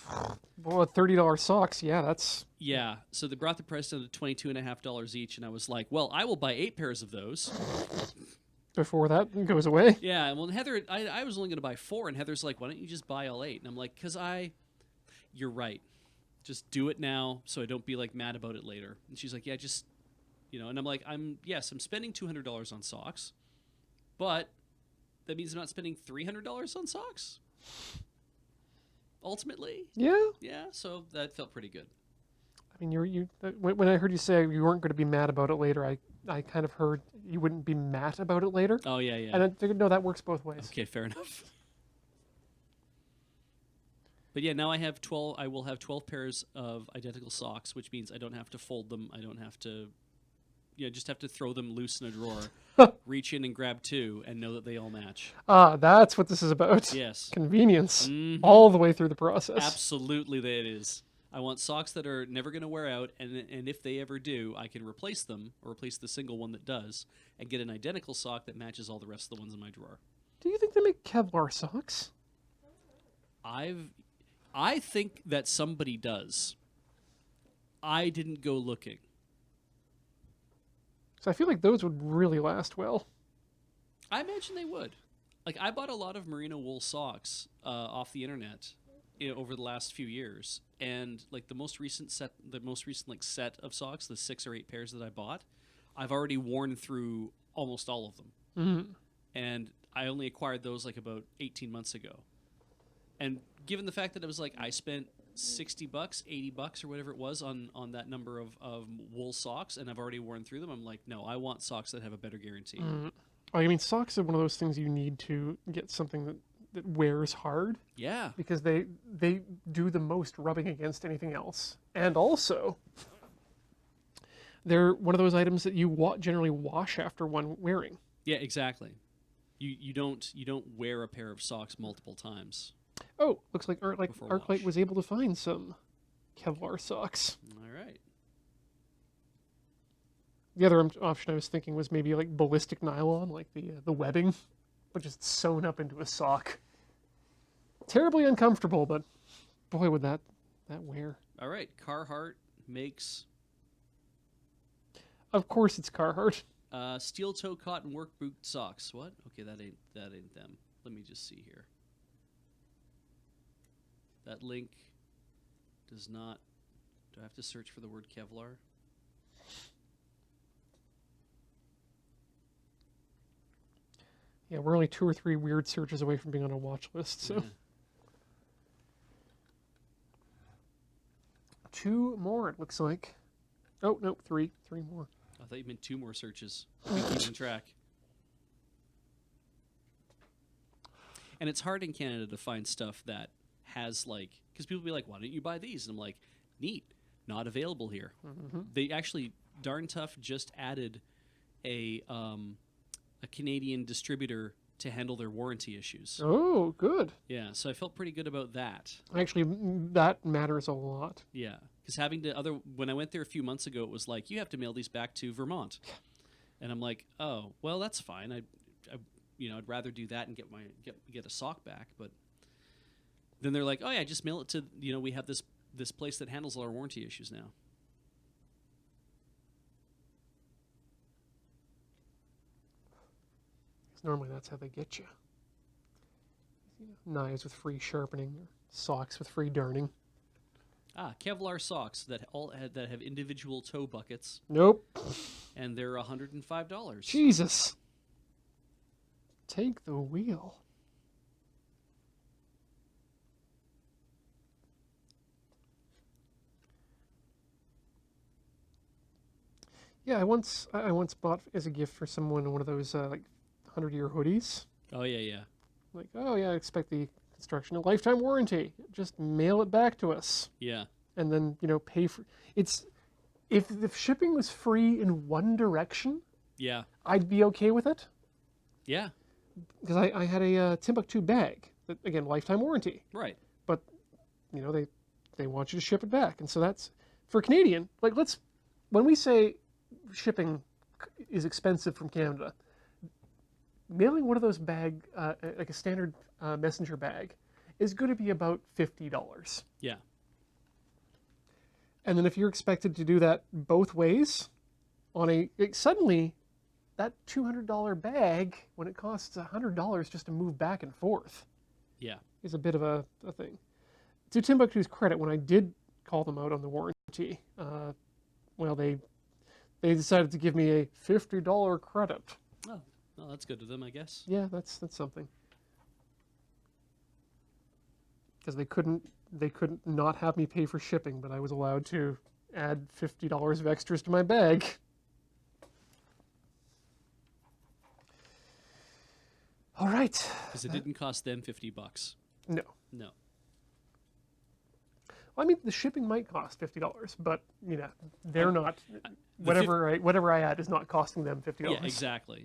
Well, at $30 socks, yeah, that's Yeah, so they brought the price down to $22.50 each, and I was like, well, I will buy 8 pairs of those. before that goes away. Yeah, well, Heather, I was only going to buy 4, and Heather's like, why don't you just buy all 8? And I'm like, you're right. Just do it now so I don't be like mad about it later. And she's like, yeah, just, and I'm like, I'm spending $200 on socks, but that means I'm not spending $300 on socks. Ultimately. Yeah. Yeah, so that felt pretty good. I mean, when I heard you say you weren't going to be mad about it later, I kind of heard you wouldn't be mad about it later. Oh, yeah, yeah. And I figured, no, that works both ways. Okay, fair enough. But yeah, now I will have 12 pairs of identical socks, which means I don't have to fold them. I don't have to, just have to throw them loose in a drawer, reach in and grab 2, and know that they all match. That's what this is about. Yes. Convenience. Mhm. All the way through the process. Absolutely, that it is. I want socks that are never going to wear out, and if they ever do, I can replace them, or replace the single one that does, and get an identical sock that matches all the rest of the ones in my drawer. Do you think they make Kevlar socks? I think that somebody does. I didn't go looking. So I feel like those would really last well. I imagine they would. Like, I bought a lot of merino wool socks off the internet over the last few years, and like the most recent set of socks, the 6 or 8 pairs that I bought, I've already worn through almost all of them. Mm-hmm. And I only acquired those like about 18 months ago. And given the fact that it was like I spent $60, $80, or whatever it was on that number of wool socks, and I've already worn through them, I'm like, no, I want socks that have a better guarantee. Mm. Oh, I mean, socks are one of those things you need to get something that wears hard. Yeah. Because they do the most rubbing against anything else. And also, they're one of those items that you generally wash after one wearing. Yeah, exactly. You don't wear a pair of socks multiple times. Oh, looks like Arclight wash. was able to find some Kevlar socks. All right. The other option I was thinking was maybe like ballistic nylon, like the webbing, but just sewn up into a sock. Terribly uncomfortable, but boy, would that wear. All right. Carhartt makes Of course, it's Carhartt. steel toe cotton work boot socks. What? Okay, that ain't them. Let me just see here. That link does not. Do I have to search for the word Kevlar? Yeah, we're only 2 or 3 weird searches away from being on a watch list. So Yeah. 2 more, it looks like. Oh no, 3 more. I thought you meant 2 more searches. Be keeping track. And it's hard in Canada to find stuff that has like, because people be like, "Why don't you buy these?" And I'm like, "Neat, not available here." Mm-hmm. They actually, Darn Tough just added a Canadian distributor to handle their warranty issues. Oh, good. Yeah, so I felt pretty good about that. Actually, that matters a lot. Yeah, because when I went there a few months ago, it was like, you have to mail these back to Vermont, and I'm like, oh, well, that's fine. I'd rather do that and get a sock back. But then they're like, oh yeah, just mail it to, we have this place that handles all our warranty issues now. Because normally that's how they get you. Knives with free sharpening, or socks with free darning. Kevlar socks that have individual toe buckets, Nope. and they're $105. Jesus. Take the wheel. Yeah, I once bought as a gift for someone one of those like 100-year hoodies. Oh yeah. Like, oh yeah, I expect the construction a lifetime warranty. Just mail it back to us, Yeah. and then pay for it's. If the shipping was free in one direction, Yeah. I'd be okay with it. Yeah. Because I had a Timbuktu bag that, again, lifetime warranty, Right. but they want you to ship it back, and so that's for Canadian. Like, when we say shipping is expensive from Canada, mailing one of those like a standard messenger bag, is going to be about $50. Yeah. And then if you're expected to do that both ways, suddenly that $200 bag, when it costs $100 just to move back and forth, Yeah. is a bit of a thing. To Timbuktu's credit, when I did call them out on the warranty, they decided to give me a $50 credit. Oh, well, that's good to them, I guess. Yeah, that's something. Because they couldn't not have me pay for shipping, but I was allowed to add $50 of extras to my bag. All right. Because it didn't cost them $50. No. No. Well, I mean, the shipping might cost $50, but they're not. Whatever I add is not costing them $50. Yeah, exactly.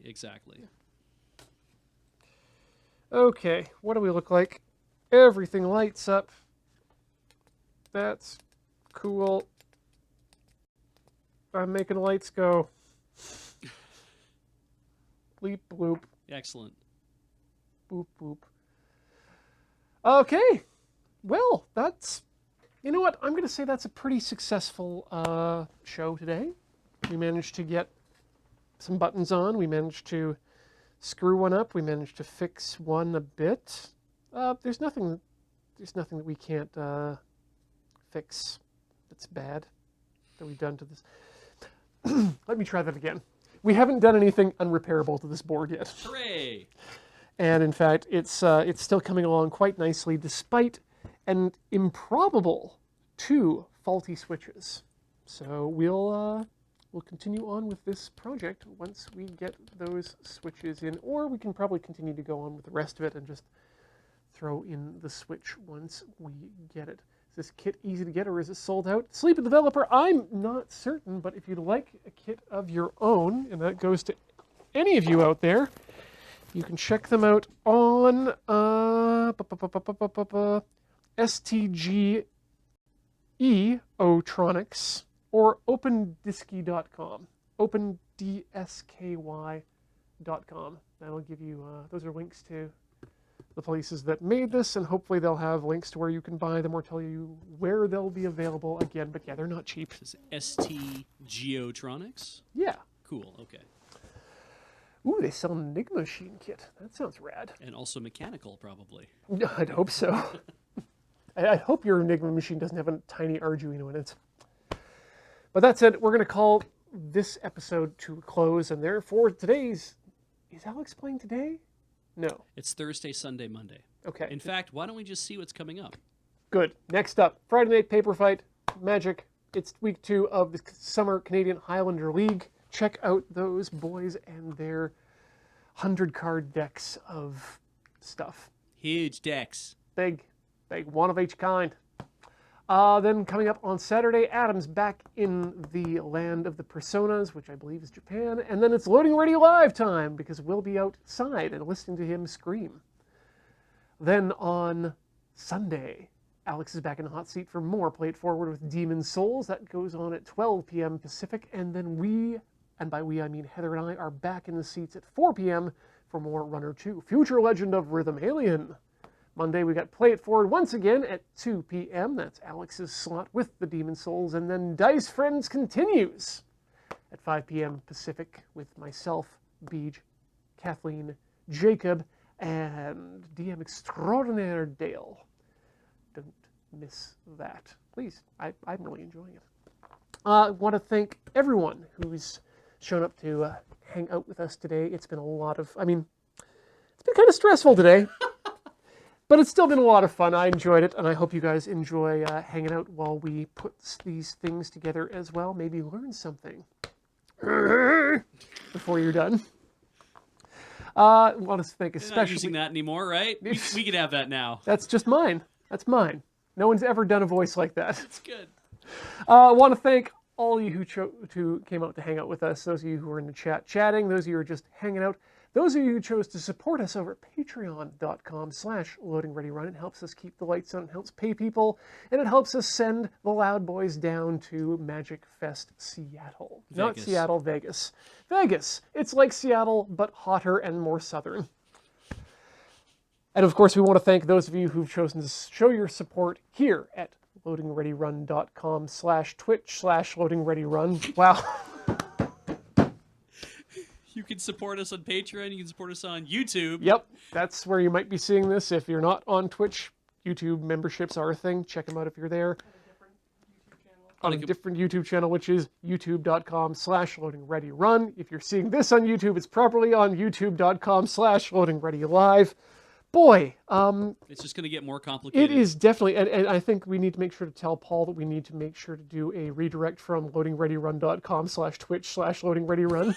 Okay, what do we look like? Everything lights up. That's cool. I'm making lights go. Bleep bloop. Excellent. Boop boop. Okay, well, that's. You know what? I'm going to say that's a pretty successful show today. We managed to get some buttons on. We managed to screw one up. We managed to fix one a bit. There's nothing that we can't fix that's bad that we've done to this. Let me try that again. We haven't done anything unrepairable to this board yet. Hooray! And in fact, it's still coming along quite nicely, despite an improbable 2 faulty switches. So we'll continue on with this project once we get those switches in, or we can probably continue to go on with the rest of it and just throw in the switch once we get it. Is this kit easy to get, or is it sold out? Sleepy Developer, I'm not certain, but if you'd like a kit of your own, and that goes to any of you out there, you can check them out on STGE Otronics or OpenDisky.com. OpenDSKY.com. That'll give you, those are links to the places that made this, and hopefully they'll have links to where you can buy them or tell you where they'll be available again. But yeah, they're not cheap. Is it STGeotronics? Yeah. Cool, okay. Ooh, they sell an Enigma machine kit. That sounds rad. And also mechanical, probably. I'd hope so. I hope your Enigma machine doesn't have a tiny Arduino in it. But that's it. We're going to call this episode to a close, and therefore today's... Is Alex playing today? No. It's Thursday, Sunday, Monday. Okay. In fact, why don't we just see what's coming up? Good. Next up, Friday Night Paper Fight, Magic. It's week 2 of the Summer Canadian Highlander League. Check out those boys and their 100-card decks of stuff. Huge decks. Big, one of each kind. Then coming up on Saturday, Adam's back in the land of the Personas, which I believe is Japan. And then it's Loading Ready Live time, because we'll be outside and listening to him scream. Then on Sunday, Alex is back in the hot seat for more Play It Forward with Demon Souls. That goes on at 12 p.m. Pacific. And then we, and by we I mean Heather and I, are back in the seats at 4 p.m. for more Runner 2, Future Legend of Rhythm Alien. Monday, we got Play It Forward once again at 2 p.m. That's Alex's slot with the Demon Souls. And then Dice Friends continues at 5 p.m. Pacific with myself, Beej, Kathleen, Jacob, and DM Extraordinaire Dale. Don't miss that. Please, I'm really enjoying it. I want to thank everyone who's shown up to hang out with us today. It's been a lot of, it's been kind of stressful today. But it's still been a lot of fun. I enjoyed it, and I hope you guys enjoy hanging out while we put these things together as well. Maybe learn something before you're done. I want to thank especially... You're not using that anymore, right? We can have that now. That's just mine. That's mine. No one's ever done a voice like that. That's good. I want to thank all of you who came out to hang out with us, those of you who are in the chat chatting, those of you who are just hanging out. Those of you who chose to support us over at patreon.com/loadingreadyrun, it helps us keep the lights on, it helps pay people, and it helps us send the Loud Boys down to Magic Fest Seattle. Vegas. Not Seattle, Vegas. Vegas. It's like Seattle, but hotter and more southern. And of course, we want to thank those of you who've chosen to show your support here at loadingreadyrun.com/twitch/loadingreadyrun. Wow. You can support us on Patreon. You can support us on YouTube. Yep, that's where you might be seeing this. If you're not on Twitch, YouTube memberships are a thing. Check them out if you're there. On a different YouTube channel, which is youtube.com/loadingreadyrun. If you're seeing this on YouTube, it's properly on youtube.com/loadingreadylive. Boy, it's just going to get more complicated. It is definitely, and I think we need to make sure to tell Paul that we need to make sure to do a redirect from loadingreadyrun.com/twitch/loadingreadyrun.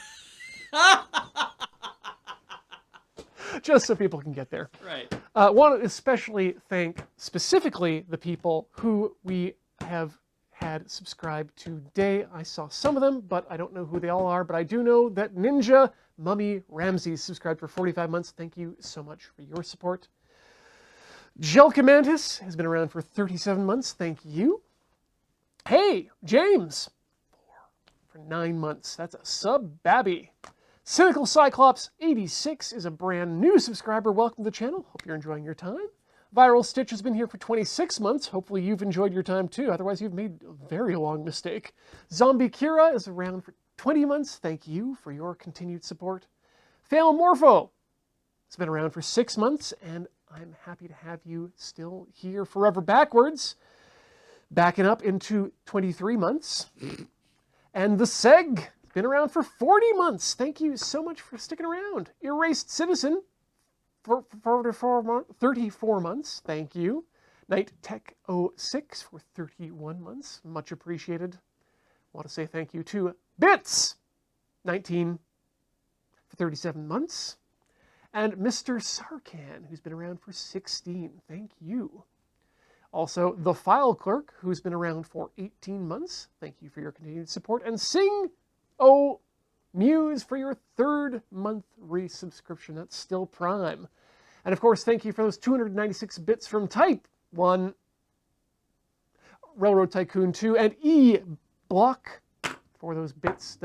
Just so people can get there. Right. Want to especially thank specifically the people who we have had subscribed today. I saw some of them, but I don't know who they all are. But I do know that Ninja Mummy Ramsey subscribed for 45 months. Thank you so much for your support. Jelkamantis has been around for 37 months. Thank you. Hey, James, for 9 months. That's a sub-babby. Cynical Cyclops 86 is a brand new subscriber. Welcome to the channel. Hope you're enjoying your time. Viral Stitch has been here for 26 months. Hopefully you've enjoyed your time too. Otherwise you've made a very long mistake. Zombie Kira is around for 20 months. Thank you for your continued support. Famomorpho has been around for 6 months, and I'm happy to have you still here forever backwards. Backing up into 23 months. And the Seg, been around for 40 months. Thank you so much for sticking around. Erased Citizen, for 34 months. Thank you. Night Tech 06 for 31 months. Much appreciated. Want to say thank you to Bits 19 for 37 months. And Mr. Sarkan, who's been around for 16. Thank you. Also, The File Clerk, who's been around for 18 months. Thank you for your continued support. And Sing O Muse for your 3rd month resubscription. That's still Prime. And of course, thank you for those 296 bits from Type 1, Railroad Tycoon 2, and E Block for those bits.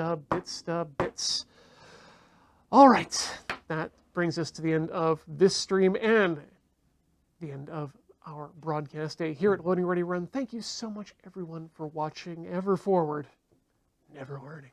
All right, that brings us to the end of this stream and the end of our broadcast day here at Loading Ready Run. Thank you so much, everyone, for watching. Ever forward, never learning.